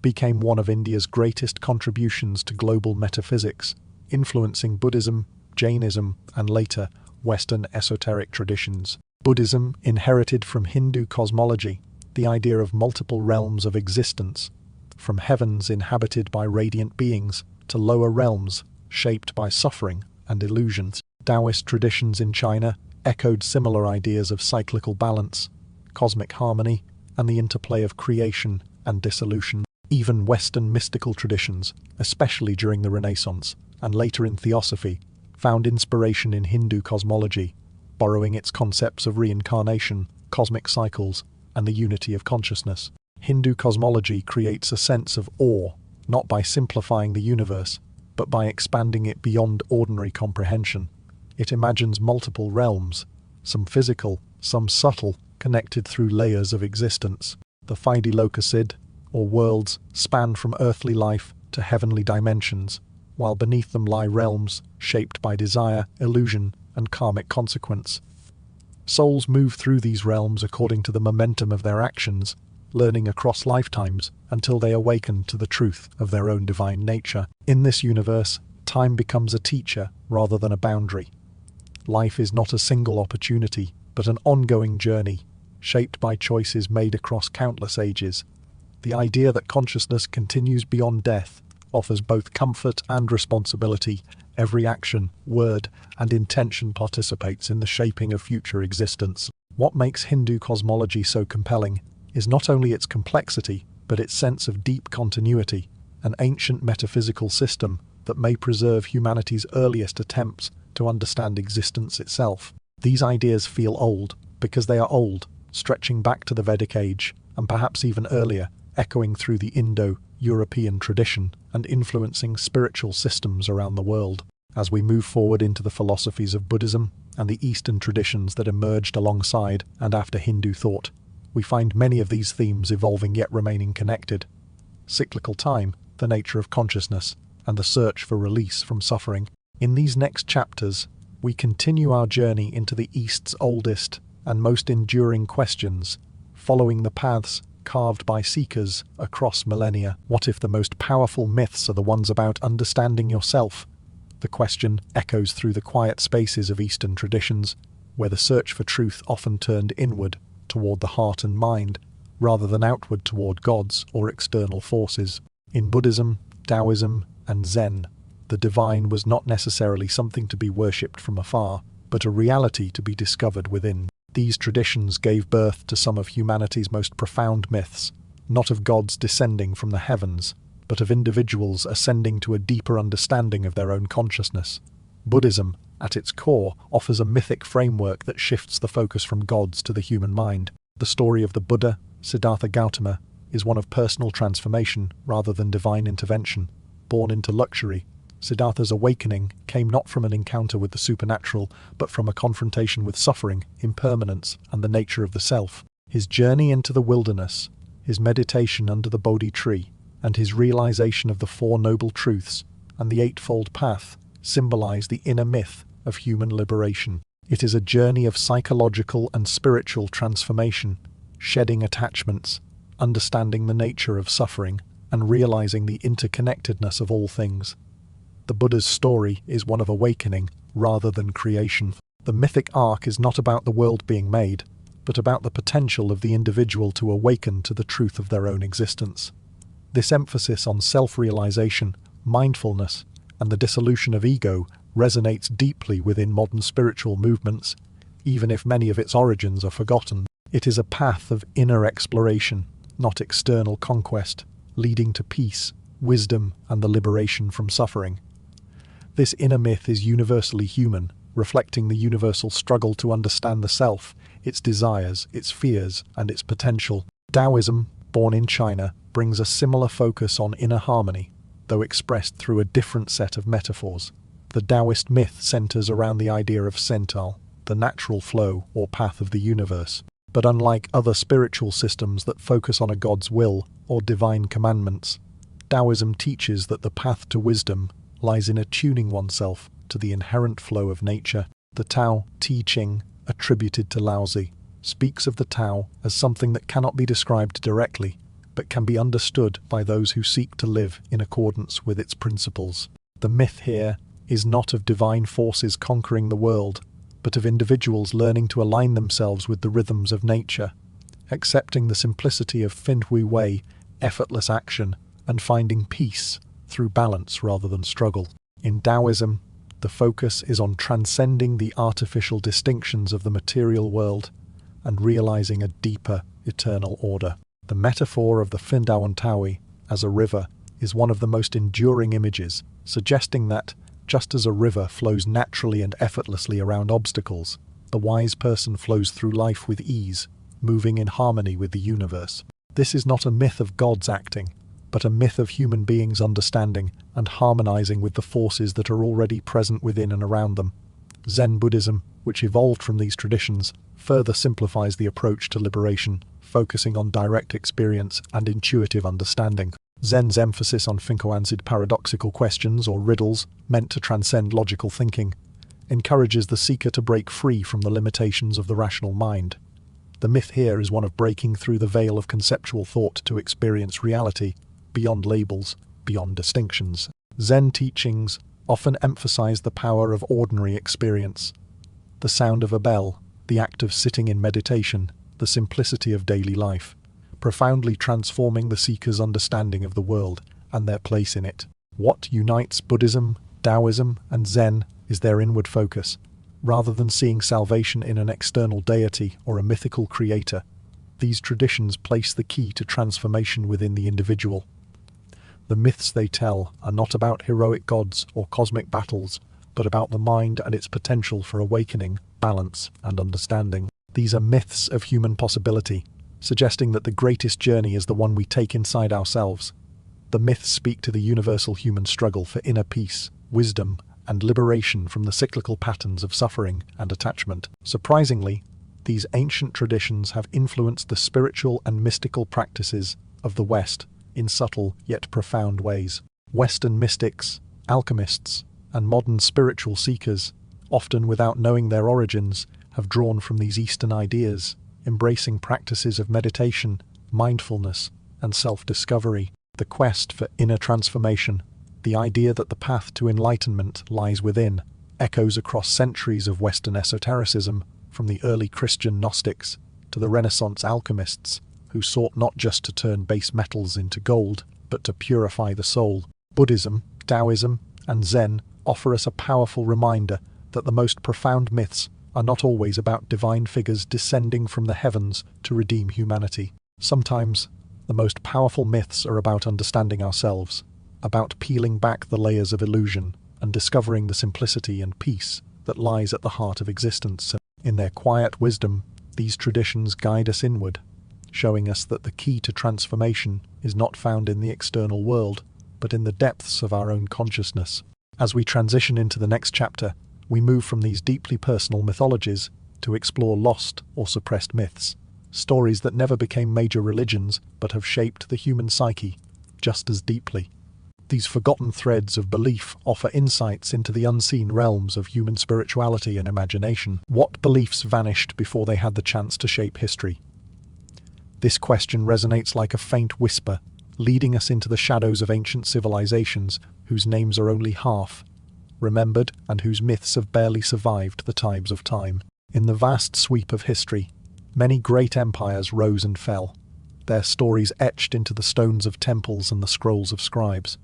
became one of India's greatest contributions to global metaphysics, influencing Buddhism, Jainism, and later Western esoteric traditions. Buddhism inherited from Hindu cosmology the idea of multiple realms of existence, from heavens inhabited by radiant beings to lower realms shaped by suffering and illusions. Taoist traditions in China echoed similar ideas of cyclical balance, cosmic harmony, and the interplay of creation and dissolution. Even Western mystical traditions, especially during the Renaissance and later in Theosophy, found inspiration in Hindu cosmology, borrowing its concepts of reincarnation, cosmic cycles, and the unity of consciousness. Hindu cosmology creates a sense of awe, not by simplifying the universe, but by expanding it beyond ordinary comprehension. It imagines multiple realms, some physical, some subtle, connected through layers of existence. The Lokasid, or worlds, span from earthly life to heavenly dimensions, while beneath them lie realms shaped by desire, illusion, and karmic consequence. Souls move through these realms according to the momentum of their actions, learning across lifetimes until they awaken to the truth of their own divine nature. In this universe, time becomes a teacher rather than a boundary. Life is not a single opportunity, but an ongoing journey, shaped by choices made across countless ages. The idea that consciousness continues beyond death offers both comfort and responsibility. Every action, word, and intention participates in the shaping of future existence. What makes Hindu cosmology so compelling is not only its complexity, but its sense of deep continuity, an ancient metaphysical system that may preserve humanity's earliest attempts to understand existence itself. These ideas feel old because they are old, stretching back to the Vedic age, and perhaps even earlier, echoing through the Indo-European tradition and influencing spiritual systems around the world. As we move forward into the philosophies of Buddhism and the Eastern traditions that emerged alongside and after Hindu thought, we find many of these themes evolving yet remaining connected. Cyclical time, the nature of consciousness, and the search for release from suffering. In these next chapters, we continue our journey into the East's oldest and most enduring questions, following the paths carved by seekers across millennia. What if the most powerful myths are the ones about understanding yourself? The question echoes through the quiet spaces of Eastern traditions, where the search for truth often turned inward toward the heart and mind, rather than outward toward gods or external forces. In Buddhism, Taoism, and Zen, the divine was not necessarily something to be worshipped from afar, but a reality to be discovered within. These traditions gave birth to some of humanity's most profound myths, not of gods descending from the heavens, but of individuals ascending to a deeper understanding of their own consciousness. Buddhism, at its core, offers a mythic framework that shifts the focus from gods to the human mind. The story of the Buddha, Siddhartha Gautama, is one of personal transformation rather than divine intervention. Born into luxury, Siddhartha's awakening came not from an encounter with the supernatural, but from a confrontation with suffering, impermanence, and the nature of the self. His journey into the wilderness, his meditation under the Bodhi tree, and his realization of the Four Noble Truths and the Eightfold Path symbolize the inner myth of human liberation. It is a journey of psychological and spiritual transformation, shedding attachments, understanding the nature of suffering, and realizing the interconnectedness of all things. The Buddha's story is one of awakening rather than creation. The mythic arc is not about the world being made, but about the potential of the individual to awaken to the truth of their own existence. This emphasis on self-realization, mindfulness, and the dissolution of ego resonates deeply within modern spiritual movements, even if many of its origins are forgotten. It is a path of inner exploration, not external conquest, leading to peace, wisdom, and the liberation from suffering. This inner myth is universally human, reflecting the universal struggle to understand the self, its desires, its fears, and its potential. Taoism, born in China, brings a similar focus on inner harmony, though expressed through a different set of metaphors. The Taoist myth centers around the idea of sental, the natural flow or path of the universe. But unlike other spiritual systems that focus on a god's will or divine commandments, Taoism teaches that the path to wisdom lies in attuning oneself to the inherent flow of nature. The Tao Te Ching, attributed to Laozi, speaks of the Tao as something that cannot be described directly, but can be understood by those who seek to live in accordance with its principles. The myth here is not of divine forces conquering the world, but of individuals learning to align themselves with the rhythms of nature, accepting the simplicity of Fin Hui Wei, effortless action, and finding peace through balance rather than struggle. In Taoism, the focus is on transcending the artificial distinctions of the material world and realizing a deeper, eternal order. The metaphor of the Findawan Taoyi as a river is one of the most enduring images, suggesting that, just as a river flows naturally and effortlessly around obstacles, the wise person flows through life with ease, moving in harmony with the universe. This is not a myth of gods acting, but a myth of human beings understanding and harmonizing with the forces that are already present within and around them. Zen Buddhism, which evolved from these traditions, further simplifies the approach to liberation, focusing on direct experience and intuitive understanding. Zen's emphasis on think-answered paradoxical questions or riddles, meant to transcend logical thinking, encourages the seeker to break free from the limitations of the rational mind. The myth here is one of breaking through the veil of conceptual thought to experience reality, beyond labels, beyond distinctions. Zen teachings often emphasize the power of ordinary experience. The sound of a bell, the act of sitting in meditation, the simplicity of daily life, profoundly transforming the seeker's understanding of the world and their place in it. What unites Buddhism, Taoism, and Zen is their inward focus. Rather than seeing salvation in an external deity or a mythical creator, these traditions place the key to transformation within the individual. The myths they tell are not about heroic gods or cosmic battles, but about the mind and its potential for awakening, balance, and understanding. These are myths of human possibility, suggesting that the greatest journey is the one we take inside ourselves. The myths speak to the universal human struggle for inner peace, wisdom, and liberation from the cyclical patterns of suffering and attachment. Surprisingly, these ancient traditions have influenced the spiritual and mystical practices of the West in subtle yet profound ways. Western mystics, alchemists, and modern spiritual seekers, often without knowing their origins, have drawn from these Eastern ideas, embracing practices of meditation, mindfulness, and self-discovery. The quest for inner transformation, the idea that the path to enlightenment lies within, echoes across centuries of Western esotericism, from the early Christian Gnostics to the Renaissance alchemists, who sought not just to turn base metals into gold, but to purify the soul. Buddhism, Taoism, and Zen offer us a powerful reminder that the most profound myths are not always about divine figures descending from the heavens to redeem humanity. Sometimes, the most powerful myths are about understanding ourselves, about peeling back the layers of illusion and discovering the simplicity and peace that lies at the heart of existence. In their quiet wisdom, these traditions guide us inward, showing us that the key to transformation is not found in the external world, but in the depths of our own consciousness. As we transition into the next chapter, we move from these deeply personal mythologies to explore lost or suppressed myths, stories that never became major religions but have shaped the human psyche just as deeply. These forgotten threads of belief offer insights into the unseen realms of human spirituality and imagination. What beliefs vanished before they had the chance to shape history? This question resonates like a faint whisper, leading us into the shadows of ancient civilizations whose names are only half remembered and whose myths have barely survived the tides of time. In the vast sweep of history, many great empires rose and fell, their stories etched into the stones of temples and the scrolls of scribes.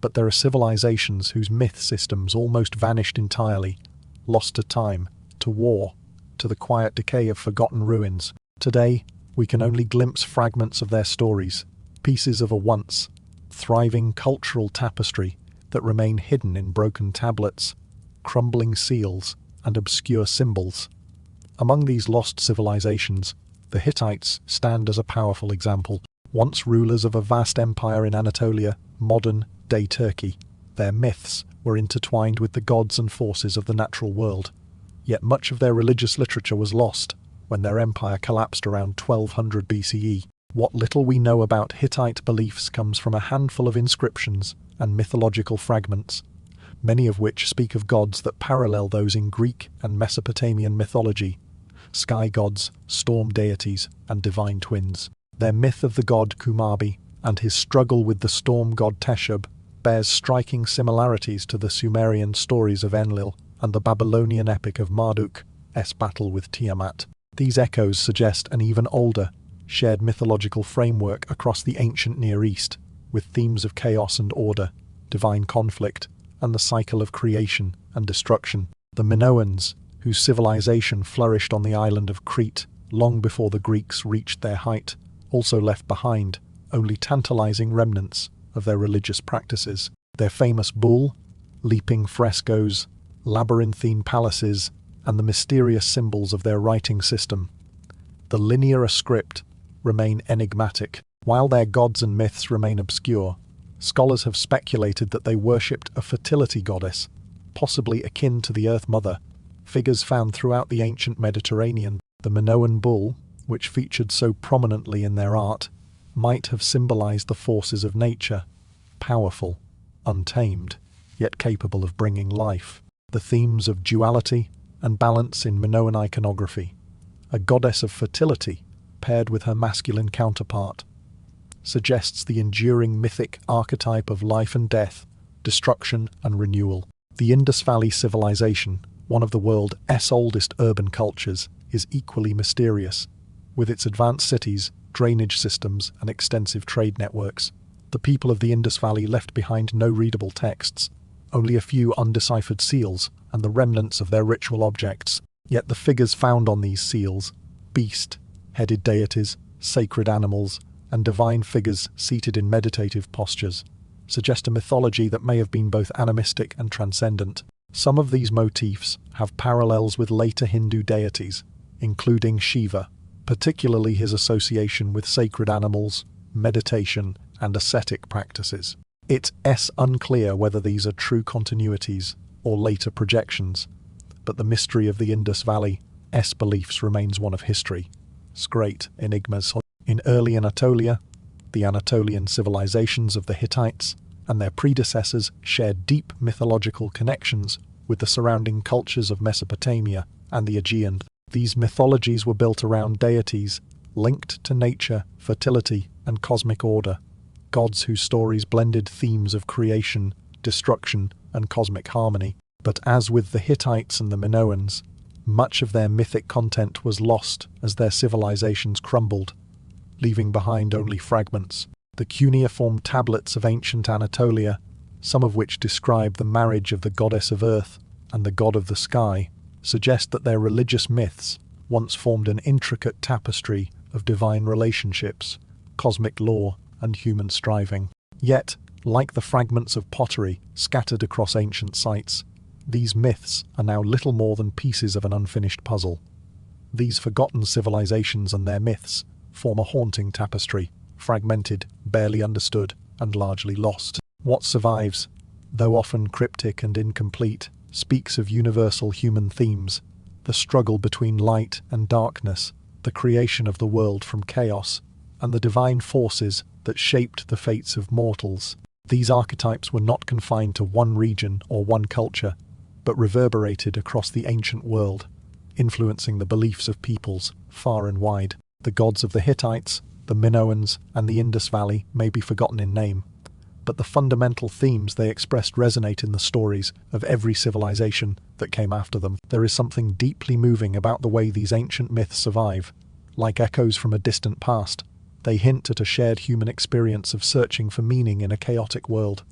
But there are civilizations whose myth systems almost vanished entirely, lost to time, to war, to the quiet decay of forgotten ruins. Today, we can only glimpse fragments of their stories, pieces of a once thriving cultural tapestry that remain hidden in broken tablets, crumbling seals, and obscure symbols. Among these lost civilizations, the Hittites stand as a powerful example. Once rulers of a vast empire in Anatolia, modern-day Turkey, their myths were intertwined with the gods and forces of the natural world. Yet much of their religious literature was lost when their empire collapsed around 1200 BCE. What little we know about Hittite beliefs comes from a handful of inscriptions and mythological fragments, many of which speak of gods that parallel those in Greek and Mesopotamian mythology: sky gods, storm deities, and divine twins. Their myth of the god Kumarbi and his struggle with the storm god Teshub bears striking similarities to the Sumerian stories of Enlil and the Babylonian epic of Marduk's battle with Tiamat. These echoes suggest an even older, shared mythological framework across the ancient Near East, with themes of chaos and order, divine conflict, and the cycle of creation and destruction. The Minoans, whose civilization flourished on the island of Crete long before the Greeks reached their height, also left behind only tantalizing remnants of their religious practices. Their famous bull, leaping frescoes, labyrinthine palaces, and the mysterious symbols of their writing system, the linear script, remain enigmatic. While their gods and myths remain obscure, scholars have speculated that they worshipped a fertility goddess, possibly akin to the Earth Mother. Figures found throughout the ancient Mediterranean, the Minoan bull, which featured so prominently in their art, might have symbolized the forces of nature, powerful, untamed, yet capable of bringing life. The themes of duality and balance in Minoan iconography, a goddess of fertility paired with her masculine counterpart, suggests the enduring mythic archetype of life and death, destruction and renewal. The Indus Valley civilization, one of the world's oldest urban cultures, is equally mysterious, with its advanced cities, drainage systems, and extensive trade networks. The people of the Indus Valley left behind no readable texts, only a few undeciphered seals and the remnants of their ritual objects. Yet the figures found on these seals, beast-headed deities, sacred animals, and divine figures seated in meditative postures, suggest a mythology that may have been both animistic and transcendent. Some of these motifs have parallels with later Hindu deities, including Shiva, particularly his association with sacred animals, meditation, and ascetic practices. It's unclear whether these are true continuities or later projections, but the mystery of the Indus Valley's beliefs remains one of history's great enigmas. In early Anatolia, the Anatolian civilizations of the Hittites and their predecessors shared deep mythological connections with the surrounding cultures of Mesopotamia and the Aegean. These mythologies were built around deities linked to nature, fertility, and cosmic order, gods whose stories blended themes of creation, destruction, and cosmic harmony. But as with the Hittites and the Minoans, much of their mythic content was lost as their civilizations crumbled, leaving behind only fragments. The cuneiform tablets of ancient Anatolia, some of which describe the marriage of the goddess of earth and the god of the sky, suggest that their religious myths once formed an intricate tapestry of divine relationships, cosmic law, and human striving. Yet, like the fragments of pottery scattered across ancient sites, these myths are now little more than pieces of an unfinished puzzle. These forgotten civilizations and their myths form a haunting tapestry, fragmented, barely understood, and largely lost. What survives, though often cryptic and incomplete, speaks of universal human themes: the struggle between light and darkness, the creation of the world from chaos, and the divine forces that shaped the fates of mortals. These archetypes were not confined to one region or one culture, but reverberated across the ancient world, influencing the beliefs of peoples far and wide. The gods of the Hittites, the Minoans, and the Indus Valley may be forgotten in name, but the fundamental themes they expressed resonate in the stories of every civilization that came after them. There is something deeply moving about the way these ancient myths survive. Like echoes from a distant past, they hint at a shared human experience of searching for meaning in a chaotic world.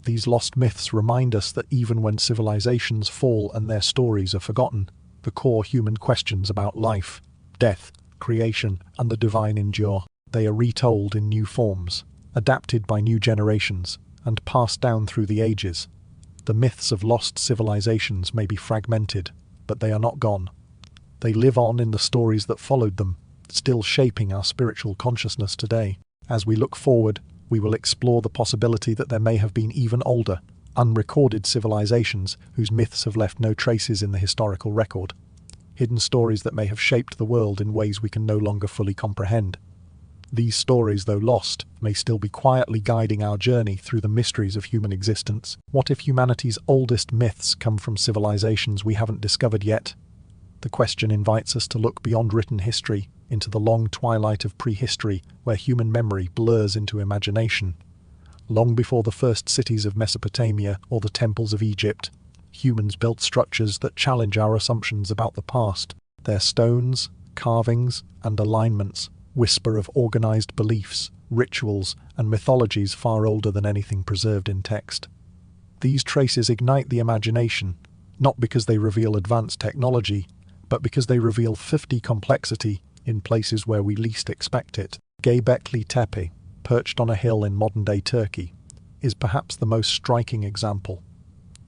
These lost myths remind us that even when civilizations fall and their stories are forgotten, the core human questions about life, death, creation, and the divine endure. They are retold in new forms, adapted by new generations, and passed down through the ages. The myths of lost civilizations may be fragmented, but they are not gone. They live on in the stories that followed them, still shaping our spiritual consciousness today. As we look forward, we will explore the possibility that there may have been even older, unrecorded civilizations whose myths have left no traces in the historical record, hidden stories that may have shaped the world in ways we can no longer fully comprehend. These stories, though lost, may still be quietly guiding our journey through the mysteries of human existence. What if humanity's oldest myths come from civilizations we haven't discovered yet? The question invites us to look beyond written history into the long twilight of prehistory, where human memory blurs into imagination. Long before the first cities of Mesopotamia or the temples of Egypt, humans built structures that challenge our assumptions about the past. Their stones, carvings, and alignments whisper of organized beliefs, rituals, and mythologies far older than anything preserved in text. These traces ignite the imagination, not because they reveal advanced technology, but because they reveal 50 complexity in places where we least expect it. Göbekli Tepe, perched on a hill in modern-day Turkey, is perhaps the most striking example.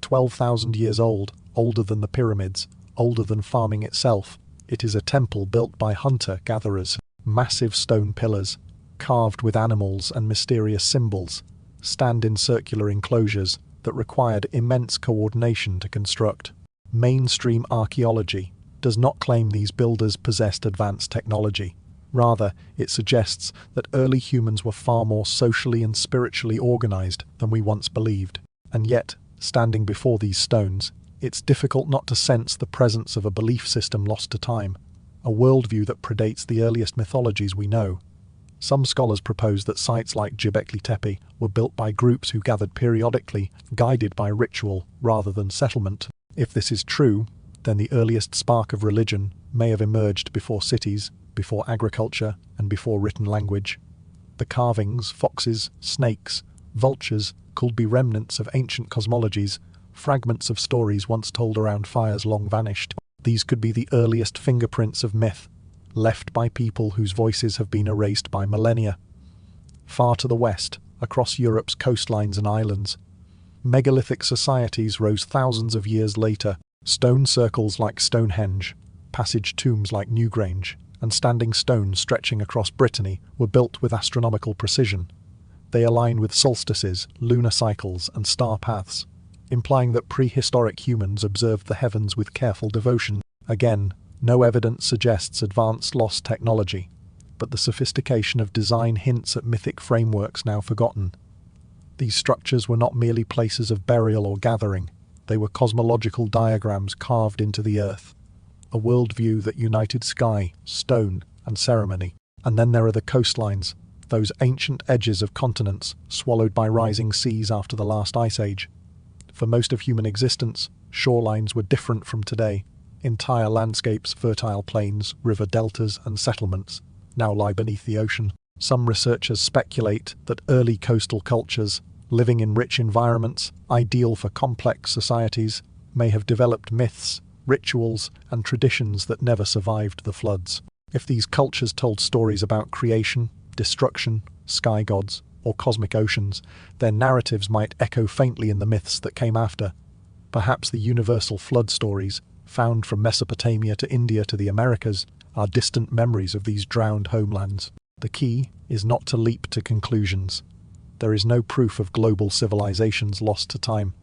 12,000 years old, older than the pyramids, older than farming itself, it is a temple built by hunter-gatherers. Massive stone pillars, carved with animals and mysterious symbols, stand in circular enclosures that required immense coordination to construct. Mainstream archaeology does not claim these builders possessed advanced technology. Rather, it suggests that early humans were far more socially and spiritually organized than we once believed. And yet, standing before these stones, it's difficult not to sense the presence of a belief system lost to time, a worldview that predates the earliest mythologies we know. Some scholars propose that sites like Göbekli Tepe were built by groups who gathered periodically, guided by ritual rather than settlement. If this is true, then the earliest spark of religion may have emerged before cities, before agriculture, and before written language. The carvings, foxes, snakes, vultures could be remnants of ancient cosmologies, fragments of stories once told around fires long vanished. These could be the earliest fingerprints of myth, left by people whose voices have been erased by millennia. Far to the west, across Europe's coastlines and islands, megalithic societies rose thousands of years later. Stone circles like Stonehenge, passage tombs like Newgrange, and standing stones stretching across Brittany were built with astronomical precision. They align with solstices, lunar cycles, and star paths, implying that prehistoric humans observed the heavens with careful devotion. Again, no evidence suggests advanced lost technology, but the sophistication of design hints at mythic frameworks now forgotten. These structures were not merely places of burial or gathering, they were cosmological diagrams carved into the earth, a worldview that united sky, stone, and ceremony. And then there are the coastlines, those ancient edges of continents swallowed by rising seas after the last ice age. For most of human existence, shorelines were different from today. Entire landscapes, fertile plains, river deltas, and settlements now lie beneath the ocean. Some researchers speculate that early coastal cultures, living in rich environments, ideal for complex societies, may have developed myths, rituals, and traditions that never survived the floods. If these cultures told stories about creation, destruction, sky gods, or cosmic oceans, their narratives might echo faintly in the myths that came after. Perhaps the universal flood stories, found from Mesopotamia to India to the Americas, are distant memories of these drowned homelands. The key is not to leap to conclusions. There is no proof of global civilizations lost to time,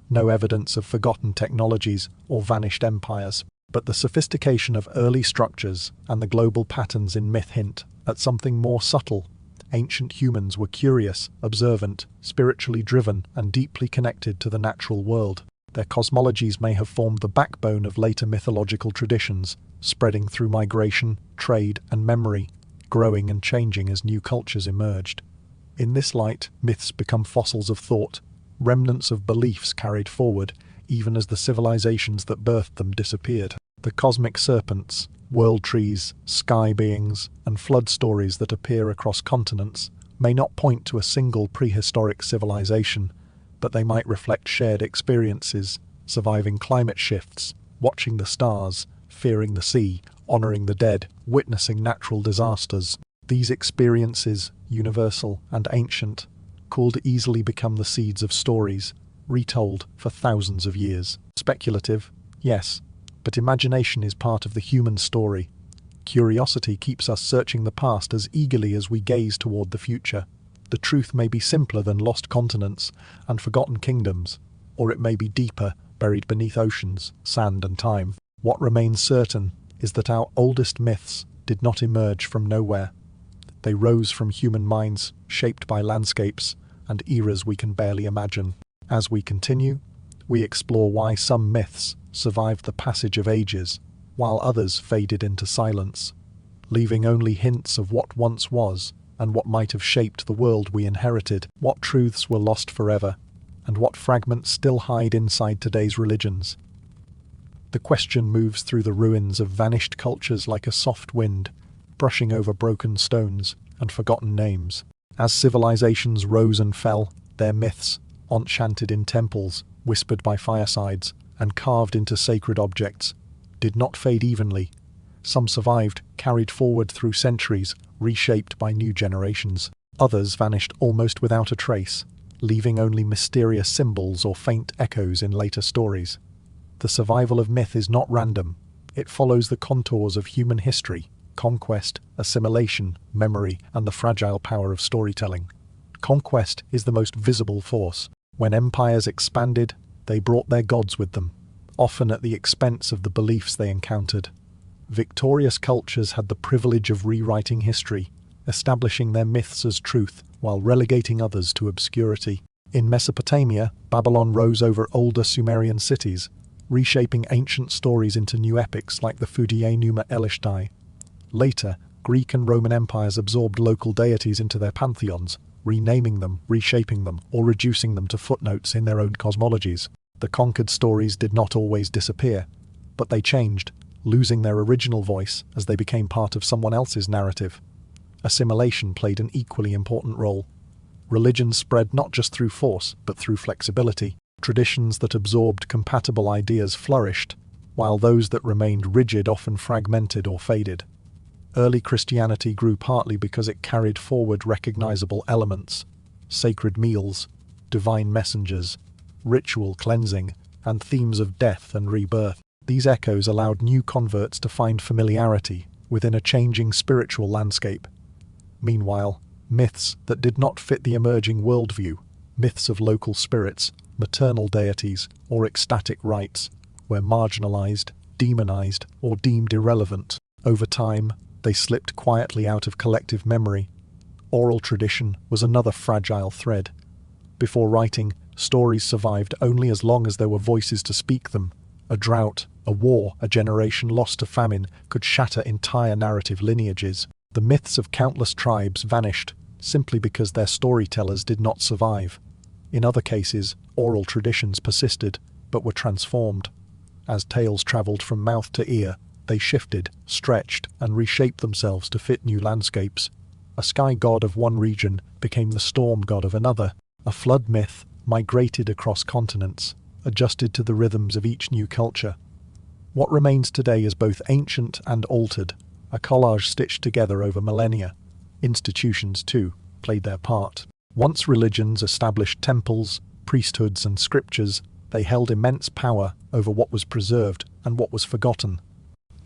no evidence of forgotten technologies or vanished empires, but the sophistication of early structures and the global patterns in myth hint at something more subtle. Ancient humans were curious, observant, spiritually driven, and deeply connected to the natural world. Their cosmologies may have formed the backbone of later mythological traditions, spreading through migration, trade, and memory, growing and changing as new cultures emerged. In this light, myths become fossils of thought, remnants of beliefs carried forward, even as the civilizations that birthed them disappeared. The cosmic serpents, world trees, sky beings, and flood stories that appear across continents may not point to a single prehistoric civilization, but they might reflect shared experiences, surviving climate shifts, watching the stars, fearing the sea, honoring the dead, witnessing natural disasters. These experiences, universal and ancient, could easily become the seeds of stories, retold for thousands of years. Speculative, yes, but imagination is part of the human story. Curiosity keeps us searching the past as eagerly as we gaze toward the future. The truth may be simpler than lost continents and forgotten kingdoms, or it may be deeper, buried beneath oceans, sand and time. What remains certain is that our oldest myths did not emerge from nowhere. They rose from human minds, shaped by landscapes and eras we can barely imagine. As we continue, we explore why some myths survived the passage of ages, while others faded into silence, leaving only hints of what once was and what might have shaped the world we inherited, what truths were lost forever, and what fragments still hide inside today's religions. The question moves through the ruins of vanished cultures like a soft wind, brushing over broken stones and forgotten names. As civilizations rose and fell, their myths, enchanted in temples, whispered by firesides, and carved into sacred objects, did not fade evenly. Some survived, carried forward through centuries, reshaped by new generations. Others vanished almost without a trace, leaving only mysterious symbols or faint echoes in later stories. The survival of myth is not random. It follows the contours of human history, conquest, assimilation, memory, and the fragile power of storytelling. Conquest is the most visible force. When empires expanded, they brought their gods with them, often at the expense of the beliefs they encountered. Victorious cultures had the privilege of rewriting history, establishing their myths as truth while relegating others to obscurity. In Mesopotamia, Babylon rose over older Sumerian cities, reshaping ancient stories into new epics like the Fudiye Numa Elishtai. Later, Greek and Roman empires absorbed local deities into their pantheons, renaming them, reshaping them, or reducing them to footnotes in their own cosmologies. The conquered stories did not always disappear, but they changed, losing their original voice as they became part of someone else's narrative. Assimilation played an equally important role. Religion spread not just through force, but through flexibility. Traditions that absorbed compatible ideas flourished, while those that remained rigid often fragmented or faded. Early Christianity grew partly because it carried forward recognizable elements: sacred meals, divine messengers, ritual cleansing, and themes of death and rebirth. These echoes allowed new converts to find familiarity within a changing spiritual landscape. Meanwhile, myths that did not fit the emerging worldview, myths of local spirits, maternal deities, or ecstatic rites, were marginalized, demonized, or deemed irrelevant. Over time, they slipped quietly out of collective memory. Oral tradition was another fragile thread. Before writing, stories survived only as long as there were voices to speak them. A drought, a war, a generation lost to famine could shatter entire narrative lineages. The myths of countless tribes vanished simply because their storytellers did not survive. In other cases, oral traditions persisted, but were transformed. As tales traveled from mouth to ear, they shifted, stretched, and reshaped themselves to fit new landscapes. A sky god of one region became the storm god of another. A flood myth migrated across continents, adjusted to the rhythms of each new culture. What remains today is both ancient and altered, a collage stitched together over millennia. Institutions, too, played their part. Once religions established temples, priesthoods, and scriptures, they held immense power over what was preserved and what was forgotten.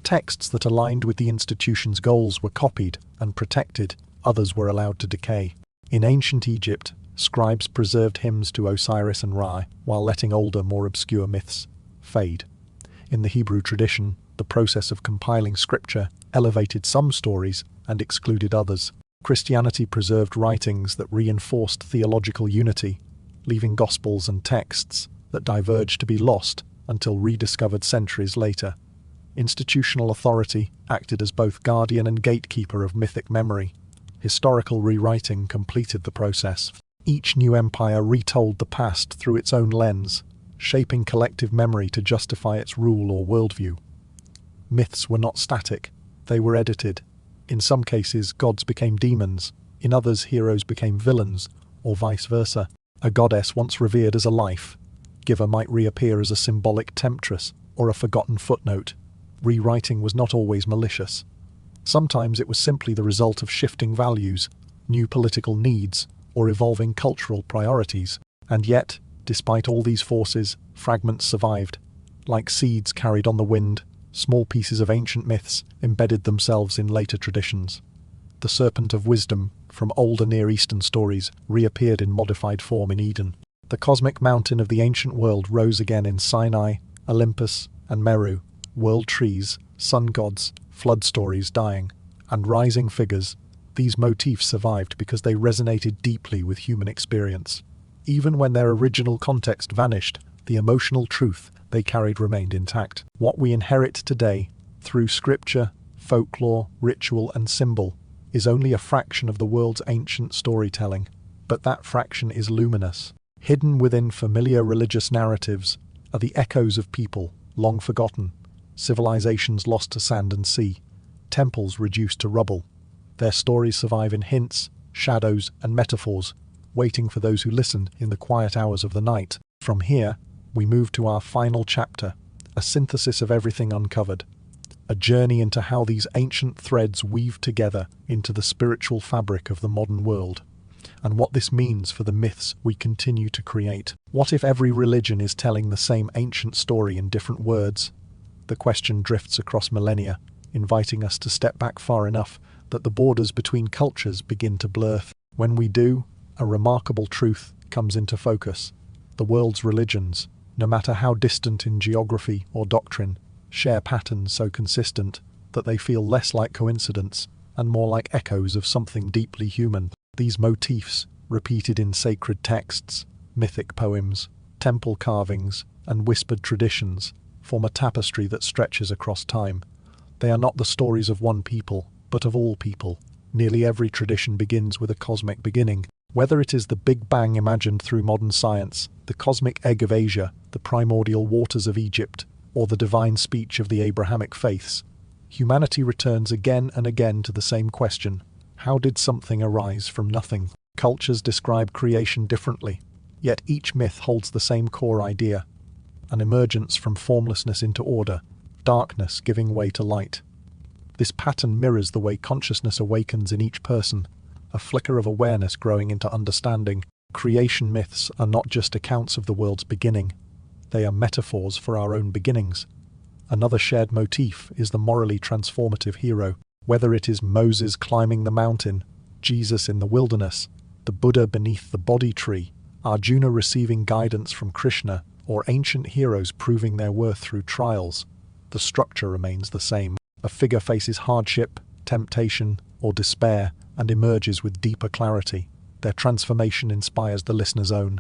Texts that aligned with the institution's goals were copied and protected, others were allowed to decay. In ancient Egypt, scribes preserved hymns to Osiris and Ra, while letting older, more obscure myths fade. In the Hebrew tradition, the process of compiling scripture elevated some stories and excluded others. Christianity preserved writings that reinforced theological unity, leaving gospels and texts that diverged to be lost until rediscovered centuries later. Institutional authority acted as both guardian and gatekeeper of mythic memory. Historical rewriting completed the process. Each new empire retold the past through its own lens, shaping collective memory to justify its rule or worldview. Myths were not static, they were edited. In some cases, gods became demons, in others, heroes became villains, or vice versa. A goddess once revered as a life-giver might reappear as a symbolic temptress or a forgotten footnote. Rewriting was not always malicious. Sometimes it was simply the result of shifting values, new political needs, or evolving cultural priorities. And yet, despite all these forces, fragments survived. Like seeds carried on the wind, small pieces of ancient myths embedded themselves in later traditions. The serpent of wisdom from older Near Eastern stories reappeared in modified form in Eden. The cosmic mountain of the ancient world rose again in Sinai, Olympus, and Meru, world trees, sun gods, flood stories dying, and rising figures. These motifs survived because they resonated deeply with human experience. Even when their original context vanished, the emotional truth they carried remained intact. What we inherit today, through scripture, folklore, ritual, and symbol, is only a fraction of the world's ancient storytelling, but that fraction is luminous. Hidden within familiar religious narratives are the echoes of people long forgotten, civilizations lost to sand and sea, temples reduced to rubble. Their stories survive in hints, shadows, and metaphors, waiting for those who listen in the quiet hours of the night. From here, we move to our final chapter, a synthesis of everything uncovered, a journey into how these ancient threads weave together into the spiritual fabric of the modern world, and what this means for the myths we continue to create. What if every religion is telling the same ancient story in different words? The question drifts across millennia, inviting us to step back far enough that the borders between cultures begin to blur. When we do, a remarkable truth comes into focus. The world's religions, no matter how distant in geography or doctrine, share patterns so consistent that they feel less like coincidence and more like echoes of something deeply human. These motifs, repeated in sacred texts, mythic poems, temple carvings, and whispered traditions, form a tapestry that stretches across time. They are not the stories of one people, but of all people. Nearly every tradition begins with a cosmic beginning. Whether it is the Big Bang imagined through modern science, the cosmic egg of Asia, the primordial waters of Egypt, or the divine speech of the Abrahamic faiths, humanity returns again and again to the same question: how did something arise from nothing? Cultures describe creation differently, yet each myth holds the same core idea: an emergence from formlessness into order, darkness giving way to light. This pattern mirrors the way consciousness awakens in each person, a flicker of awareness growing into understanding. Creation myths are not just accounts of the world's beginning, they are metaphors for our own beginnings. Another shared motif is the morally transformative hero. Whether it is Moses climbing the mountain, Jesus in the wilderness, the Buddha beneath the Bodhi tree, Arjuna receiving guidance from Krishna, or ancient heroes proving their worth through trials, the structure remains the same. A figure faces hardship, temptation, or despair and emerges with deeper clarity. Their transformation inspires the listener's own.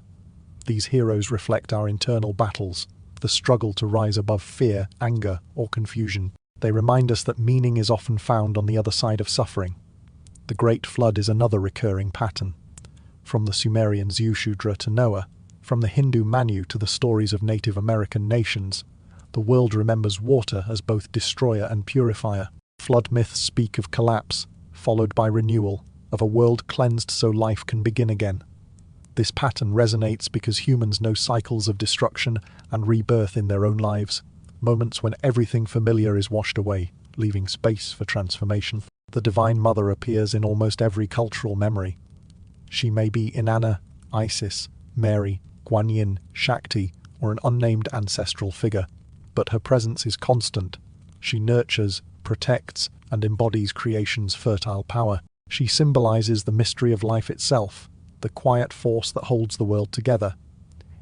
These heroes reflect our internal battles, the struggle to rise above fear, anger, or confusion. They remind us that meaning is often found on the other side of suffering. The Great Flood is another recurring pattern. From the Sumerian Ziushudra to Noah, from the Hindu Manu to the stories of Native American nations, the world remembers water as both destroyer and purifier. Flood myths speak of collapse, followed by renewal, of a world cleansed so life can begin again. This pattern resonates because humans know cycles of destruction and rebirth in their own lives, moments when everything familiar is washed away, leaving space for transformation. The Divine Mother appears in almost every cultural memory. She may be Inanna, Isis, Mary, Guan Yin, Shakti, or an unnamed ancestral figure, but her presence is constant. She nurtures, protects, and embodies creation's fertile power. She symbolizes the mystery of life itself, the quiet force that holds the world together.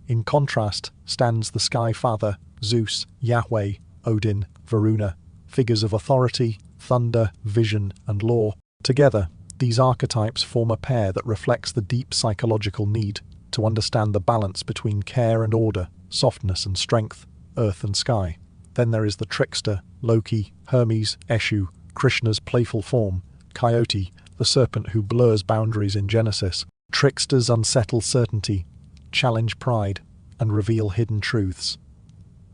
In contrast stands the Sky Father, Zeus, Yahweh, Odin, Varuna, figures of authority, thunder, vision, and law. Together, these archetypes form a pair that reflects the deep psychological need to understand the balance between care and order, softness and strength, earth and sky. Then there is the trickster, Loki, Hermes, Eshu, Krishna's playful form, Coyote, the serpent who blurs boundaries in Genesis. Tricksters unsettle certainty, challenge pride, and reveal hidden truths.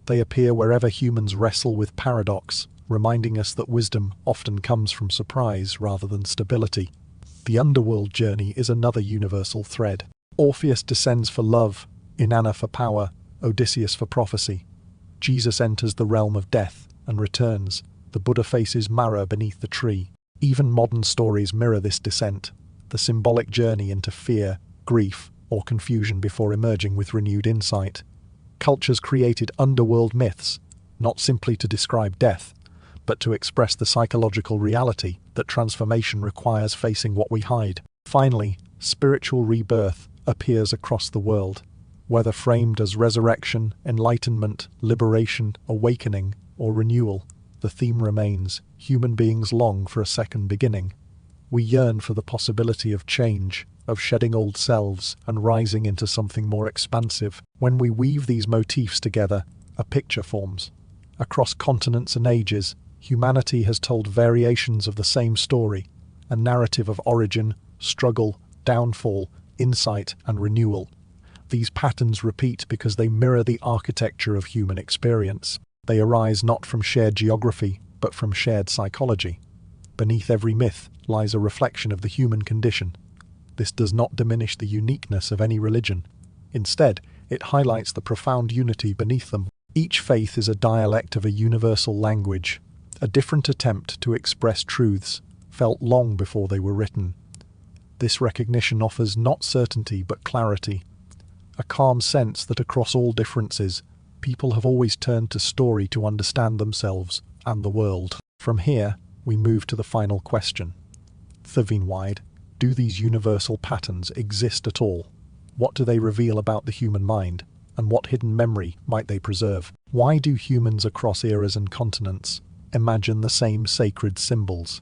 They appear wherever humans wrestle with paradox, reminding us that wisdom often comes from surprise rather than stability. The underworld journey is another universal thread. Orpheus descends for love, Inanna for power, Odysseus for prophecy. Jesus enters the realm of death and returns. The Buddha faces Mara beneath the tree. Even modern stories mirror this descent, the symbolic journey into fear, grief, or confusion before emerging with renewed insight. Cultures created underworld myths, not simply to describe death, but to express the psychological reality that transformation requires facing what we hide. Finally, spiritual rebirth appears across the world. Whether framed as resurrection, enlightenment, liberation, awakening, or renewal, the theme remains: human beings long for a second beginning. We yearn for the possibility of change, of shedding old selves and rising into something more expansive. When we weave these motifs together, a picture forms. Across continents and ages, humanity has told variations of the same story, a narrative of origin, struggle, downfall, insight, and renewal. These patterns repeat because they mirror the architecture of human experience. They arise not from shared geography, but from shared psychology. Beneath every myth lies a reflection of the human condition. This does not diminish the uniqueness of any religion. Instead, it highlights the profound unity beneath them. Each faith is a dialect of a universal language, a different attempt to express truths felt long before they were written. This recognition offers not certainty but clarity, a calm sense that across all differences, people have always turned to story to understand themselves and the world. From here, we move to the final question. Wide, do these universal patterns exist at all? What do they reveal about the human mind, and what hidden memory might they preserve? Why do humans across eras and continents imagine the same sacred symbols?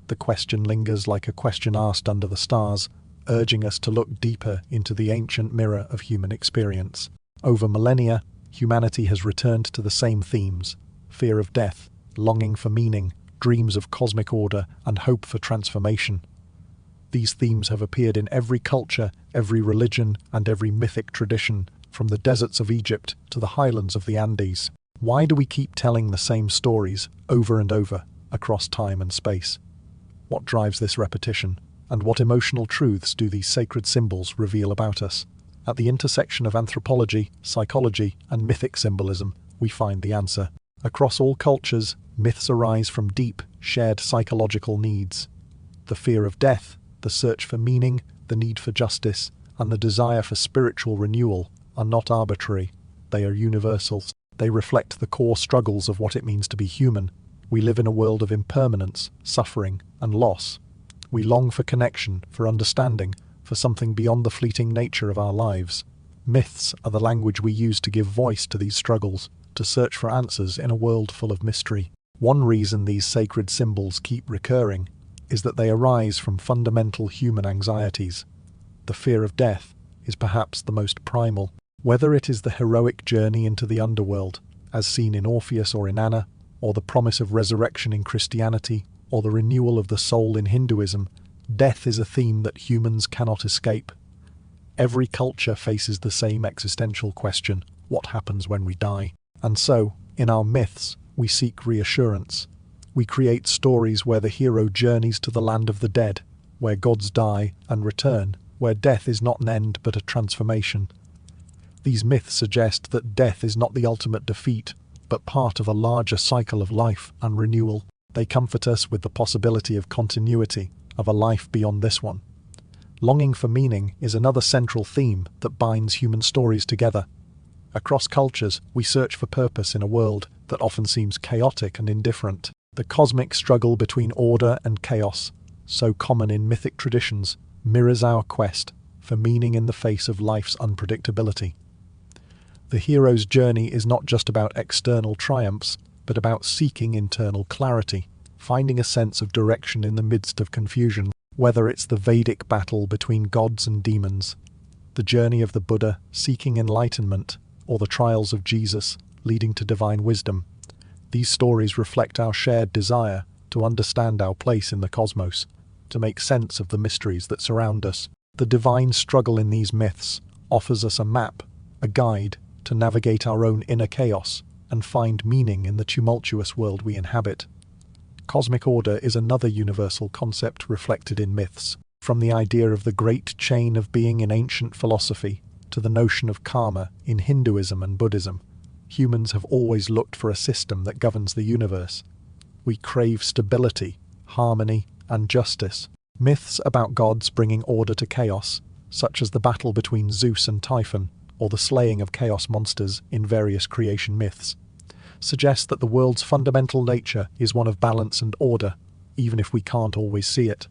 The question lingers like a question asked under the stars, urging us to look deeper into the ancient mirror of human experience. Over millennia, humanity has returned to the same themes: fear of death, longing for meaning, dreams of cosmic order, and hope for transformation. These themes have appeared in every culture, every religion, and every mythic tradition, from the deserts of Egypt to the highlands of the Andes. Why do we keep telling the same stories over and over across time and space? What drives this repetition? And what emotional truths do these sacred symbols reveal about us? At the intersection of anthropology, psychology, and mythic symbolism, we find the answer. Across all cultures, myths arise from deep, shared psychological needs. The fear of death, the search for meaning, the need for justice, and the desire for spiritual renewal are not arbitrary. They are universal. They reflect the core struggles of what it means to be human. We live in a world of impermanence, suffering, and loss. We long for connection, for understanding, for something beyond the fleeting nature of our lives. Myths are the language we use to give voice to these struggles, to search for answers in a world full of mystery. One reason these sacred symbols keep recurring is that they arise from fundamental human anxieties. The fear of death is perhaps the most primal. Whether it is the heroic journey into the underworld, as seen in Orpheus or in Anna, or the promise of resurrection in Christianity, or the renewal of the soul in Hinduism, death is a theme that humans cannot escape. Every culture faces the same existential question: what happens when we die? And so, in our myths, we seek reassurance. We create stories where the hero journeys to the land of the dead, where gods die and return, where death is not an end but a transformation. These myths suggest that death is not the ultimate defeat, but part of a larger cycle of life and renewal. They comfort us with the possibility of continuity, of a life beyond this one. Longing for meaning is another central theme that binds human stories together. Across cultures, we search for purpose in a world that often seems chaotic and indifferent. The cosmic struggle between order and chaos, so common in mythic traditions, mirrors our quest for meaning in the face of life's unpredictability. The hero's journey is not just about external triumphs, but about seeking internal clarity, finding a sense of direction in the midst of confusion. Whether it's the Vedic battle between gods and demons, the journey of the Buddha seeking enlightenment, or the trials of Jesus leading to divine wisdom, these stories reflect our shared desire to understand our place in the cosmos, to make sense of the mysteries that surround us. The divine struggle in these myths offers us a map, a guide to navigate our own inner chaos and find meaning in the tumultuous world we inhabit. Cosmic order is another universal concept reflected in myths, from the idea of the great chain of being in ancient philosophy to the notion of karma in Hinduism and Buddhism. Humans have always looked for a system that governs the universe. We crave stability, harmony, and justice. Myths about gods bringing order to chaos, such as the battle between Zeus and Typhon, or the slaying of chaos monsters in various creation myths, suggest that the world's fundamental nature is one of balance and order, even if we can't always see it.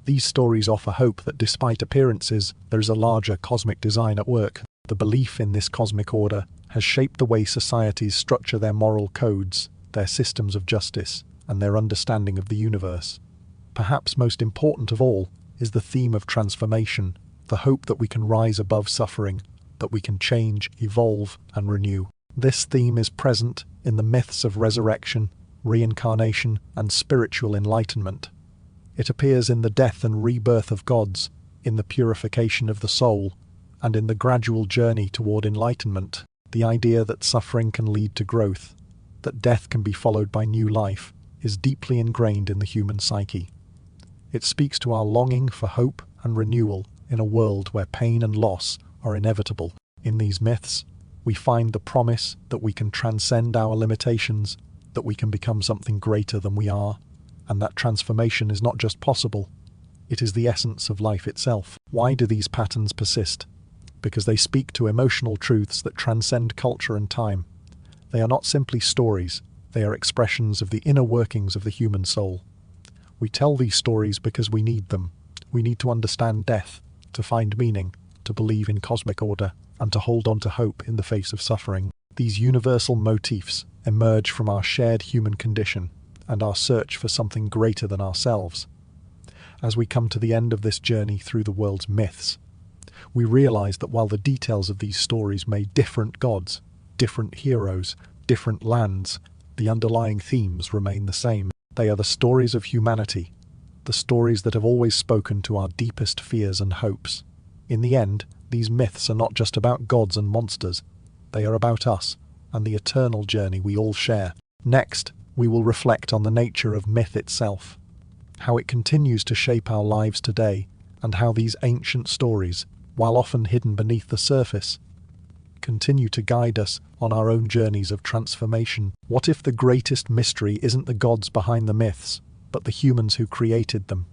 These stories offer hope that despite appearances, there is a larger cosmic design at work. The belief in this cosmic order has shaped the way societies structure their moral codes, their systems of justice, and their understanding of the universe. Perhaps most important of all is the theme of transformation, the hope that we can rise above suffering, that we can change, evolve, and renew. This theme is present in the myths of resurrection, reincarnation, and spiritual enlightenment. It appears in the death and rebirth of gods, in the purification of the soul, and in the gradual journey toward enlightenment. The idea that suffering can lead to growth, that death can be followed by new life, is deeply ingrained in the human psyche. It speaks to our longing for hope and renewal in a world where pain and loss are inevitable. In these myths, we find the promise that we can transcend our limitations, that we can become something greater than we are, and that transformation is not just possible, it is the essence of life itself. Why do these patterns persist? Because they speak to emotional truths that transcend culture and time. They are not simply stories, they are expressions of the inner workings of the human soul. We tell these stories because we need them. We need to understand death, to find meaning, to believe in cosmic order, and to hold on to hope in the face of suffering. These universal motifs emerge from our shared human condition and our search for something greater than ourselves. As we come to the end of this journey through the world's myths, we realize that while the details of these stories may different gods, different heroes, different lands, the underlying themes remain the same. They are the stories of humanity, the stories that have always spoken to our deepest fears and hopes. In the end, these myths are not just about gods and monsters, they are about us and the eternal journey we all share. Next, we will reflect on the nature of myth itself, how it continues to shape our lives today, and how these ancient stories, while often hidden beneath the surface, continue to guide us on our own journeys of transformation. What if the greatest mystery isn't the gods behind the myths, but the humans who created them?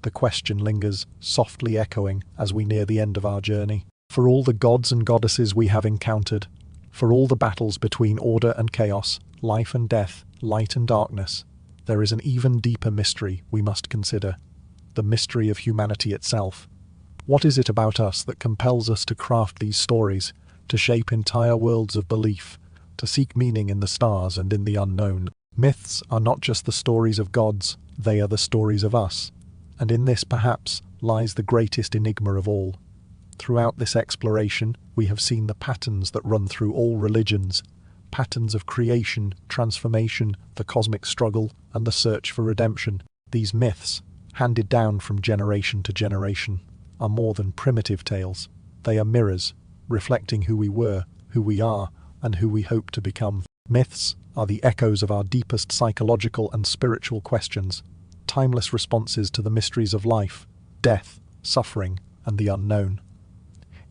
The question lingers, softly echoing as we near the end of our journey. For all the gods and goddesses we have encountered, for all the battles between order and chaos, life and death, light and darkness, there is an even deeper mystery we must consider, the mystery of humanity itself. What is it about us that compels us to craft these stories, to shape entire worlds of belief, to seek meaning in the stars and in the unknown? Myths are not just the stories of gods, they are the stories of us. And in this, perhaps, lies the greatest enigma of all. Throughout this exploration, we have seen the patterns that run through all religions, patterns of creation, transformation, the cosmic struggle, and the search for redemption. These myths, handed down from generation to generation, are more than primitive tales. They are mirrors, reflecting who we were, who we are, and who we hope to become. Myths are the echoes of our deepest psychological and spiritual questions, timeless responses to the mysteries of life, death, suffering, and the unknown.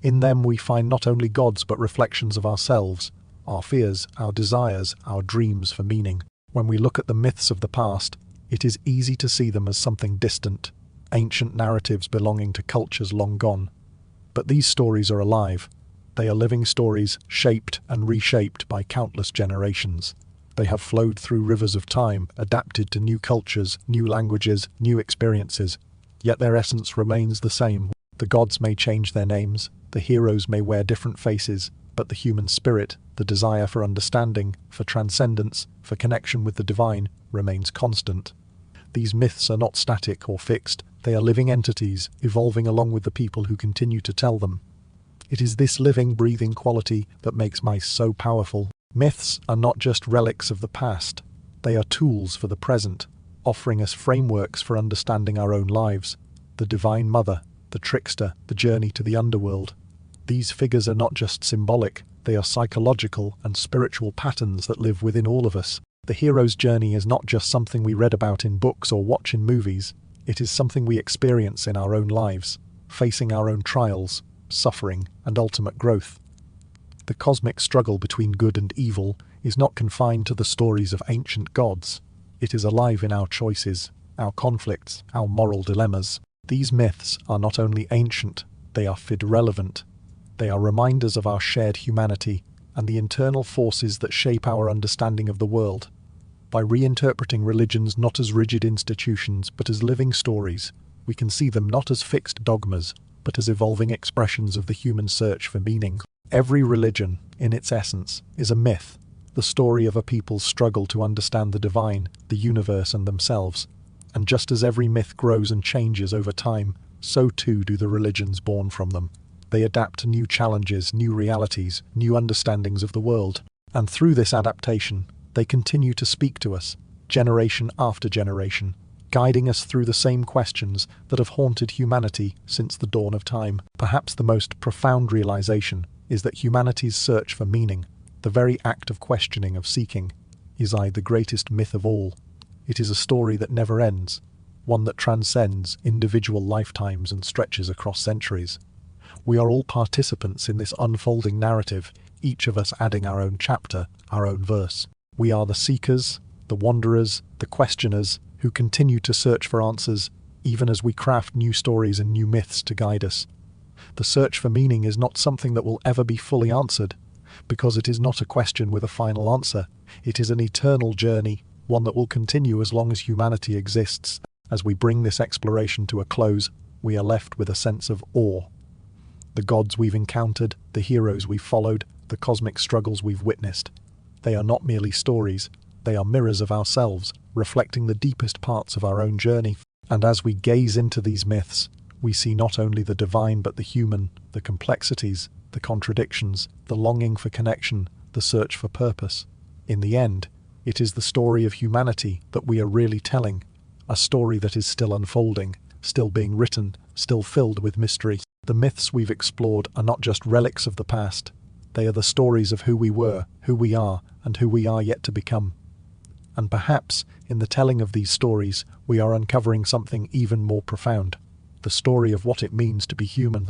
In them we find not only gods but reflections of ourselves, our fears, our desires, our dreams for meaning. When we look at the myths of the past, it is easy to see them as something distant, ancient narratives belonging to cultures long gone. But these stories are alive. They are living stories, shaped and reshaped by countless generations. They have flowed through rivers of time, adapted to new cultures, new languages, new experiences, yet their essence remains the same. The gods may change their names, the heroes may wear different faces, but the human spirit, the desire for understanding, for transcendence, for connection with the divine, remains constant. These myths are not static or fixed, they are living entities, evolving along with the people who continue to tell them. It is this living, breathing quality that makes myths so powerful. Myths are not just relics of the past, they are tools for the present, offering us frameworks for understanding our own lives. The Divine Mother, the trickster, the journey to the underworld. These figures are not just symbolic, they are psychological and spiritual patterns that live within all of us. The hero's journey is not just something we read about in books or watch in movies, it is something we experience in our own lives, facing our own trials, suffering, and ultimate growth. The cosmic struggle between good and evil is not confined to the stories of ancient gods. It is alive in our choices, our conflicts, our moral dilemmas. These myths are not only ancient, they are relevant. They are reminders of our shared humanity and the internal forces that shape our understanding of the world. By reinterpreting religions not as rigid institutions but as living stories, we can see them not as fixed dogmas, but as evolving expressions of the human search for meaning. Every religion, in its essence, is a myth, the story of a people's struggle to understand the divine, the universe, and themselves. And just as every myth grows and changes over time, so too do the religions born from them. They adapt to new challenges, new realities, new understandings of the world. And through this adaptation, they continue to speak to us, generation after generation, guiding us through the same questions that have haunted humanity since the dawn of time. Perhaps the most profound realization is that humanity's search for meaning, the very act of questioning, of seeking, is the greatest myth of all. It is a story that never ends, one that transcends individual lifetimes and stretches across centuries. We are all participants in this unfolding narrative, each of us adding our own chapter, our own verse. We are the seekers, the wanderers, the questioners, who continue to search for answers, even as we craft new stories and new myths to guide us. The search for meaning is not something that will ever be fully answered, because it is not a question with a final answer. It is an eternal journey, one that will continue as long as humanity exists. As we bring this exploration to a close, we are left with a sense of awe. The gods we've encountered, the heroes we've followed, the cosmic struggles we've witnessed. They are not merely stories, they are mirrors of ourselves, reflecting the deepest parts of our own journey. And as we gaze into these myths, we see not only the divine but the human, the complexities, the contradictions, the longing for connection, the search for purpose. In the end, it is the story of humanity that we are really telling, a story that is still unfolding, still being written, still filled with mystery. The myths we've explored are not just relics of the past, they are the stories of who we were, who we are, and who we are yet to become. And perhaps, in the telling of these stories, we are uncovering something even more profound, the story of what it means to be human.